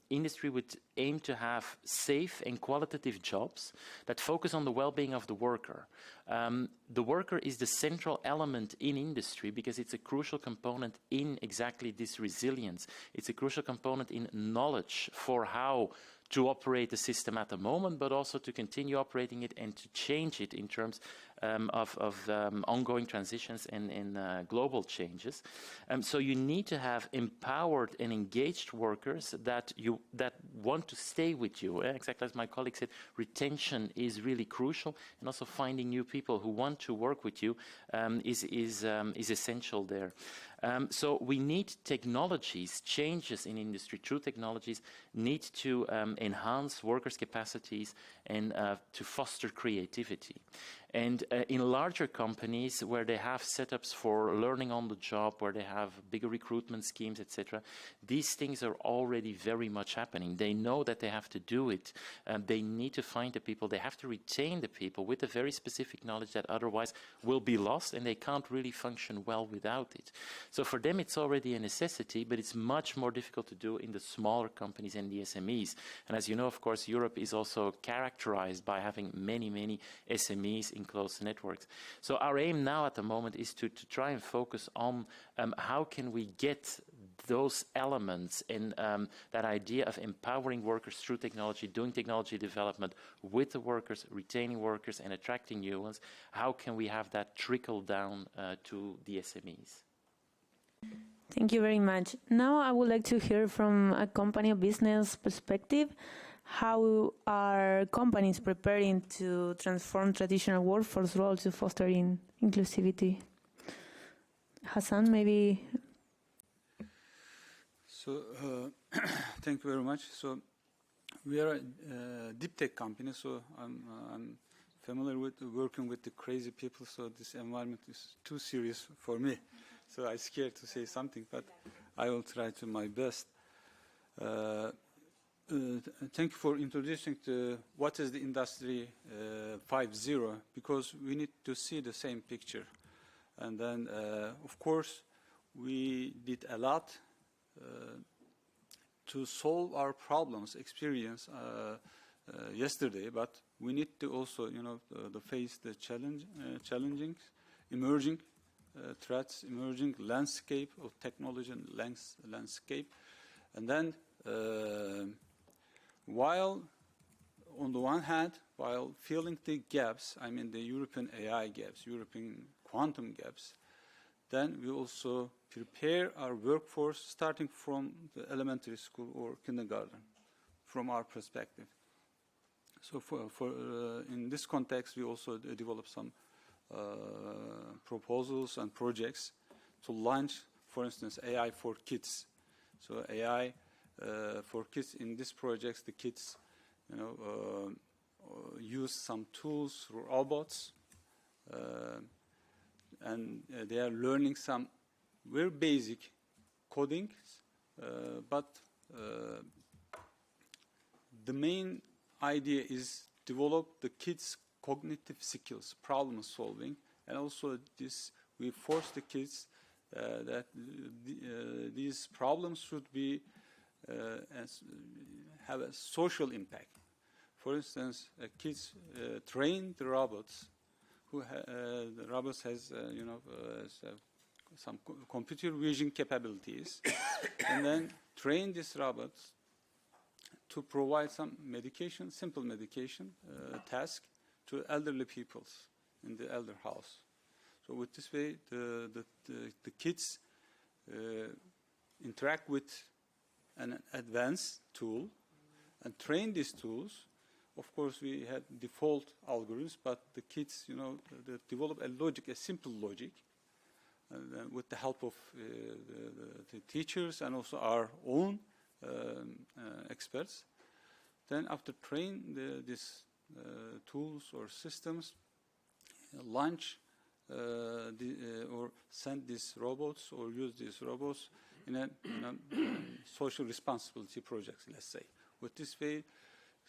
industry would aim to have safe and qualitative jobs that focus on the well-being of the worker. The worker is the central element in industry because it's a crucial component in exactly this resilience. It's a crucial component in knowledge for how to operate the system at the moment, but also to continue operating it and to change it in terms of ongoing transitions and global changes. So you need to have empowered and engaged workers that want to stay with you. Exactly as my colleague said, retention is really crucial, and also finding new people who want to work with you is essential there. So we need technologies, changes in industry through technologies need to enhance workers' capacities and to foster creativity. And in larger companies where they have setups for learning on the job, where they have bigger recruitment schemes, etc., these things are already very much happening. They know that they have to do it. They need to find the people. They have to retain the people with a very specific knowledge that otherwise will be lost, and they can't really function well without it. So for them, it's already a necessity, but it's much more difficult to do in the smaller companies and the SMEs. And as you know, of course, Europe is also characterized by having many, many SMEs in close networks. So our aim now at the moment is to try and focus on how can we get those elements and that idea of empowering workers through technology, doing technology development with the workers, retaining workers and attracting new ones. How can we have that trickle down to the SMEs? Thank you very much. Now I would like to hear from a company or business perspective. How are companies preparing to transform traditional workforce roles to foster inclusivity? Hassan, maybe? So, thank you very much. So, we are a deep tech company, so I'm familiar with working with the crazy people, so this environment is too serious for me. So I'm scared to say something, but I will try to my best. Thank you for introducing what is the Industry 5.0, because we need to see the same picture. And then, of course, we did a lot to solve our problems, experience yesterday, but we need to also, face the challenging, emerging threats, emerging landscape of technology and landscape. And then, while on the one hand, while filling the gaps, I mean the European AI gaps, European quantum gaps, then we also prepare our workforce starting from the elementary school or kindergarten, from our perspective. So in this context, we also develop some proposals and projects to launch, for instance, AI for kids. So AI for kids, in these projects, the kids, use some tools, robots, and they are learning some very basic coding, but the main idea is develop the kids' cognitive skills, problem solving, and also we force the kids that these problems should be have a social impact. For instance, kids train the robots. The robots has some computer vision capabilities, and then train these robots to provide some medication, simple medication task to elderly people in the elder house. So with this way, the kids interact with an advanced tool and train these tools of course, we had default algorithms, but the kids, they develop a logic, a simple logic, with the help of the teachers and also our own experts. Then after train these tools or systems, launch or send these robots or use these robots in a social responsibility projects, let's say. With this way,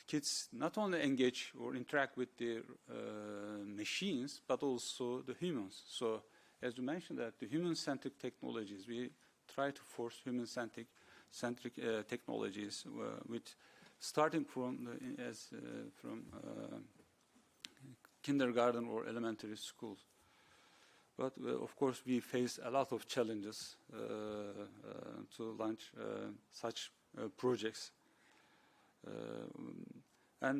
kids not only engage or interact with the machines, but also the humans. So as you mentioned, that the human-centric technologies, we try to force human-centric technologies, with starting from kindergarten or elementary schools. But of course, we face a lot of challenges to launch such projects. Let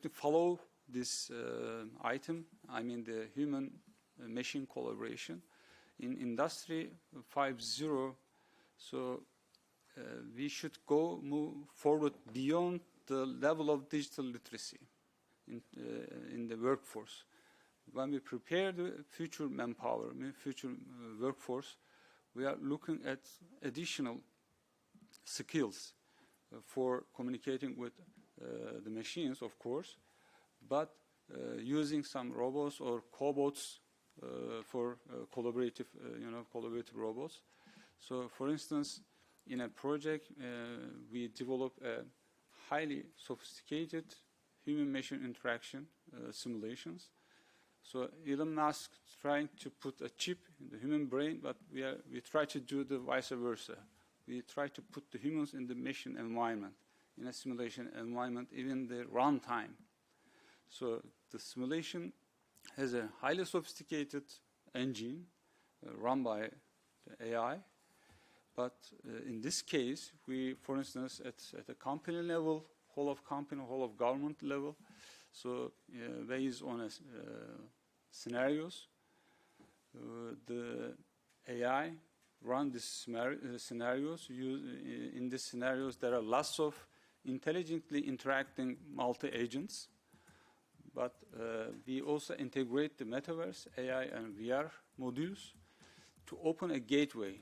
me follow this item, I mean the human-machine collaboration. In Industry 5.0, so we should move forward beyond the level of digital literacy in the workforce. When we prepare the future manpower, future workforce, we are looking at additional skills for communicating with the machines, of course, but using some robots or cobots for collaborative robots. So, for instance, in a project, we develop a highly sophisticated human-machine interaction simulations. So Elon Musk is trying to put a chip in the human brain, but we try to do the vice versa. We try to put the humans in the machine environment, in a simulation environment, even the runtime. So the simulation has a highly sophisticated engine run by the AI. But in this case, we, for instance, at a company level, whole of company, whole of government level, so based on scenarios, the AI run these scenarios. In these scenarios, there are lots of intelligently interacting multi-agents. But we also integrate the metaverse, AI and VR modules to open a gateway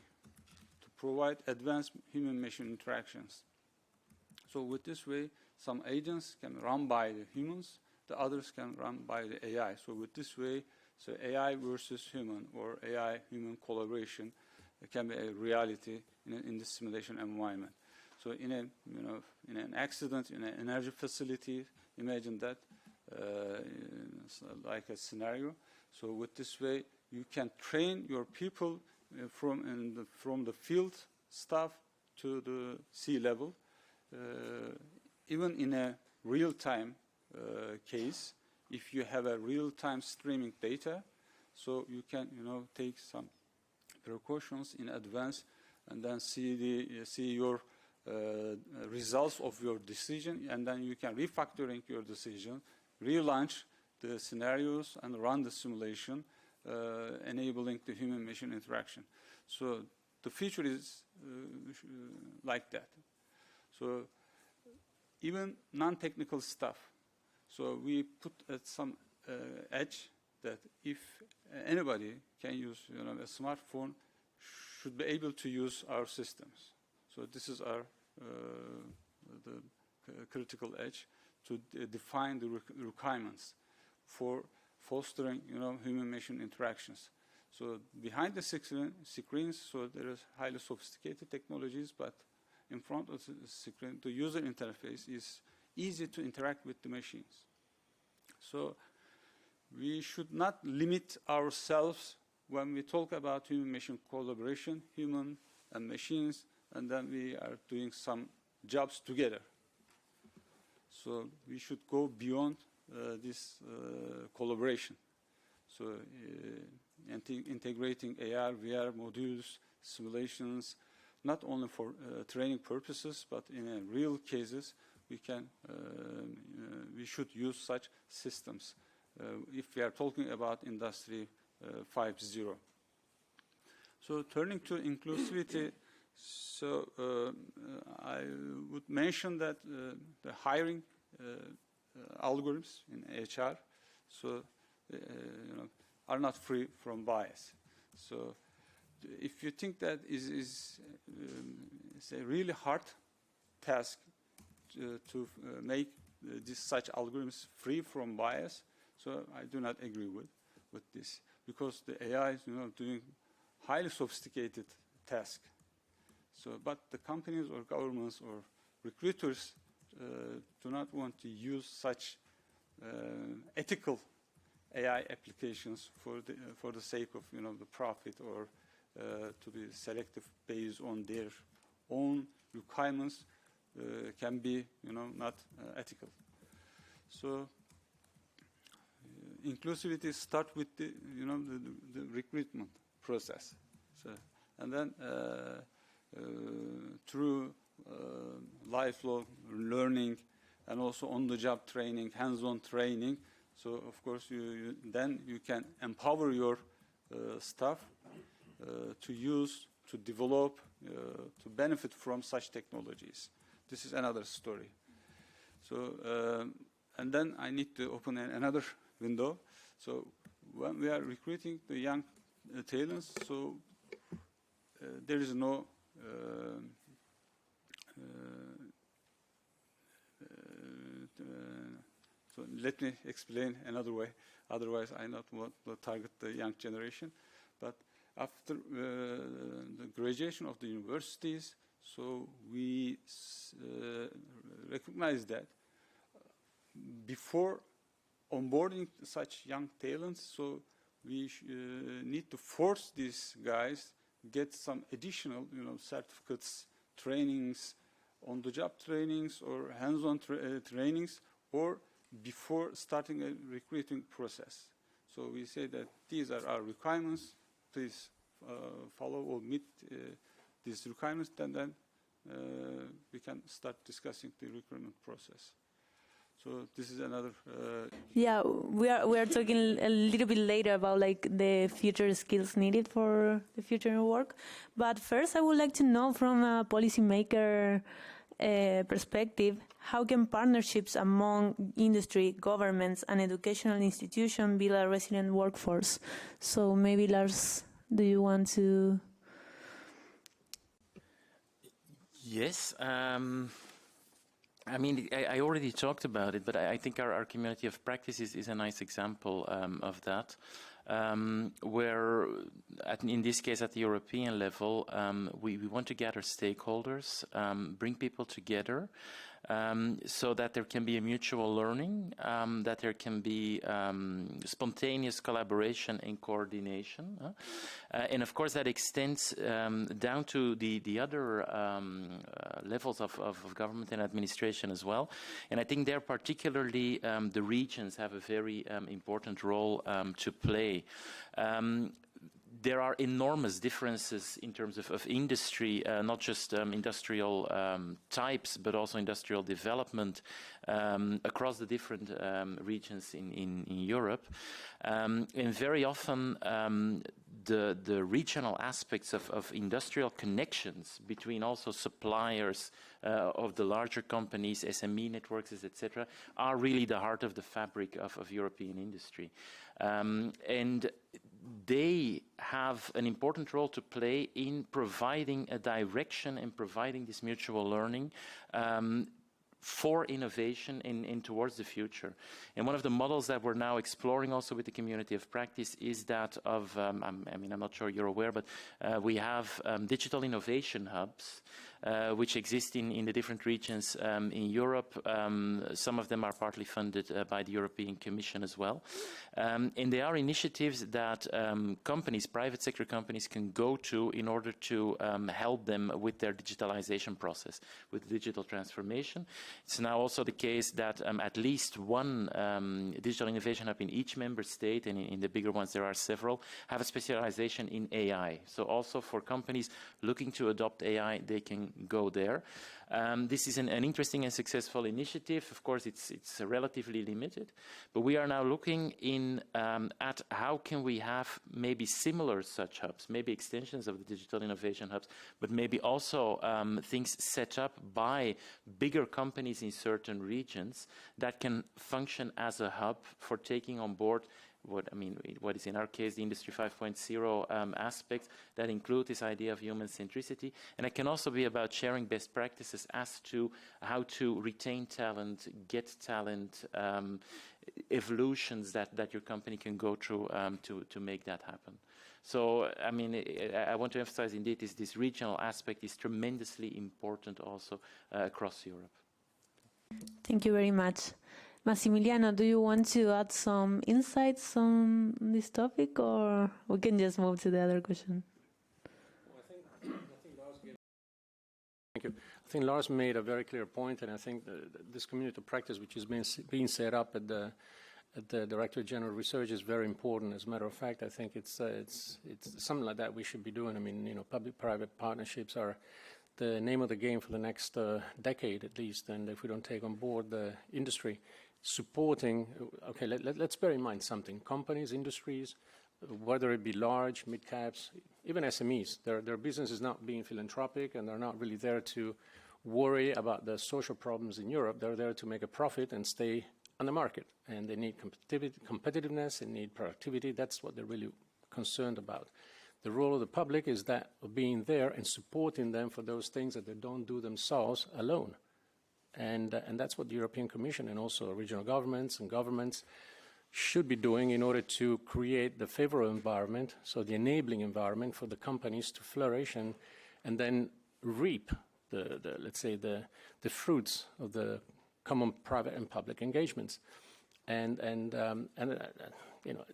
to provide advanced human-machine interactions. So with this way, some agents can run by the humans, the others can run by the AI. So with this way, so AI versus human or AI-human collaboration can be a reality in the simulation environment. So in an accident, in an energy facility, imagine that like a scenario. So with this way, you can train your people from the field staff to the sea level. Even in a real-time case, if you have a real-time streaming data, so you can take some precautions in advance and then see your results of your decision, and then you can refactoring your decision, relaunch the scenarios and run the simulation, enabling the human-machine interaction. So the future is like that. So even non-technical stuff. So we put at some edge that if anybody can use a smartphone, should be able to use our systems. So this is our the critical edge to define the requirements for fostering human-machine interactions. So behind the screens, so there is highly sophisticated technologies, but in front of the screen, the user interface is easy to interact with the machines. So we should not limit ourselves when we talk about human-machine collaboration, human and machines, and then we are doing some jobs together. So we should go beyond this collaboration. So integrating AR, VR modules, simulations, not only for training purposes, but in real cases, we should use such systems if we are talking about Industry 5.0. So turning to inclusivity So I would mention that the hiring algorithms in HR are not free from bias. So if you think that is a really hard task to make such algorithms free from bias, so I do not agree with this, because the AI is doing highly sophisticated tasks. So, but the companies or governments or recruiters do not want to use such ethical AI applications for the sake of the profit, or to be selective based on their own requirements, can be not ethical. So inclusivity starts with the recruitment process. So, and then through lifelong learning and also on-the-job training, hands-on training. So of course then you can empower your staff to use, to develop, to benefit from such technologies. This is another story. So and then I need to open another window. So when we are recruiting the young talents, so there is no so let me explain another way. Otherwise, I not want to target the young generation. But after the graduation of the universities, so we recognize that before onboarding such young talents, so we need to force these guys get some additional, certificates, trainings, on-the-job trainings, or hands-on trainings, or before starting a recruiting process. So we say that these are our requirements. Please follow or meet these requirements, and then we can start discussing the recruitment process. So this is another. Yeah, we are talking a little bit later about the future skills needed for the future work. But first, I would like to know from a policymaker perspective, how can partnerships among industry, governments, and educational institutions build a resilient workforce? So maybe Lars, do you want to? Yes. I mean, I already talked about it, but I think our community of practice is a nice example of that, where, in this case, at the European level, we want to gather stakeholders, bring people together, so that there can be a mutual learning, that there can be spontaneous collaboration and coordination. And of course that extends down to the other levels of government and administration as well. And I think there particularly the regions have a very important role to play. There are enormous differences in terms of industry, not just industrial types, but also industrial development across the different regions in Europe. And very often the regional aspects of industrial connections between also suppliers of the larger companies, SME networks, etc., are really the heart of the fabric of European industry. And they have an important role to play in providing a direction and providing this mutual learning for innovation in towards the future. And one of the models that we're now exploring also with the community of practice is that of, I mean, I'm not sure you're aware, but we have digital innovation hubs which exist in the different regions in Europe. Some of them are partly funded by the European Commission as well. And they are initiatives that companies, private sector companies, can go to in order to help them with their digitalization process, with digital transformation. It's now also the case that at least one digital innovation hub in each member state, and in the bigger ones there are several, have a specialization in AI. So also for companies looking to adopt AI, they can go there. This is an interesting and successful initiative. Of course, it's relatively limited, but we are now looking at how can we have maybe similar such hubs, maybe extensions of the digital innovation hubs, but maybe also things set up by bigger companies in certain regions that can function as a hub for taking on board what is in our case the Industry 5.0 aspects that include this idea of human centricity. And it can also be about sharing best practices as to how to retain talent, get talent, evolutions that your company can go through to make that happen. So, I mean, I want to emphasize indeed this regional aspect is tremendously important also across Europe. Thank you very much. Massimiliano, do you want to add some insights on this topic, or we can just move to the other question? Thank you. I think Lars made a very clear point, and I think this community of practice, which is being set up at the Directorate General Research, is very important. As a matter of fact, I think it's something like that we should be doing. I mean, public-private partnerships are the name of the game for the next decade at least, and if we don't take on board the industry supporting, okay, let's bear in mind something. Companies, industries, whether it be large, mid-caps, even SMEs, their business is not being philanthropic, and they're not really there to worry about the social problems in Europe. They're there to make a profit and stay on the market, and they need competitiveness, they need productivity. That's what they're really concerned about. The role of the public is that of being there and supporting them for those things that they don't do themselves alone. And that's what the European Commission and also regional governments and governments should be doing in order to create the favorable environment, so the enabling environment for the companies to flourish and then reap let's say the fruits of the common private and public engagements. And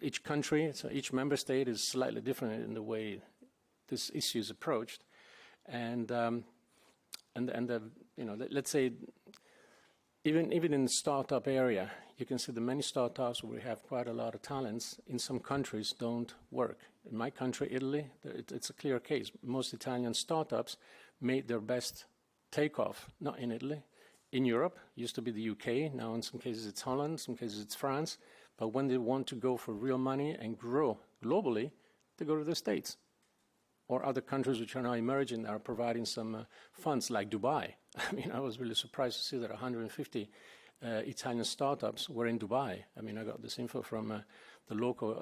each country, so each member state is slightly different in the way this issue is approached, let's say even in the startup area, you can see the many startups where we have quite a lot of talents in some countries don't work. In my country, Italy, it's a clear case. Most Italian startups made their best takeoff, not in Italy. In Europe, used to be the UK, now in some cases it's Holland, some cases it's France, but when they want to go for real money and grow globally, they go to the States. Or other countries which are now emerging are providing some funds, like Dubai. I mean, I was really surprised to see that 150 Italian startups were in Dubai. I mean, I got this info from the local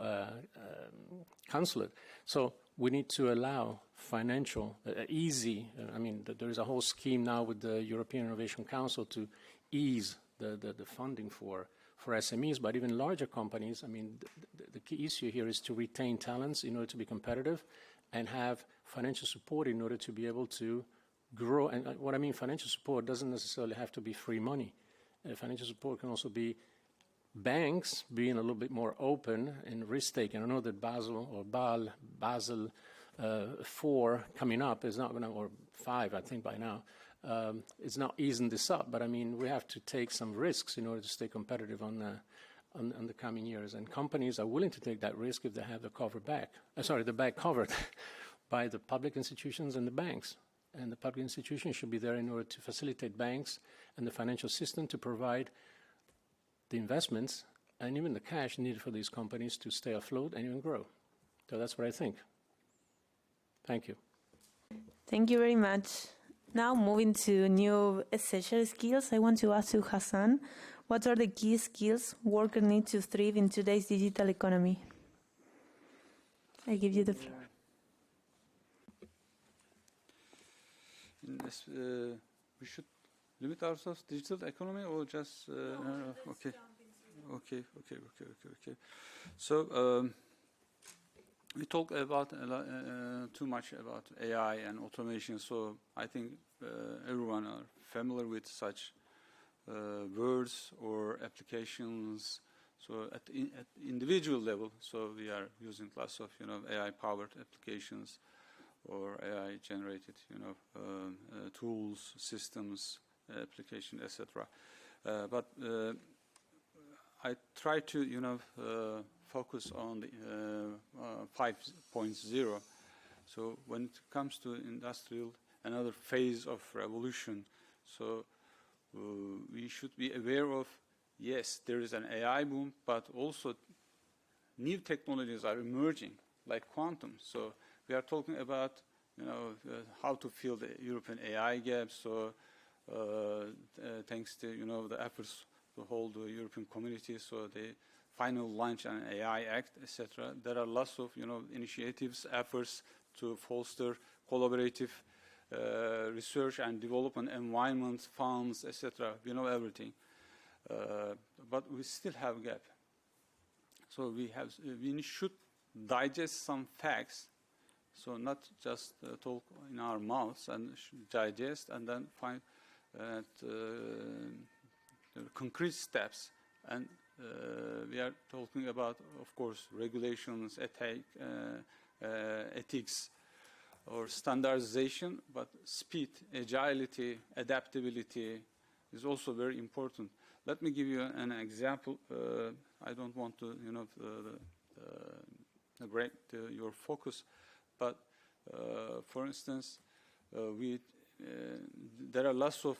consulate. So we need to allow financial, there is a whole scheme now with the European Innovation Council to ease the funding for SMEs, but even larger companies. I mean, the key issue here is to retain talents in order to be competitive and have financial support in order to be able to grow. And what I mean financial support doesn't necessarily have to be free money. Financial support can also be banks being a little bit more open and risk-taking. I know that Basel 4 coming up is not going to, or 5 I think by now, it's not easing this up. But I mean, we have to take some risks in order to stay competitive on the coming years. And companies are willing to take that risk if they have the bag covered by the public institutions and the banks. And the public institutions should be there in order to facilitate banks and the financial system to provide the investments and even the cash needed for these companies to stay afloat and even grow. So that's what I think. Thank you. Thank you very much. Now moving to new essential skills, I want to ask you, Hassan, what are the key skills workers need to thrive in today's digital economy? I give you the floor. We should limit ourselves to digital economy or just okay. So we talk about too much about AI and automation. So I think everyone are familiar with such words or applications. So at individual level, so we are using lots of AI-powered applications or AI-generated tools, systems, application, etc. But I try to focus on the 5.0. So when it comes to industrial, another phase of revolution So we should be aware of, yes, there is an AI boom, but also new technologies are emerging, like quantum. So we are talking about, how to fill the European AI gap. So thanks to, the efforts to hold the European community, so the final launch an AI Act, etc. There are lots of, initiatives, efforts to foster collaborative research and development environments, funds, etc. We know everything, but we still have a gap. So we should digest some facts, so not just talk in our mouths, and digest and then find concrete steps. And we are talking about, of course, regulations, ethics, or standardization, but speed, agility, adaptability is also very important. Let me give you an example. I don't want to, break your focus, but for instance, there are lots of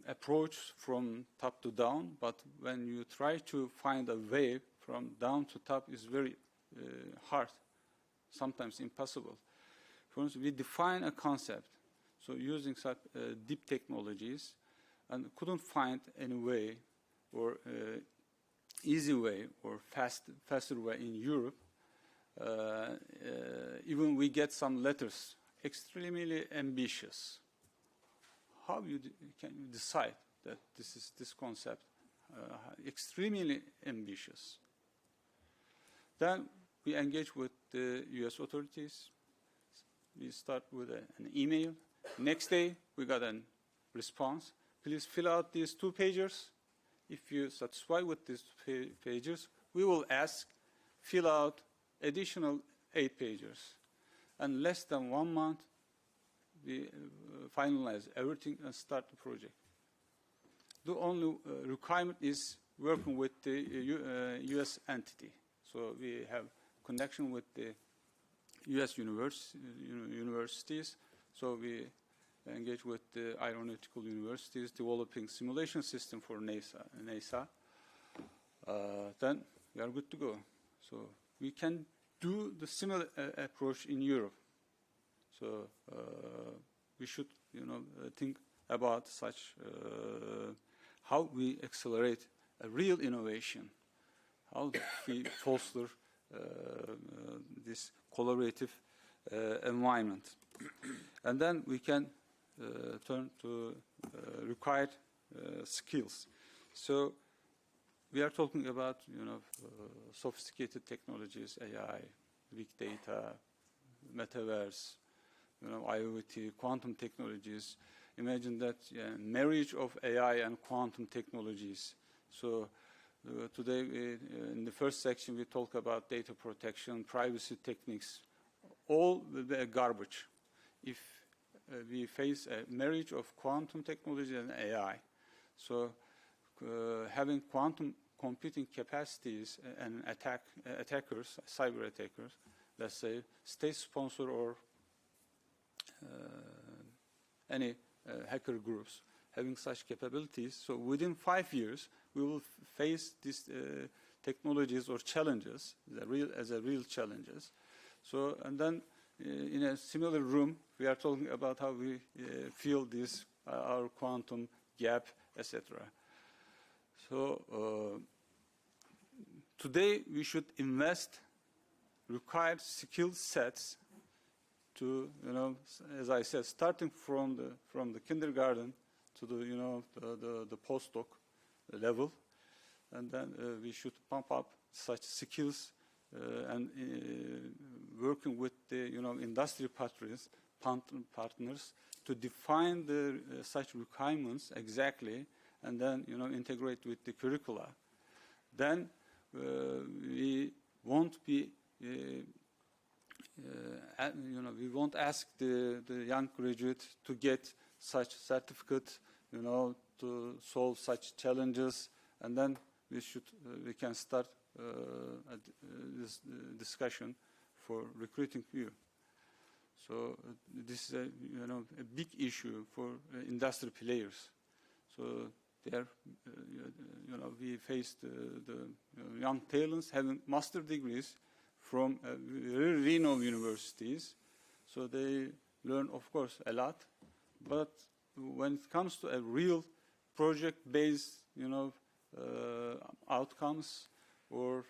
approach from top to down, but when you try to find a way from down to top, it's very hard, sometimes impossible. For instance, we define a concept, so using such deep technologies, and couldn't find any way or easy way or faster way in Europe. Even we get some letters, extremely ambitious. How can you decide that this concept extremely ambitious? Then we engage with the US authorities. We start with an email. Next day, we got a response. Please fill out these 2 pages. If you satisfy with these pages, we will ask, fill out additional 8 pages. And less than 1 month, we finalize everything and start the project. The only requirement is working with the US entity. So we have connection with the US universities. So we engage with the aeronautical universities, developing simulation system for NASA. Then we are good to go. So we can do the similar approach in Europe. So we should, think about such how we accelerate a real innovation, how we foster this collaborative environment, and then we can turn to required skills. So we are talking about, sophisticated technologies, AI, big data, metaverse, IoT, quantum technologies. Imagine that marriage of AI and quantum technologies. So today, in the first section, we talk about data protection, privacy techniques. All will be garbage if we face a marriage of quantum technology and AI. So having quantum computing capacities and attackers, cyber attackers, let's say state sponsor or any hacker groups having such capabilities. So within 5 years, we will face these technologies or challenges as real challenges. So, and then in a similar room, we are talking about how we fill this, our quantum gap, etc. So today we should invest required skill sets to, as I said, starting from the kindergarten to the postdoc level, and then we should pump up such skills and working with the industry partners to define the such requirements exactly, and then integrate with the curricula. Then we won't be we won't ask the young graduate to get such certificate, to solve such challenges, and then we can start this discussion for recruiting you. So this is a big issue for industry players. So there, we faced the young talents having master degrees from very renowned universities. So they learn, of course, a lot. But when it comes to a real project-based, outcomes or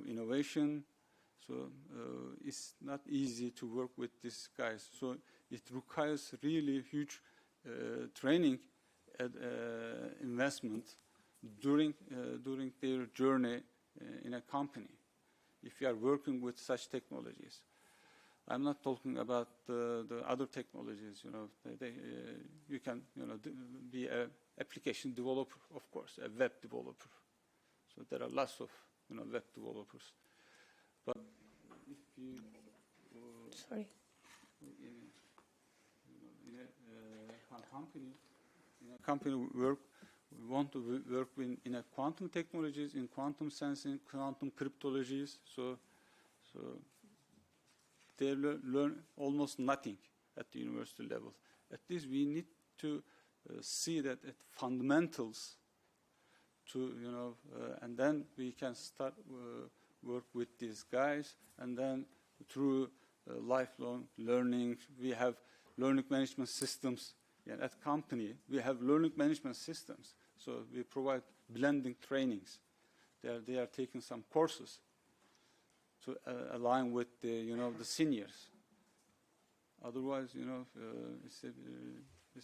innovation, so it's not easy to work with these guys. So it requires really huge training and investment during their journey in a company. If you are working with such technologies, I'm not talking about the other technologies. You can be an application developer, of course, a web developer. So there are lots of web developers. But if you sorry, in a company we want to work in a quantum technologies, in quantum sensing, quantum cryptologies. So they learn almost nothing at the university level. At least we need to see that at fundamentals to, and then we can start work with these guys, and then through lifelong learning, we have learning management systems. At company, we have learning management systems. So we provide blending trainings. They are taking some courses to align with the seniors. Otherwise, it's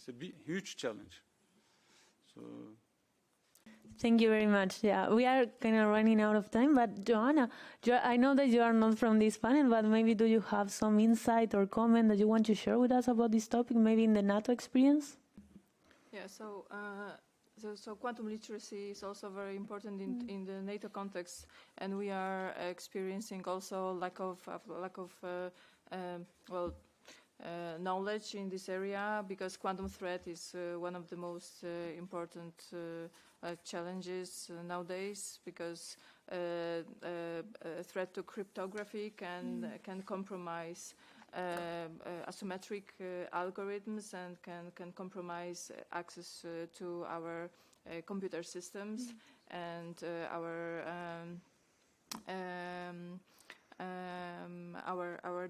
a huge challenge. So. Thank you very much. Yeah, we are kind of running out of time, but Joanna, I know that you are not from this panel, but maybe do you have some insight or comment that you want to share with us about this topic, maybe in the NATO experience? Yeah, so quantum literacy is also very important in the NATO context, and we are experiencing also lack of knowledge in this area, because quantum threat is one of the most important challenges nowadays, can threat to cryptography can compromise asymmetric algorithms and can compromise access to our computer systems and our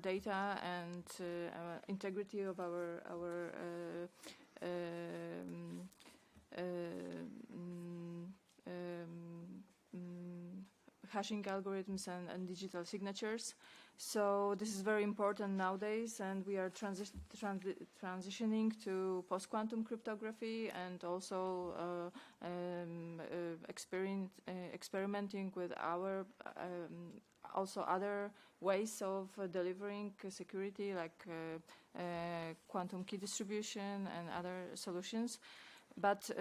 data and integrity of our hashing algorithms and digital signatures. So this is very important nowadays, and we are transitioning to post-quantum cryptography and also experimenting with our also other ways of delivering security, like quantum key distribution and other solutions. But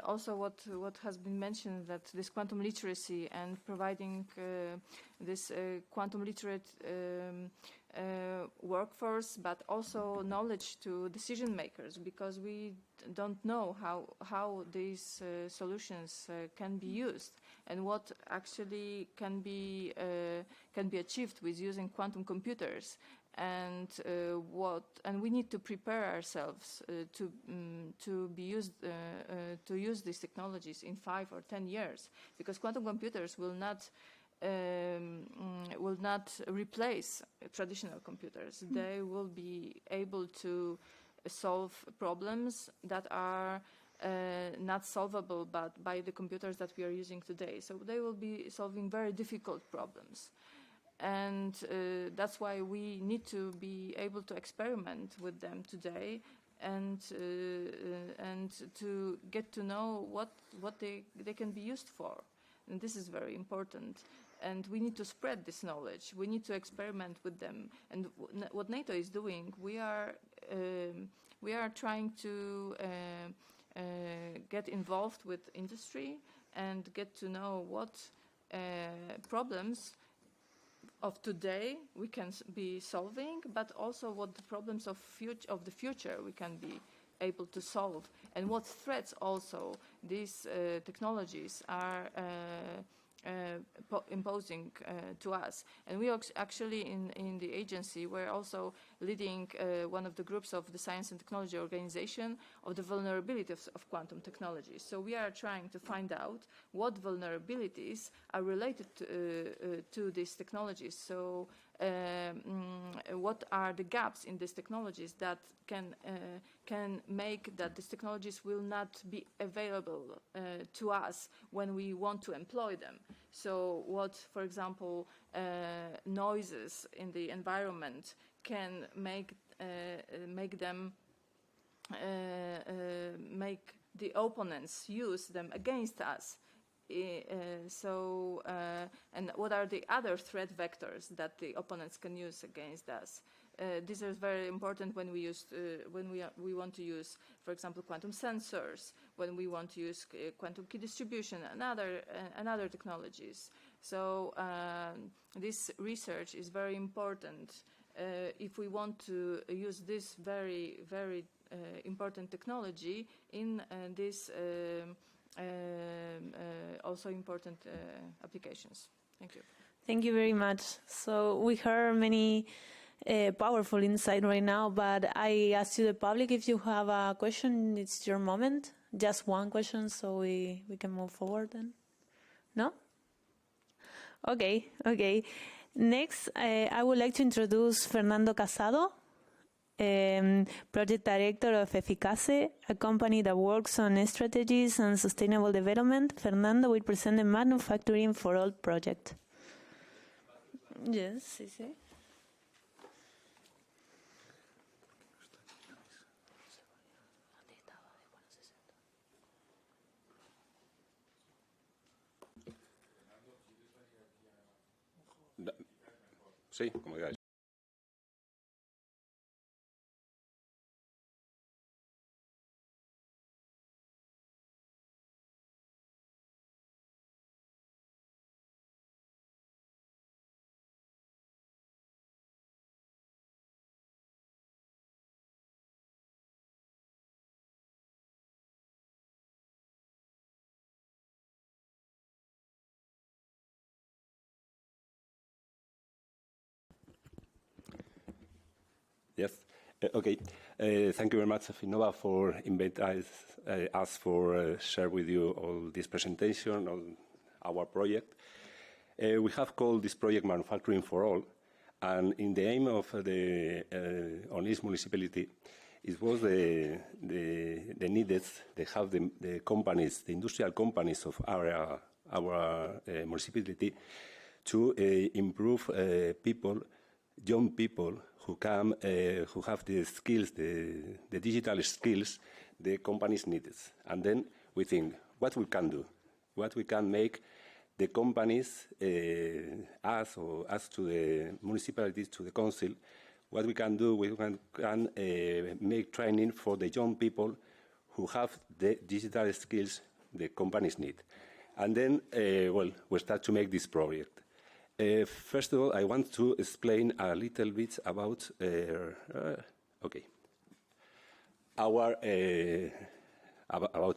also what has been mentioned, that this quantum literacy and providing this quantum literate workforce, but also knowledge to decision makers, because we don't know how these solutions can be used and what actually can be achieved with using quantum computers. And we need to prepare ourselves to use these technologies in 5 or 10 years, because quantum computers will not replace traditional computers. They will be able to solve problems that are not solvable but by the computers that we are using today. So they will be solving very difficult problems. And that's why we need to be able to experiment with them today and to get to know what they can be used for. And this is very important. And we need to spread this knowledge. We need to experiment with them. And what NATO is doing, we are trying to get involved with industry and get to know what problems of today we can be solving, but also what the problems of the future we can be able to solve, and what threats also these technologies are imposing to us. And we actually in the agency, we're also leading one of the groups of the Science and Technology Organization of the vulnerabilities of quantum technology. So we are trying to find out what vulnerabilities are related to these technologies. So what are the gaps in these technologies that can make that these technologies will not be available to us when we want to employ them. So what, for example, noises in the environment can make them make the opponents use them against us. And what are the other threat vectors that the opponents can use against us? These are very important when we we want to use, for example, quantum sensors, when we want to use quantum key distribution and other technologies. So this research is very important if we want to use this very, very important technology in this also important applications. Thank you. Thank you very much. So we heard many powerful insight right now, but I ask you, the public, if you have a question, it's your moment. Just one question, so we can move forward then. No? Okay. Next, I would like to introduce Fernando Casado, Project Director of Eficace, a company that works on strategies and sustainable development. Fernando will present the Manufacturing for All project. Yes, sí. Sí, como digáis. Yes. Okay. Thank you very much, Finnova, for inviting us for share with you all this presentation on our project. We have called this project Manufacturing for All, and in the aim of the Onils municipality, it was the needed to have the companies, the industrial companies of our municipality, to improve young people who have the skills, the digital skills the companies need. And then we think what we can do, what we can make the companies, us to the municipalities, to the council, what we can do, we can make training for the young people who have the digital skills the companies need. And then, we start to make this project. First of all, I want to explain a little bit about about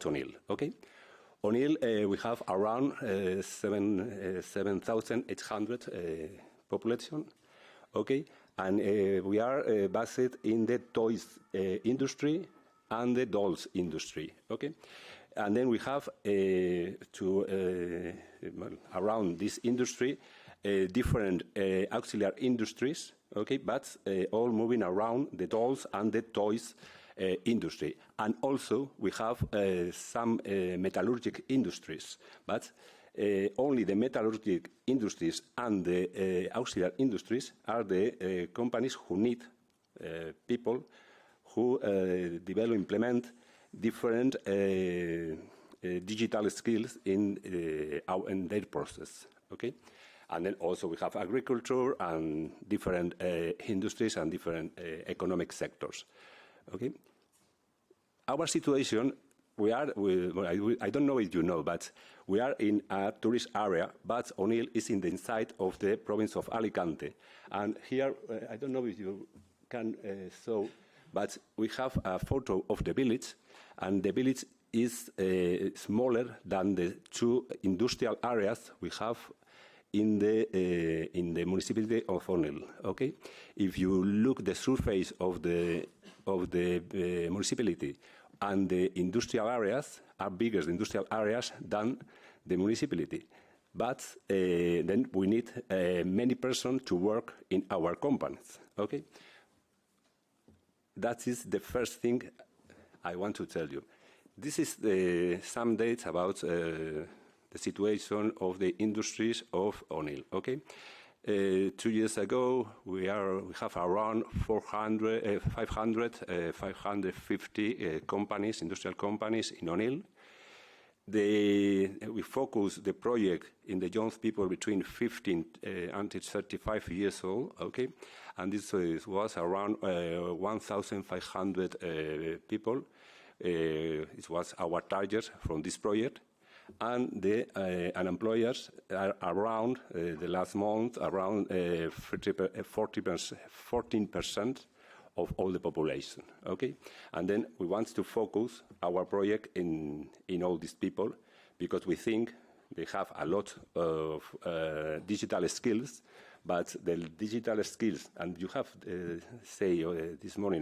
Onil. Okay, Onil, we have around 7,800 population. Okay, and we are based in the toys industry and the dolls industry. Okay, and then we have around this industry. Different auxiliary industries, okay, but all moving around the dolls and the toys industry. And also we have some metallurgic industries, but only the metallurgic industries and the auxiliary industries are the companies who need people who develop, implement different digital skills in their process, okay? And then also we have agriculture and different industries and different economic sectors. Okay. Our situation, I don't know if you know, but we are in a tourist area, but Onil is in the inside of the province of Alicante. And here, I don't know if you can show, but we have a photo of the village, and the village is smaller than the 2 industrial areas we have in the municipality of Onil. Okay, if you look the surface of the municipality and the industrial areas are bigger industrial areas than the municipality. But then we need many persons to work in our companies. Okay, that is the first thing I want to tell you. This is some dates about the situation of the industries of Onil. Okay, 2 years ago we have around 550 companies, industrial companies in Onil. We focus the project in the young people between 15 until 35 years old, okay? And this was around 1,500 people. It was our target from this project. And the unemployers are around, the last month, around 14% of all the population, okay? And then we want to focus our project in all these people because we think they have a lot of digital skills, but the digital skills, and you have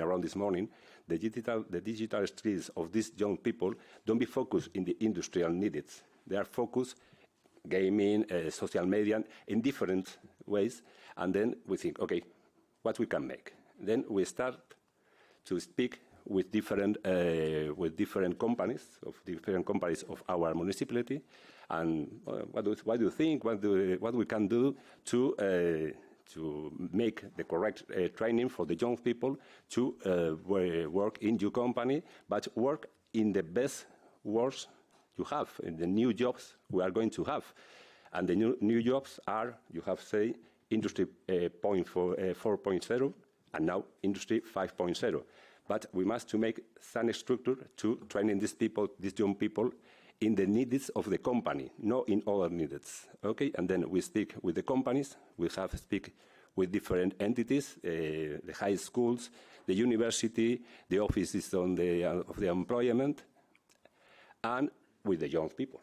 around this morning, the digital skills of these young people don't be focused in the industrial needs. They are focused gaming, social media, in different ways, and then we think, okay, what we can make. Then we start to speak with different companies of our municipality, and what do you think? What we can do to make the correct training for the young people to work in your company, but work in the best works you have, in the new jobs we are going to have, and the new jobs are, you have say, Industry 4.0. And now Industry 5.0. But we must to make some structure to training these people, these young people, in the needs of the company, not in other needs. Okay, and then we speak with the companies. We have speak with different entities, the high schools, the university, the offices of the employment, and with the young people,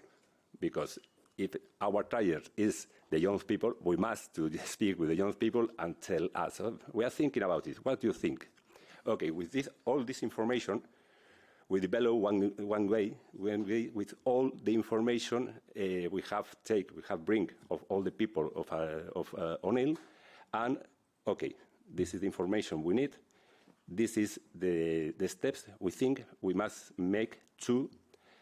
because if our target is the young people, we must to speak with the young people and tell us, we are thinking about it. What do you think? Okay, with all this information, we develop one way with all the information we have bring of all the people of Onil, and okay, this is the information we need. This is the steps we think we must make to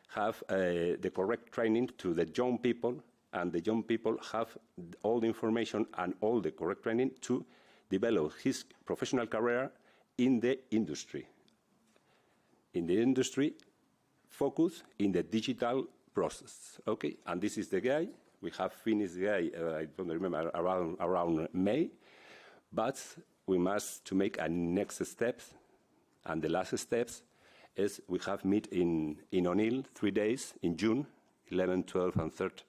have the correct training to the young people, and the young people have all the information and all the correct training to develop his professional career in the industry. In the industry, focus in the digital process, okay? And this is the guy. We have finished the guy, I don't remember, around May, but we must to make a next steps, and the last steps is we have meet in Onil 3 days in June, 11, 12, and 3rd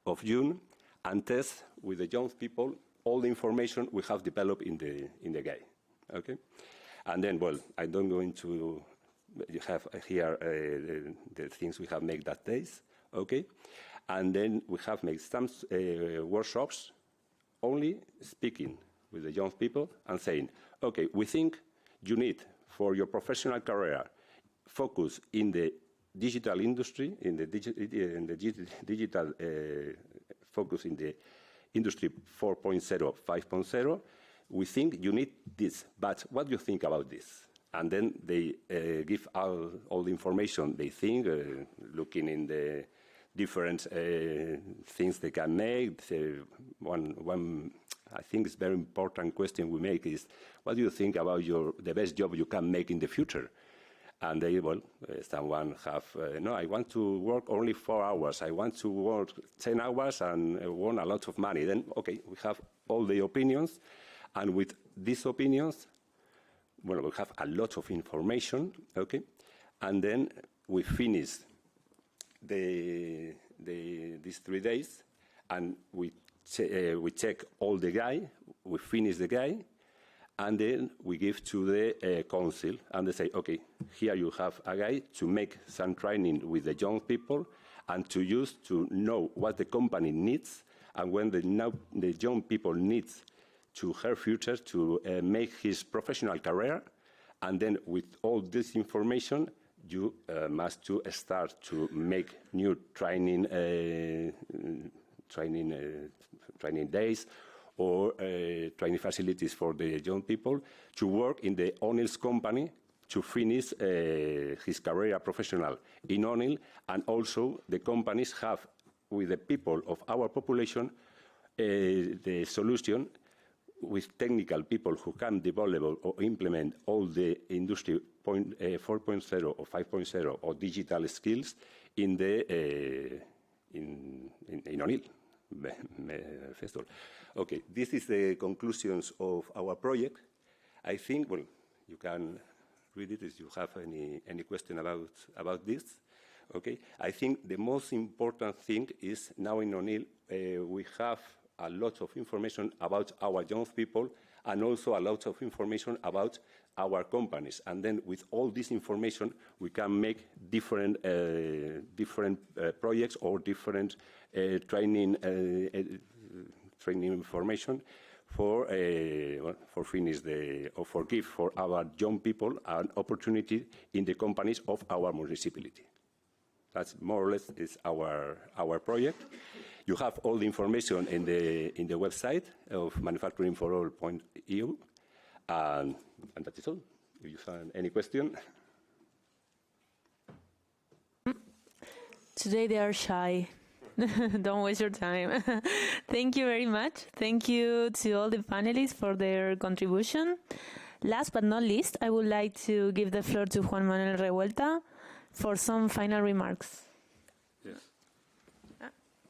of June, and test with the young people all the information we have developed in the guy, okay? And then, well, I don't go into, you have here the things we have made that days, okay? And then we have made some workshops only speaking with the young people and saying, okay, we think you need for your professional career focus in the digital industry, in the digital focus in the Industry 4.0, 5.0. We think you need this, but what do you think about this? And then they give all the information they think, looking in the different things they can make. One I think is very important question we make is, what do you think about the best job you can make in the future? And they, well, someone have, no, I want to work only 4 hours. I want to work 10 hours and earn a lot of money. Then, okay, we have all the opinions. And with these opinions, well, we have a lot of information, okay? And then we finish these 3 days, and we check all the guy, we finish the guy, and then we give to the council, and they say, okay, here you have a guide to make some training with the young people and to use to know what the company needs and when the young people needs to her future to make his professional career. And then with all this information, you must to start to make new training days or training facilities for the young people to work in the O'Neill's company to finish his career professional in O'Neill. And also the companies have, with the people of our population, the solution with technical people who can develop or implement all the industry 4.0 or 5.0 or digital skills in the in O'Neill festival. Okay, this is the conclusions of our project. I think, well, you can read it if you have any question about this. Okay, I think the most important thing is now in O'Neill we have a lot of information about our young people and also a lot of information about our companies. And then with all this information, we can make different projects or different training information for finish or for give for our young people an opportunity in the companies of our municipality. That's more or less is our project. You have all the information in the website of manufacturingforall.eu, and that is all. If you have any question. Today they are shy. Don't waste your time. Thank you very much. Thank you to all the panelists for their contribution. Last but not least, I would like to give the floor to Juan Manuel Revuelta for some final remarks. Yes.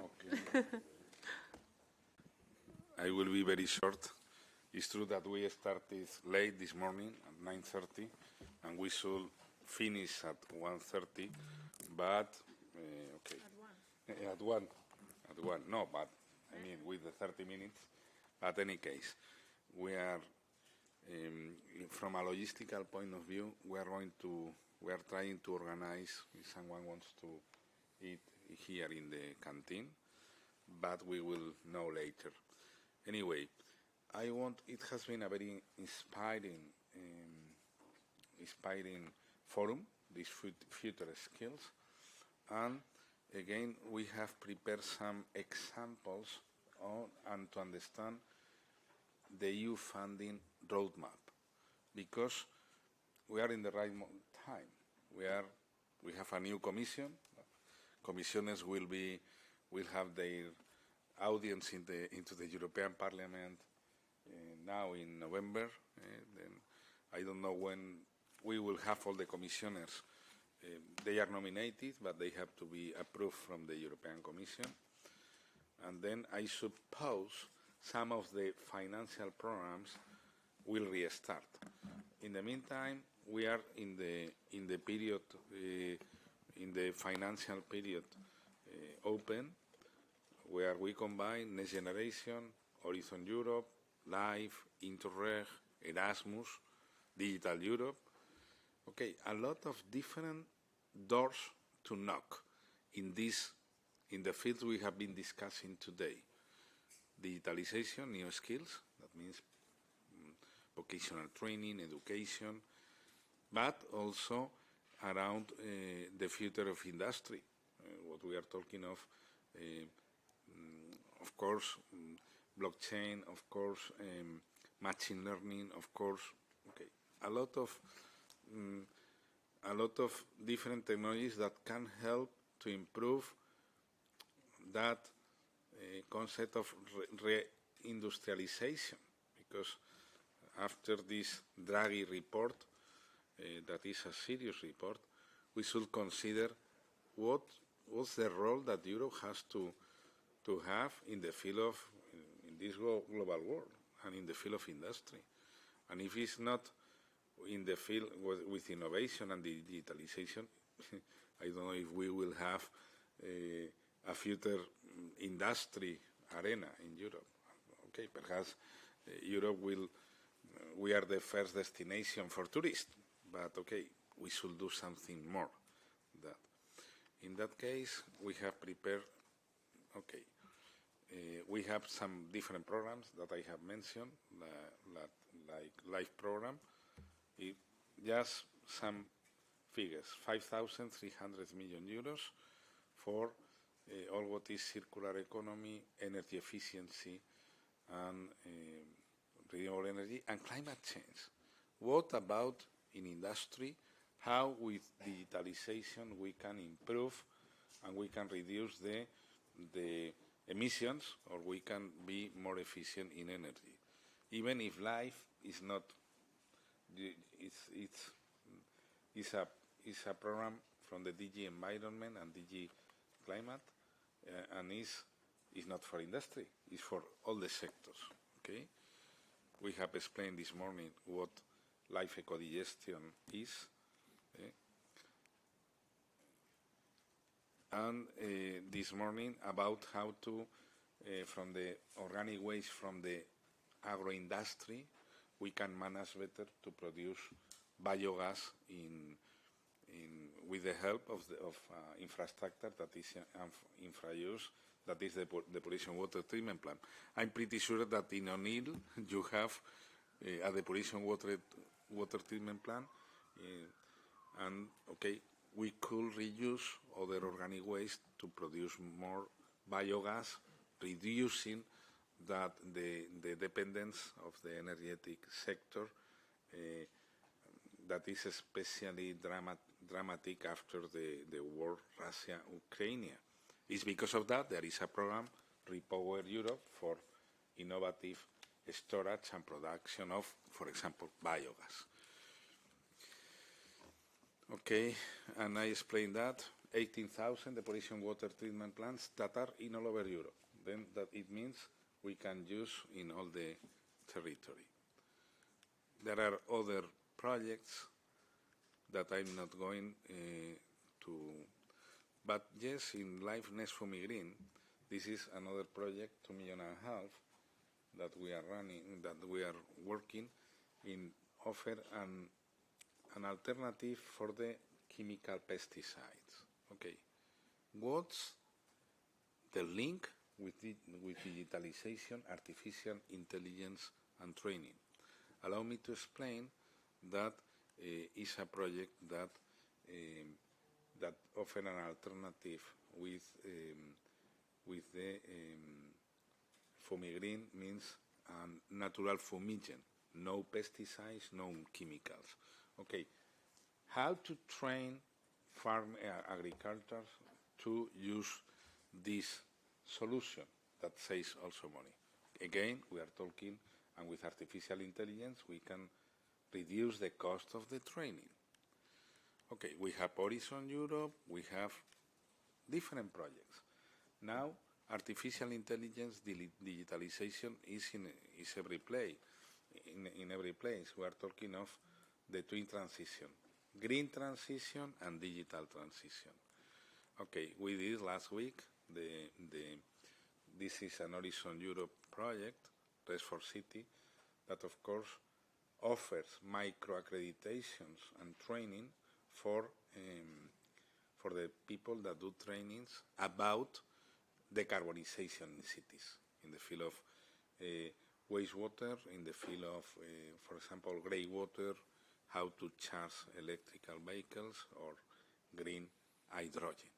Okay. I will be very short. It's true that we started late this morning at 9:30, and we should finish at 1:30, but okay. At 1. No, but I mean with the 30 minutes. At any case, we are from a logistical point of view, we are trying to organize if someone wants to eat here in the canteen, but we will know later. Anyway, it has been a very inspiring forum, these future skills, and again, we have prepared some examples and to understand the EU funding roadmap, because we are in the right time. We have a new commission. Commissioners will have their audience into the European Parliament now in November. Then I don't know when we will have all the commissioners. They are nominated, but they have to be approved from the European Commission. And then I suppose some of the financial programs will restart. In the meantime, we are in the period, in the financial period open, where we combine Next Generation, Horizon Europe, LIFE, Interreg, Erasmus, Digital Europe. Okay, a lot of different doors to knock in the fields we have been discussing today. Digitalization, new skills, that means vocational training, education, but also around the future of industry, what we are talking of course, blockchain, of course, machine learning, of course, okay, a lot of different technologies that can help to improve that concept of reindustrialization, because after this Draghi report, that is a serious report, we should consider what's the role that Europe has to have in the field of, in this global world, and in the field of industry. And if it's not in the field with innovation and digitalization, I don't know if we will have a future industry arena in Europe. Okay, perhaps Europe will we are the first destination for tourists, but okay, we should do something more. That. In that case, we have prepared, okay, we have some different programs that I have mentioned, like LIFE program. Just some figures, 5,300 million euros for all what is circular economy, energy efficiency, and renewable energy, and climate change. What about in industry? How with digitalization we can improve and we can reduce the emissions, or we can be more efficient in energy. Even if LIFE is not, it's a program from the DG Environment and DG Climate, and is not for industry, it's for all the sectors. Okay, we have explained this morning what life eco-digestion is, and this morning about how to, from the organic waste from the agro-industry, we can manage better to produce biogas with the help of infrastructure that is infra-use, that is the depuration water treatment plant. I'm pretty sure that in O'Neill you have a depuration water treatment plant, and okay, we could reuse other organic waste to produce more biogas, reducing that the dependence of the energetic sector that is especially dramatic after the war Russia-Ukraine. It's because of that there is a program, Repower Europe, for innovative storage and production of, for example, biogas. Okay, and I explained that 18,000 depuration water treatment plants that are in all over Europe. Then that it means we can use in all the territory. There are other projects that I'm not going to, but yes, in Life Next Fumigreen, this is another project, 2.5 million, that we are running, that we are working in offer an alternative for the chemical pesticides. Okay, what's the link with digitalization, artificial intelligence, and training? Allow me to explain that is a project that that offer an alternative with the Fumigreen, means natural fumigant, no pesticides, no chemicals. Okay, how to train farm agricultors to use this solution that saves also money? Again, we are talking, and with artificial intelligence we can reduce the cost of the training. Okay, we have Horizon Europe, we have different projects. Now, artificial intelligence digitalization is every place. In every place, we are talking of the twin transition, green transition and digital transition. Okay, we did last week this is an Horizon Europe project, Rest for City, that of course offers micro accreditations and training for the people that do trainings about decarbonization in cities, in the field of wastewater, in the field of, for example, grey water, how to charge electrical vehicles, or green hydrogen.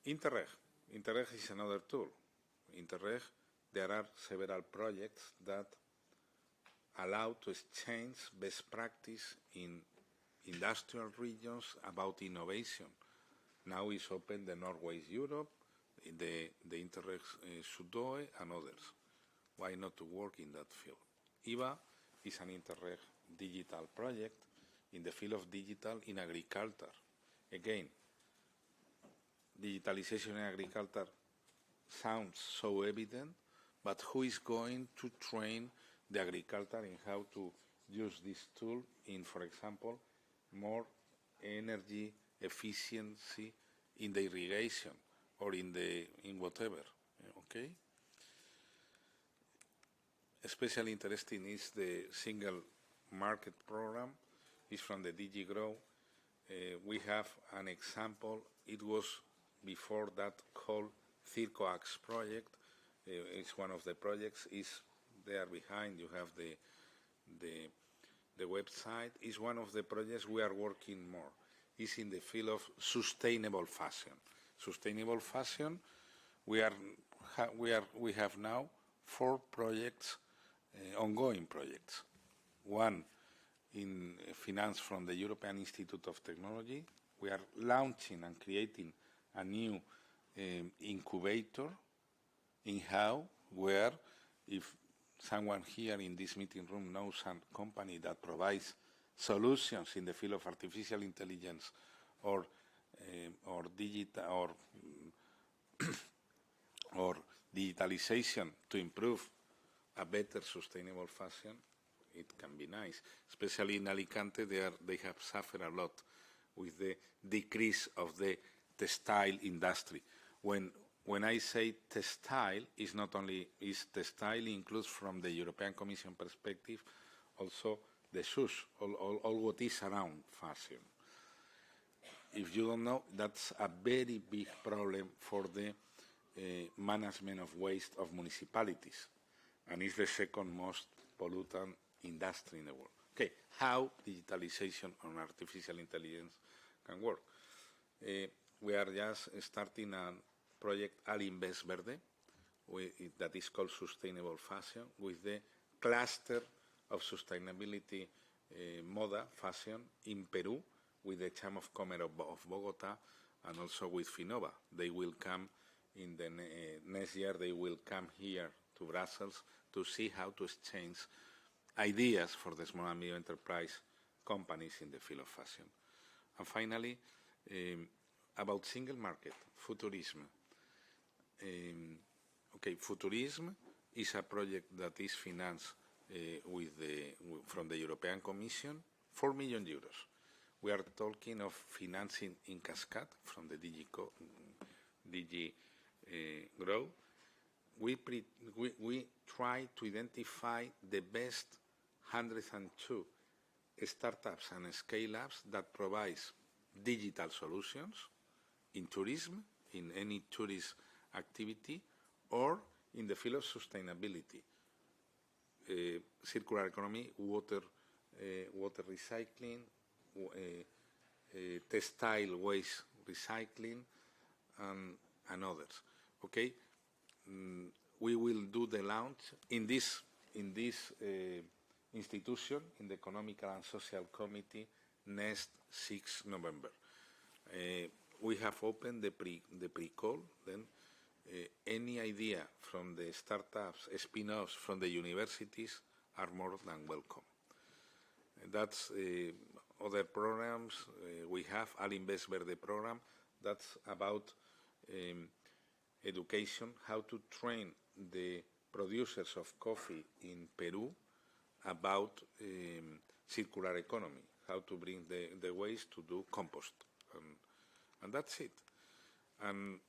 Interreg is another tool. Interreg, there are several projects that allow to exchange best practice in industrial regions about innovation. Now is open the Northwest Europe, the Interreg Sudoe, and others. Why not to work in that field? IVA is an Interreg digital project in the field of digital in agriculture. Again, digitalization in agriculture sounds so evident, but who is going to train the agriculture in how to use this tool in, for example, more energy efficiency in the irrigation or in whatever, okay? especially interesting is the single market program. It's from the DG Grow. We have an example. It was before that called CircoAx project. It's one of the projects. Is there behind. You have the website. It's one of the projects we are working more. It's in the field of sustainable fashion. Sustainable fashion. We have now 4 projects, ongoing projects. One in finance from the European Institute of Technology. We are launching and creating a new incubator in-house, where if someone here in this meeting room knows a company that provides solutions in the field of artificial intelligence or digital or digitalization to improve a better sustainable fashion, it can be nice. Especially in Alicante, they have suffered a lot with the decrease of the textile industry. When I say textile, it's not only textile includes from the European Commission perspective also the shoes, all what is around fashion. If you don't know, that's a very big problem for the management of waste of municipalities, and it's the second most pollutant industry in the world. Okay, how digitalization and artificial intelligence can work? We are just starting a project Alinvest Verde, that is called Sustainable Fashion, with the cluster of sustainability moda fashion in Peru, with the Chamber of Commerce of Bogota, and also with Finnova. They will come in the next year. They will come here to Brussels to see how to exchange ideas for the small and medium enterprise companies in the field of fashion. And finally, about single market, futurism. Okay, futurism is a project that is financed from the European Commission, 4 million euros. We are talking of financing in cascade from the DG Grow. We try to identify the best 102 startups and scale-ups that provide digital solutions in tourism, in any tourist activity, or in the field of sustainability, circular economy, water recycling, textile waste recycling, and others. Okay, we will do the launch in this institution, in the Economical and Social Committee, next 6 November. We have opened the pre-call. Then any idea from the startups, spin-offs from the universities are more than welcome. That's other programs. We have Alinvest Verde program. That's about education, how to train the producers of coffee in Peru about circular economy, how to bring the waste to do compost. And that's it. And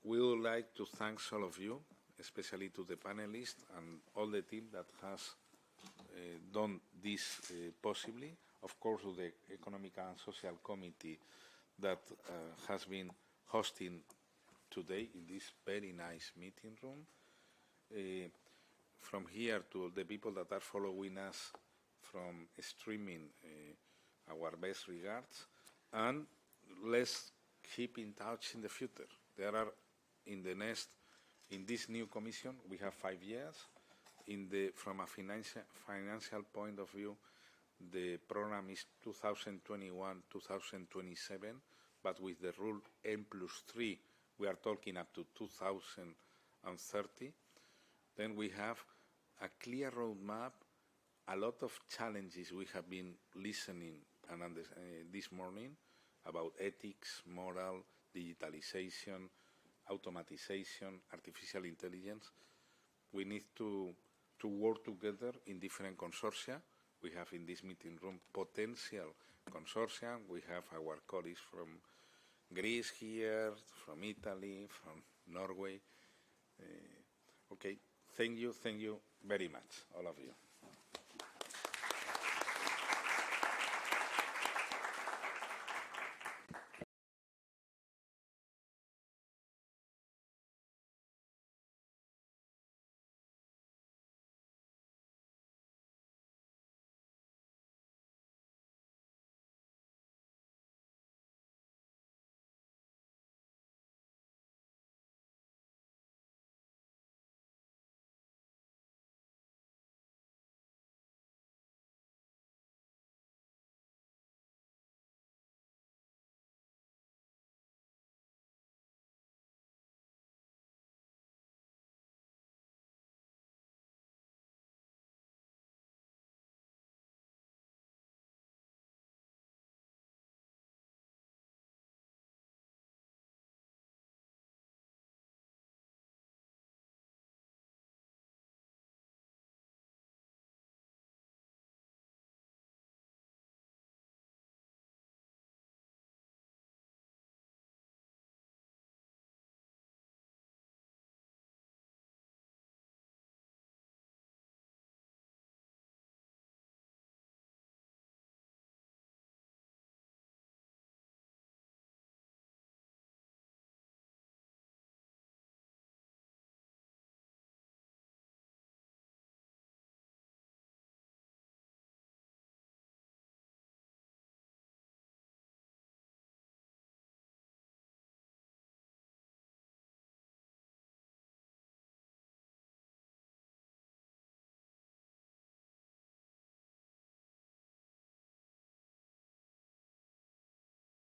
we would like to thank all of you, especially to the panelists and all the team that has done this possibly. Of course, to the Economic and Social Committee that has been hosting today in this very nice meeting room. From here to the people that are following us from streaming, our best regards, and let's keep in touch in the future. There are in this new commission we have 5 years. From a financial point of view, the program is 2021-2027, but with the rule N+3, we are talking up to 2030. Then we have a clear roadmap, a lot of challenges we have been listening and this morning about ethics, moral, digitalization, automatization, artificial intelligence. We need to work together in different consortia. We have in this meeting room potential consortia. We have our colleagues from Greece here, from Italy, from Norway. Okay, Thank you very much, all of you.